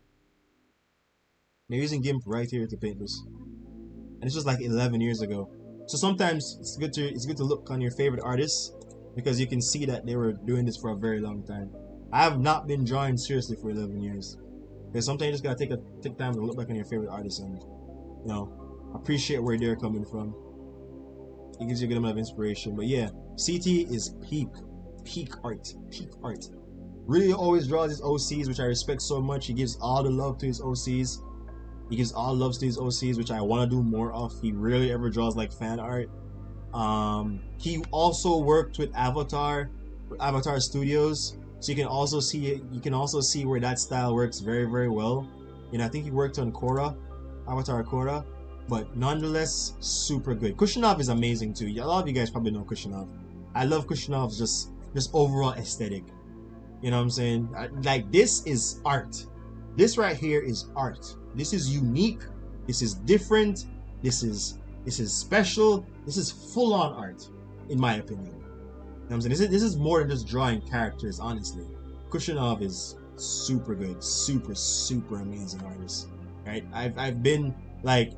They're using GIMP right here to paint this, and it's just like 11 years ago. So sometimes it's good to look on your favorite artists because you can see that they were doing this for a very long time. I have not been drawing seriously for 11 years. Because sometimes you just gotta take time to look back on your favorite artists and, you know, appreciate where they're coming from. It gives you a good amount of inspiration. But yeah, CT is peak art. Really always draws his OCs, which I respect so much. He gives all the love to his OCs. Which I want to do more of. He rarely ever draws like fan art. He also worked with Avatar Studios, so you can also see where that style works very well. You know, I think he worked on Avatar Korra, but nonetheless super good. Kushinov is amazing too. A lot of you guys probably know Kushinov. I love Kushinov's just overall aesthetic. You know what I'm saying? Like, this is art. This right here is art. This is unique. This is different. This is special. This is full-on art, in my opinion. You know what I'm saying? This is more than just drawing characters, honestly. Kushinov is super good, super amazing artist. Right? I've been like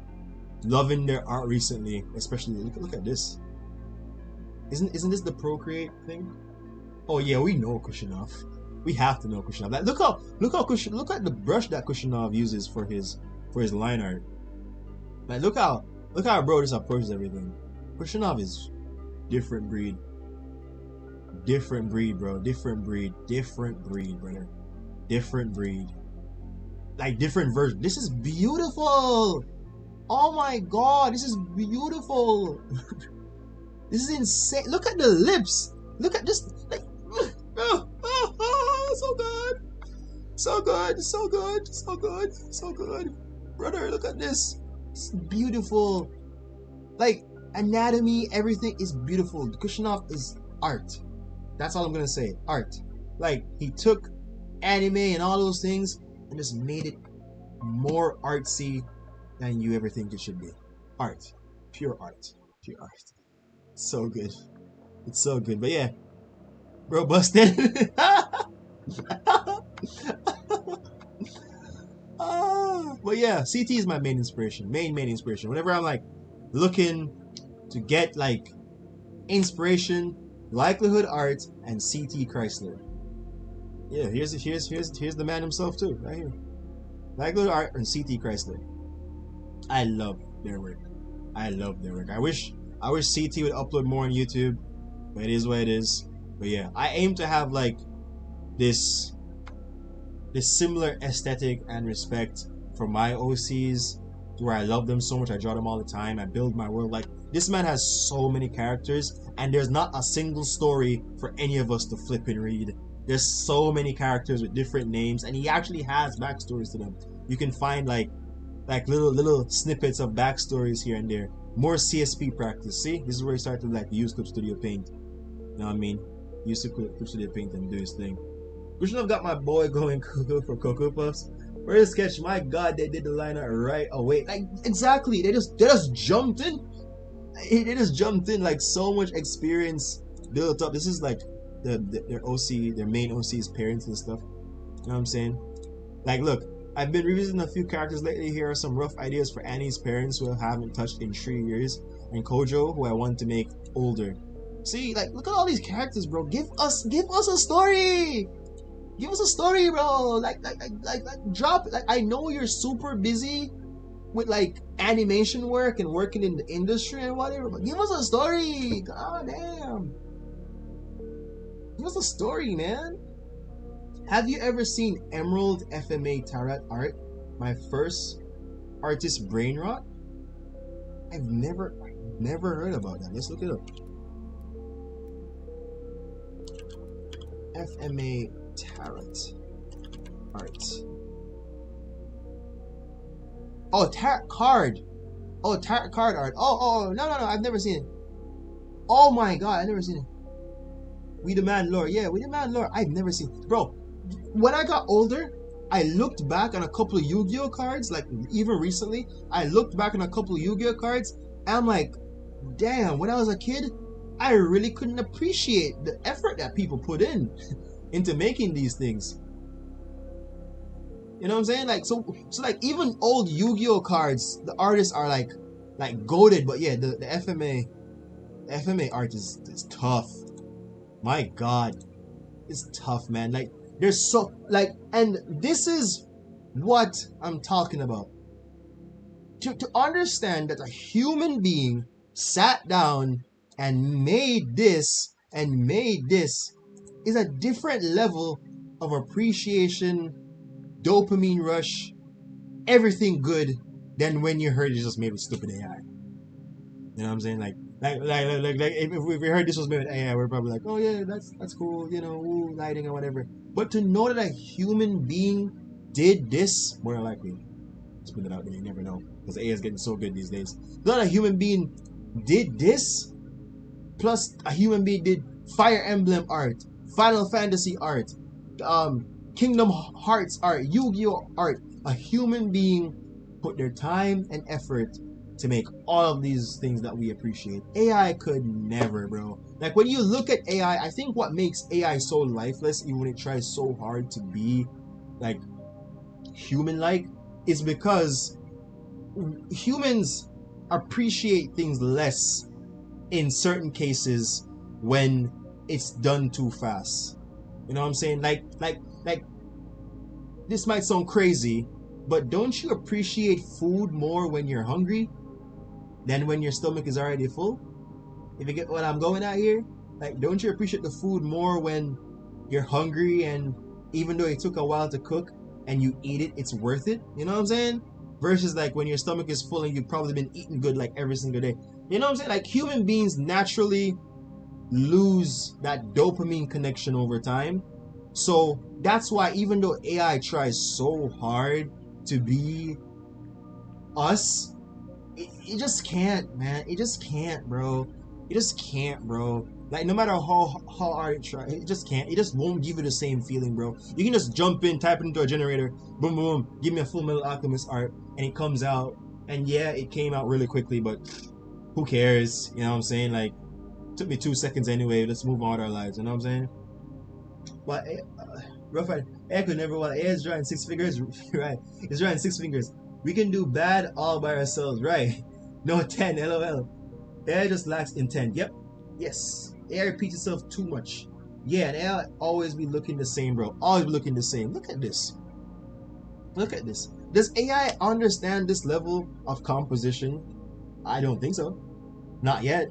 loving their art recently, especially look at this. Isn't this the Procreate thing? Oh yeah, we know Kushinov. We have to know Kushinov. Like, look at the brush that Kushinov uses for his line art. Like, look how bro just approaches everything. Kushinov is different breed, bro. Different breed, brother. Different breed. Like, different version. This is beautiful. Oh my god, this is beautiful. This is insane. Look at the lips. Look at just like. So good. Brother, look at this. It's beautiful. Like, anatomy, everything is beautiful. Kushinov is art. That's all I'm gonna say. Art. Like, he took anime and all those things and just made it more artsy than you ever think it should be. Art. Pure art. Pure art. So good. It's so good. But yeah, bro, busted. But yeah, CT is my main inspiration. Main inspiration. Whenever I'm like looking to get like inspiration, Likelihood Art and CT Chrysler. Yeah, here's the man himself too, right here. Likelihood Art and CT Chrysler. I love their work. I love their work. I wish CT would upload more on YouTube, but it is what it is. But yeah, I aim to have like this similar aesthetic and respect for my OCs, where I love them so much. I draw them all the time. I build my world. Like, this man has so many characters, and there's not a single story for any of us to flip and read. There's so many characters with different names, and he actually has backstories to them. You can find like little snippets of backstories here and there. More CSP practice. See, this is where he started to like use Clip Studio Paint. You know what I mean? Use Clip Studio Paint and do his thing. We should have got my boy going cuckoo for Cocoa Puffs. Where's sketch? My God, they did the lineup right away. Like, exactly. They just jumped in. They just jumped in, like, so much experience built up. This is like their OC, their main OC's parents and stuff. You know what I'm saying? Like, look, I've been revisiting a few characters lately. Here are some rough ideas for Annie's parents who I haven't touched in 3 years, and Kojo, who I want to make older. See, like, look at all these characters, bro. Give us a story. Give us a story, bro. Like, drop. Like, I know you're super busy with like animation work and working in the industry and whatever, but give us a story. God damn. Give us a story, man. Have you ever seen Emerald FMA Tarot art? My first artist brain rot? I've never heard about that. Let's look it up. FMA Tarot art. Oh, tarot card. Oh, tarot card art. Oh, no, I've never seen it. Oh my God, I've never seen it. We Demand Lore. Yeah, We Demand Lore. I've never seen it. Bro, when I got older, I looked back on a couple of Yu-Gi-Oh cards, like even recently, I looked back on a couple of Yu-Gi-Oh cards, and I'm like, damn, when I was a kid, I really couldn't appreciate the effort that people put in into making these things. You know what I'm saying? Like, so like even old Yu-Gi-Oh cards, the artists are like goated, but yeah, the FMA art is tough. My God, it's tough, man. Like, there's so like, and this is what I'm talking about. To understand that a human being sat down and made this is a different level of appreciation, dopamine rush, everything good than when you heard it's just made with stupid AI. You know what I'm saying? Like if we heard this was made with AI, we're probably like, oh yeah, that's cool, you know, ooh, lighting or whatever. But to know that a human being did this, more than likely, let's put it out there, you never know, because AI is getting so good these days. Not a human being did this, plus a human being did Fire Emblem art, Final Fantasy art, Kingdom Hearts art, Yu-Gi-Oh art. A human being put their time and effort to make all of these things that we appreciate. AI could never, bro. Like, when you look at AI, I think what makes AI so lifeless, even when it tries so hard to be like human-like, is because humans appreciate things less in certain cases when it's done too fast. You know what I'm saying? Like this might sound crazy, but don't you appreciate food more when you're hungry than when your stomach is already full? If you get what I'm going at here? Like, don't you appreciate the food more when you're hungry, and even though it took a while to cook and you eat it, it's worth it? You know what I'm saying? Versus like when your stomach is full and you've probably been eating good like every single day. You know what I'm saying? Like, human beings naturally lose that dopamine connection over time. So that's why even though AI tries so hard to be us, it just can't, man. It just can't, bro. It just can't, bro. Like, no matter how hard it tries, it just can't. It just won't give you the same feeling, bro. You can just jump in, type it into a generator, boom, boom, boom, give me a Full Metal Alchemist art, and it comes out. And yeah, it came out really quickly, but who cares? You know what I'm saying? Like, took me 2 seconds anyway. Let's move on with our lives. You know what I'm saying? But rough right. AI could never. Well, AI is drawing 6 figures, right? It's drawing 6 fingers. We can do bad all by ourselves, right? No 10, lol. AI just lacks intent. Yep. Yes. AI repeats itself too much. Yeah, and AI always be looking the same, bro. Always be looking the same. Look at this. Look at this. Does AI understand this level of composition? I don't think so. Not yet.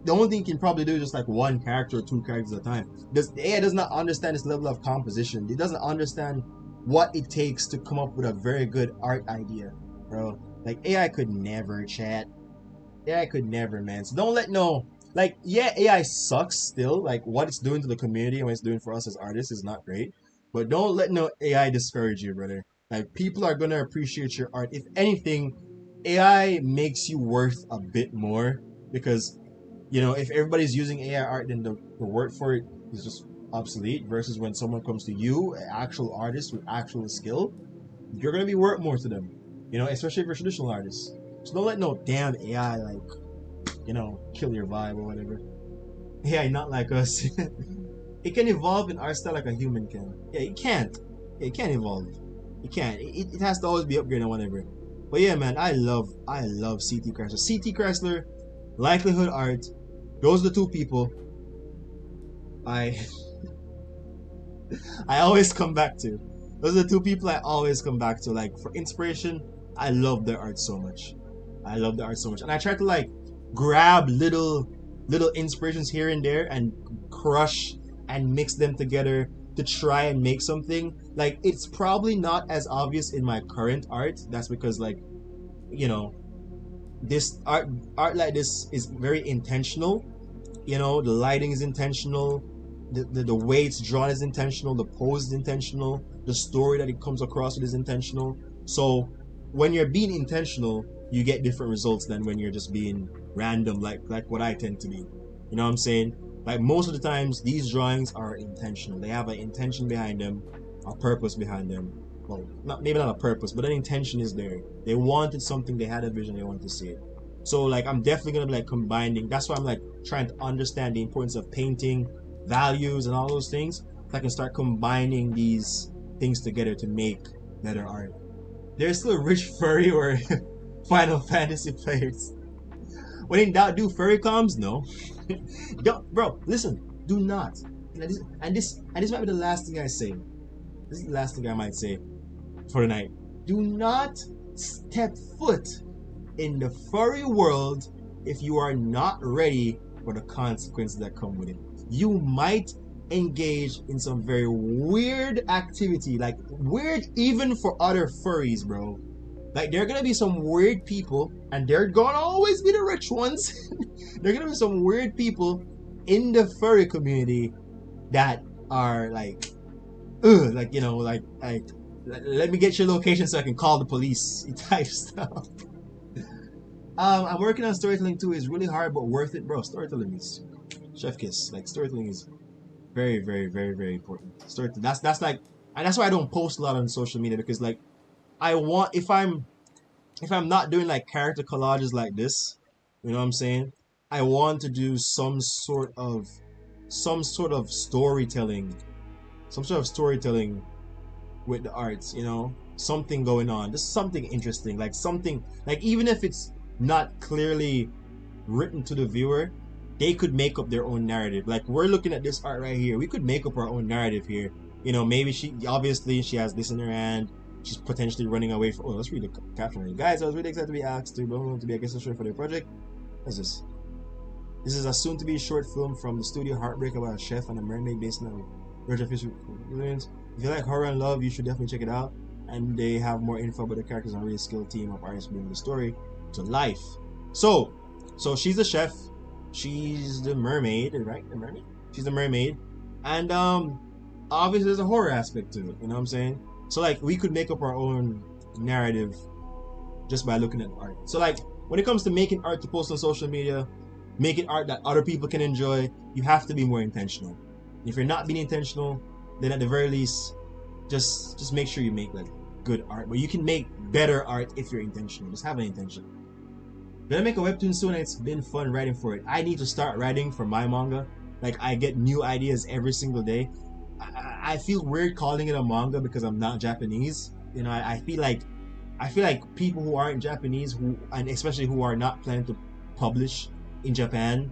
The only thing you can probably do is just like one character or two characters at a time. The AI does not understand this level of composition. It doesn't understand what it takes to come up with a very good art idea, bro. Like AI could never chat. AI could never, man. So don't let no like yeah, AI sucks still. Like what it's doing to the community and what it's doing for us as artists is not great. But don't let no AI discourage you, brother. Like people are gonna appreciate your art. If anything, AI makes you worth a bit more because if everybody's using AI art, then the word for it is just obsolete. Versus when someone comes to you, an actual artist with actual skill, you're gonna be worth more to them. Especially if you're a traditional artist. So don't let no damn AI kill your vibe or whatever. AI not like us. It can evolve in art style like a human can. Yeah, it can't. It can't evolve. It can't. It has to always be upgraded or whatever. But yeah, man, I love CT Chrysler. CT Chrysler, Likelihood Art. Those are the two people I I always come back to. Those are the two people I always come back to. Like for inspiration, I love their art so much. I love their art so much, and I try to like grab little inspirations here and there and crush and mix them together to try and make something. Like it's probably not as obvious in my current art. That's because like you know this art like this is very intentional. The lighting is intentional, the way it's drawn is intentional, the pose is intentional, the story that it comes across with is intentional. So when you're being intentional, you get different results than when you're just being random, like what I tend to be. You know what I'm saying? Like most of the times these drawings are intentional. They have an intention behind them, a purpose behind them. Well, maybe not a purpose, but an intention is there. They wanted something, they had a vision, they wanted to see it. So like I'm definitely gonna be like combining. That's why I'm like trying to understand the importance of painting, values, and all those things. So I can start combining these things together to make better art. There's still rich furry or Final Fantasy players. When in doubt, do furry comms? No. Don't, bro. Listen, do not. And this might be the last thing I say. This is the last thing I might say for the night. Do not step foot in the furry world if you are not ready for the consequences that come with it. You might engage in some very weird activity, like weird even for other furries, bro. Like there are gonna be some weird people, and they're gonna always be the rich ones. There are gonna be some weird people in the furry community that are like, ugh, like let me get your location so I can call the police type stuff. I'm working on storytelling too. It's really hard but worth it, bro. Storytelling is chef kiss. Like storytelling is very, very, very, very important. Storytelling. That's like, and that's why I don't post a lot on social media because like I want if I'm not doing like character collages like this, you know what I'm saying? I want to do some sort of storytelling, with the arts, something going on, just something interesting, like something like even if it's not clearly written to the viewer, they could make up their own narrative. Like we're looking at this art right here, we could make up our own narrative here. Maybe she has this in her hand. She's potentially running away from. Oh, let's read the caption. Guys, I was really excited to be asked to be a guest illustrator for their project. What's this? This is a soon-to-be short film from the studio Heartbreak about a chef and a mermaid based on Virgin Fish Experience. If you like horror and love, you should definitely check it out. And they have more info about the characters and a really skilled team of artists bringing the story to life. So she's the chef. She's the mermaid, right? The mermaid. She's the mermaid, and obviously there's a horror aspect to it. You know what I'm saying? So like we could make up our own narrative just by looking at art. So like when it comes to making art to post on social media, making art that other people can enjoy, you have to be more intentional. If you're not being intentional, then at the very least, just make sure you make like good art. But you can make better art if you're intentional. Just have an intention. Gonna make a webtoon soon, and it's been fun writing for it. I need to start writing for my manga. Like, I get new ideas every single day. I feel weird calling it a manga because I'm not Japanese. You know, I feel like people who aren't Japanese, who and especially who are not planning to publish in Japan,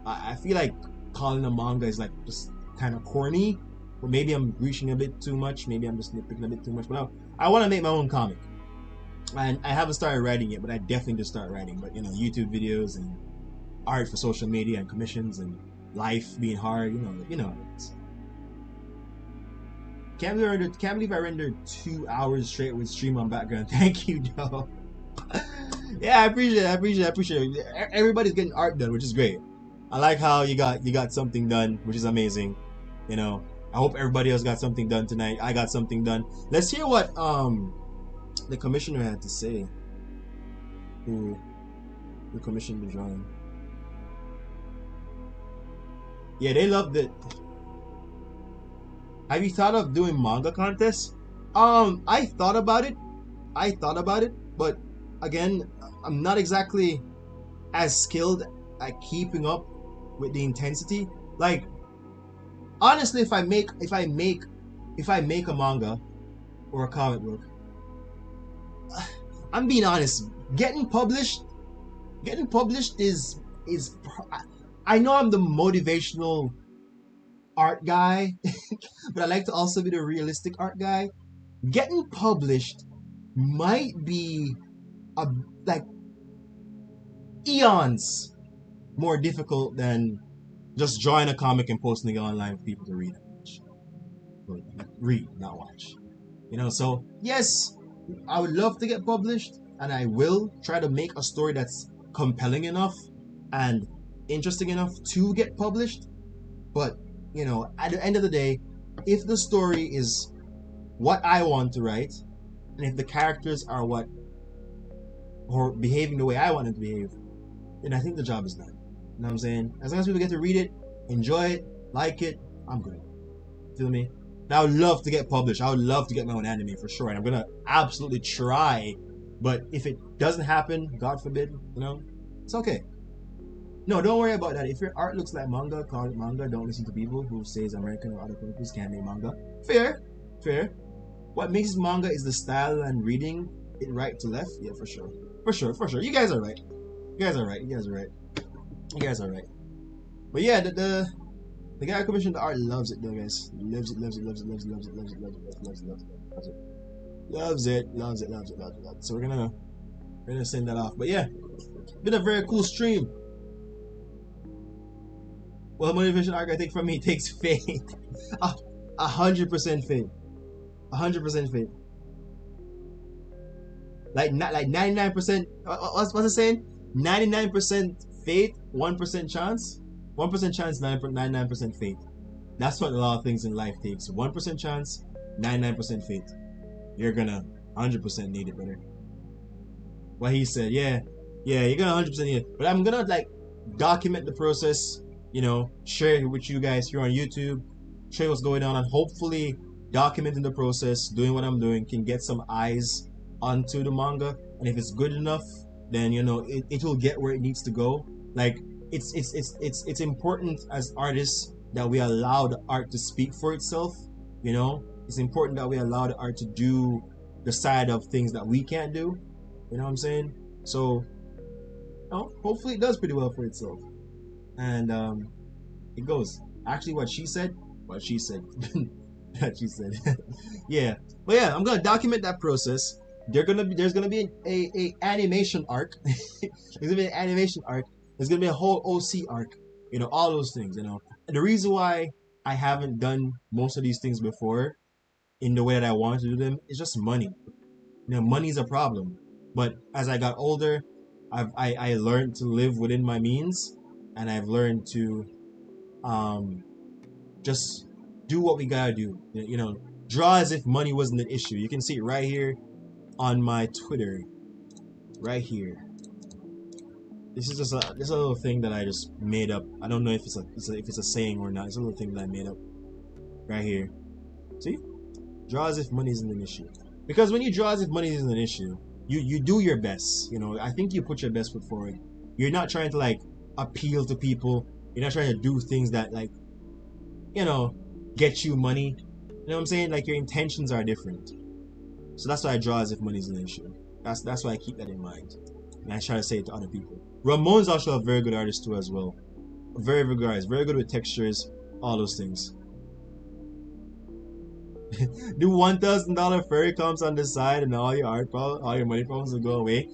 I feel like calling a manga is like just kind of corny. Or maybe I'm reaching a bit too much. Maybe I'm just nitpicking a bit too much. But I want to make my own comic. And I haven't started writing it, but I definitely just start writing. But you know, YouTube videos and art for social media and commissions and life being hard, you know. Can't believe I rendered 2 hours straight with stream on background. Thank you, Joe. Yeah, I appreciate it. Everybody's getting art done, which is great. I like how you got something done, which is amazing. You know, I hope everybody else got something done tonight. I got something done. Let's hear what the commissioner had to say, who commissioned the drawing. Yeah, they loved it. Have you thought of doing manga contests? I thought about it, but again, I'm not exactly as skilled at keeping up with the intensity. Like, honestly, if I make a manga or a comic book, I'm being honest. Getting published is I know I'm the motivational art guy, but I like to also be the realistic art guy. Getting published might be like eons more difficult than just drawing a comic and posting it online for people to read and watch. Read, not watch. You know, so yes, I would love to get published, and I will try to make a story that's compelling enough and interesting enough to get published. But, you know, at the end of the day, if the story is what I want to write, and if the characters are or behaving the way I want them to behave, then I think the job is done. You know what I'm saying? As long as people get to read it, enjoy it, like it, I'm good. Feel me? Now, I would love to get published. I would love to get my own anime for sure, and I'm gonna absolutely try. But if it doesn't happen, God forbid, you know, it's okay. No, don't worry about that. If your art looks like manga, call it manga. Don't listen to people who says American or other countries can't make manga. Fair. What makes manga is the style and reading it right to left. Yeah, for sure. You guys are right. But yeah, the guy who commissioned the art loves it though, guys. Loves it. So we're gonna send that off. But yeah, been a very cool stream. Well, motivation arc I think from me takes faith. 100% faith. 100% faith. Like 99%. What's it saying? 99% faith, 1% chance. 1% chance, 99% faith. That's what a lot of things in life takes. 1% chance, 99% faith. You're gonna 100% need it, brother. What he said, yeah, you're gonna 100% need it. But I'm gonna like document the process, you know, share it with you guys here on YouTube, share what's going on, and hopefully documenting the process, doing what I'm doing, can get some eyes onto the manga. And if it's good enough, then you know it will get where it needs to go. Like it's important as artists that we allow the art to speak for itself. You know, it's important that we allow the art to do the side of things that we can't do. You know what I'm saying? So, you know, hopefully it does pretty well for itself. And it goes. Actually, what she said. That she said. Yeah. But yeah, I'm gonna document that process. There's gonna be a animation arc. There's gonna be an animation arc. There's gonna be a whole OC arc. You know, all those things. You know, and the reason why I haven't done most of these things before, in the way that I wanted to do them, is just money. You know, money's a problem. But as I got older, I learned to live within my means, and I've learned to just do what we gotta do. You know, draw as if money wasn't an issue. You can see it right here on my Twitter, right here. This is just a little thing that I just made up. I don't know if it's a saying or not. It's a little thing that I made up right here. See, draw as if money isn't an issue. Because when you draw as if money isn't an issue, you do your best. You know, I think you put your best foot forward. You're not trying to like appeal to people. You're not trying to do things that like, you know, get you money. You know what I'm saying? Like your intentions are different. So that's why I draw as if money is an issue. That's why I keep that in mind. And I try to say it to other people. Ramon's also a very good artist too as well. Very good artist, very good with textures, all those things. The $1,000 fairy comes on the side and all your all your money problems will go away.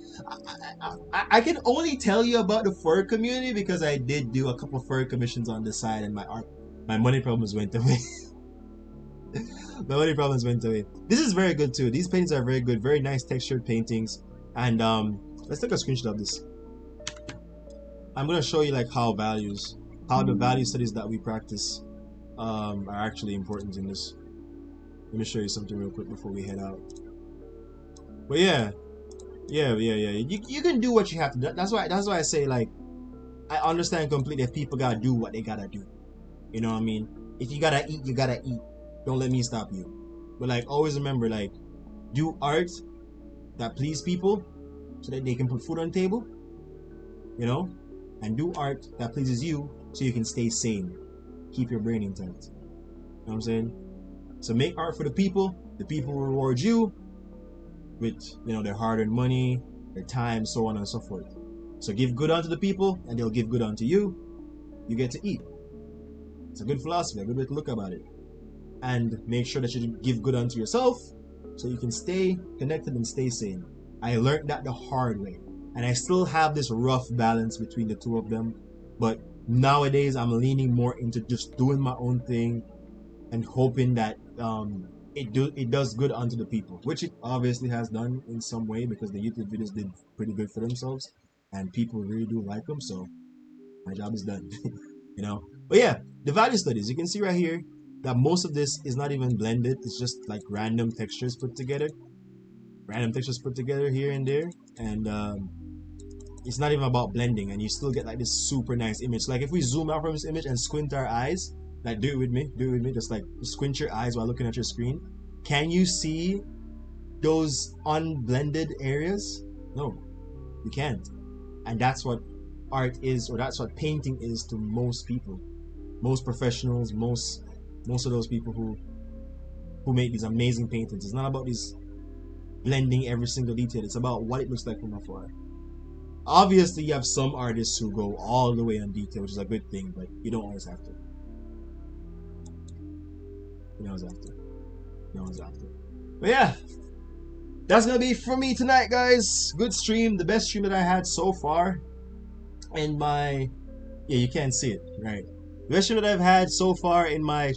I can only tell you about the fur community because I did do a couple fur commissions on the side and my money problems went away. My money problems went away. This is very good too. These paintings are very good, very nice textured paintings. And let's take a screenshot of this. I'm gonna show you like how the value studies that we practice are actually important in this. Let me show you something real quick before we head out. But yeah. You can do what you have to do. That's why I say like I understand completely if people gotta do what they gotta do. You know what I mean? If you gotta eat, you gotta eat. Don't let me stop you. But like always remember like do art that please people so that they can put food on the table. You know? And do art that pleases you so you can stay sane. Keep your brain intact. You know what I'm saying? So make art for the people will reward you with, you know, their hard-earned money, their time, so on and so forth. So give good unto the people and they'll give good unto you. You get to eat. It's a good philosophy, a good way to look about it. And make sure that you give good unto yourself so you can stay connected and stay sane. I learned that the hard way. And I still have this rough balance between the two of them. But nowadays I'm leaning more into just doing my own thing and hoping that it does good unto the people, which it obviously has done in some way because the YouTube videos did pretty good for themselves and people really do like them. So my job is done. You know. But yeah, the value studies, you can see right here that most of this is not even blended. It's just like random textures put together here and there, and it's not even about blending, and you still get like this super nice image. Like if we zoom out from this image and squint our eyes, like do it with me, just like squint your eyes while looking at your screen. Can you see those unblended areas? No, you can't. And that's what art is, or that's what painting is to most people, most professionals, most of those people who make these amazing paintings. It's not about this blending every single detail. It's about what it looks like from afar. Obviously, you have some artists who go all the way on detail, which is a good thing, but you don't always have to. You always have to. But yeah, that's gonna be it for me tonight, guys. Good stream, the best stream that I had so far. And yeah, you can't see it, right? The best stream that I've had so far in my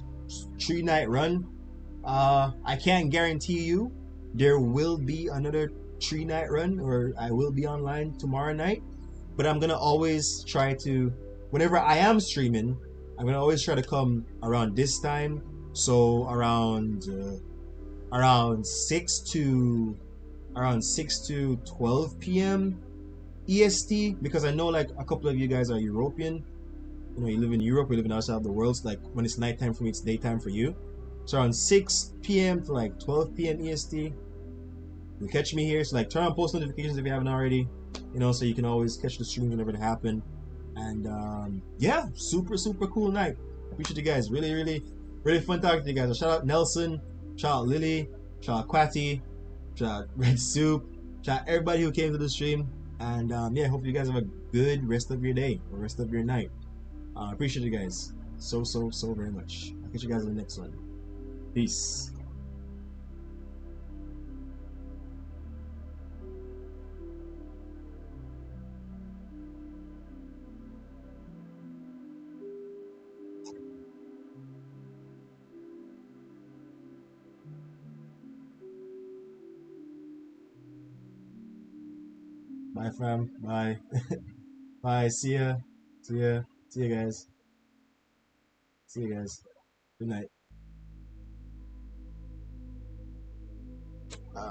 3-night run. I can't guarantee you there will be another 3-night run, or I will be online tomorrow night. But I'm gonna always try to, whenever I am streaming, I'm gonna always try to come around this time. So around 6 to 12 p.m. EST, because I know like a couple of you guys are European. You know, you live in Europe, we live in outside of the world. So like when it's nighttime for me, it's daytime for you. So around 6 p.m. to like 12 p.m. EST, you catch me here. So like turn on post notifications if you haven't already, you know, so you can always catch the streams whenever they happen. And yeah, super cool night. Appreciate you guys. Really fun talking to you guys. Shout out Nelson, shout out Lily, shout out Quatty, shout out Red Soup, shout out everybody who came to the stream. And yeah, hope you guys have a good rest of your day or rest of your night. Appreciate you guys so very much. I'll catch you guys in the next one. Peace. Bye, fam. Bye. Bye. See ya. See ya. See you guys. See you guys. Good night.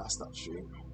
Stop streaming.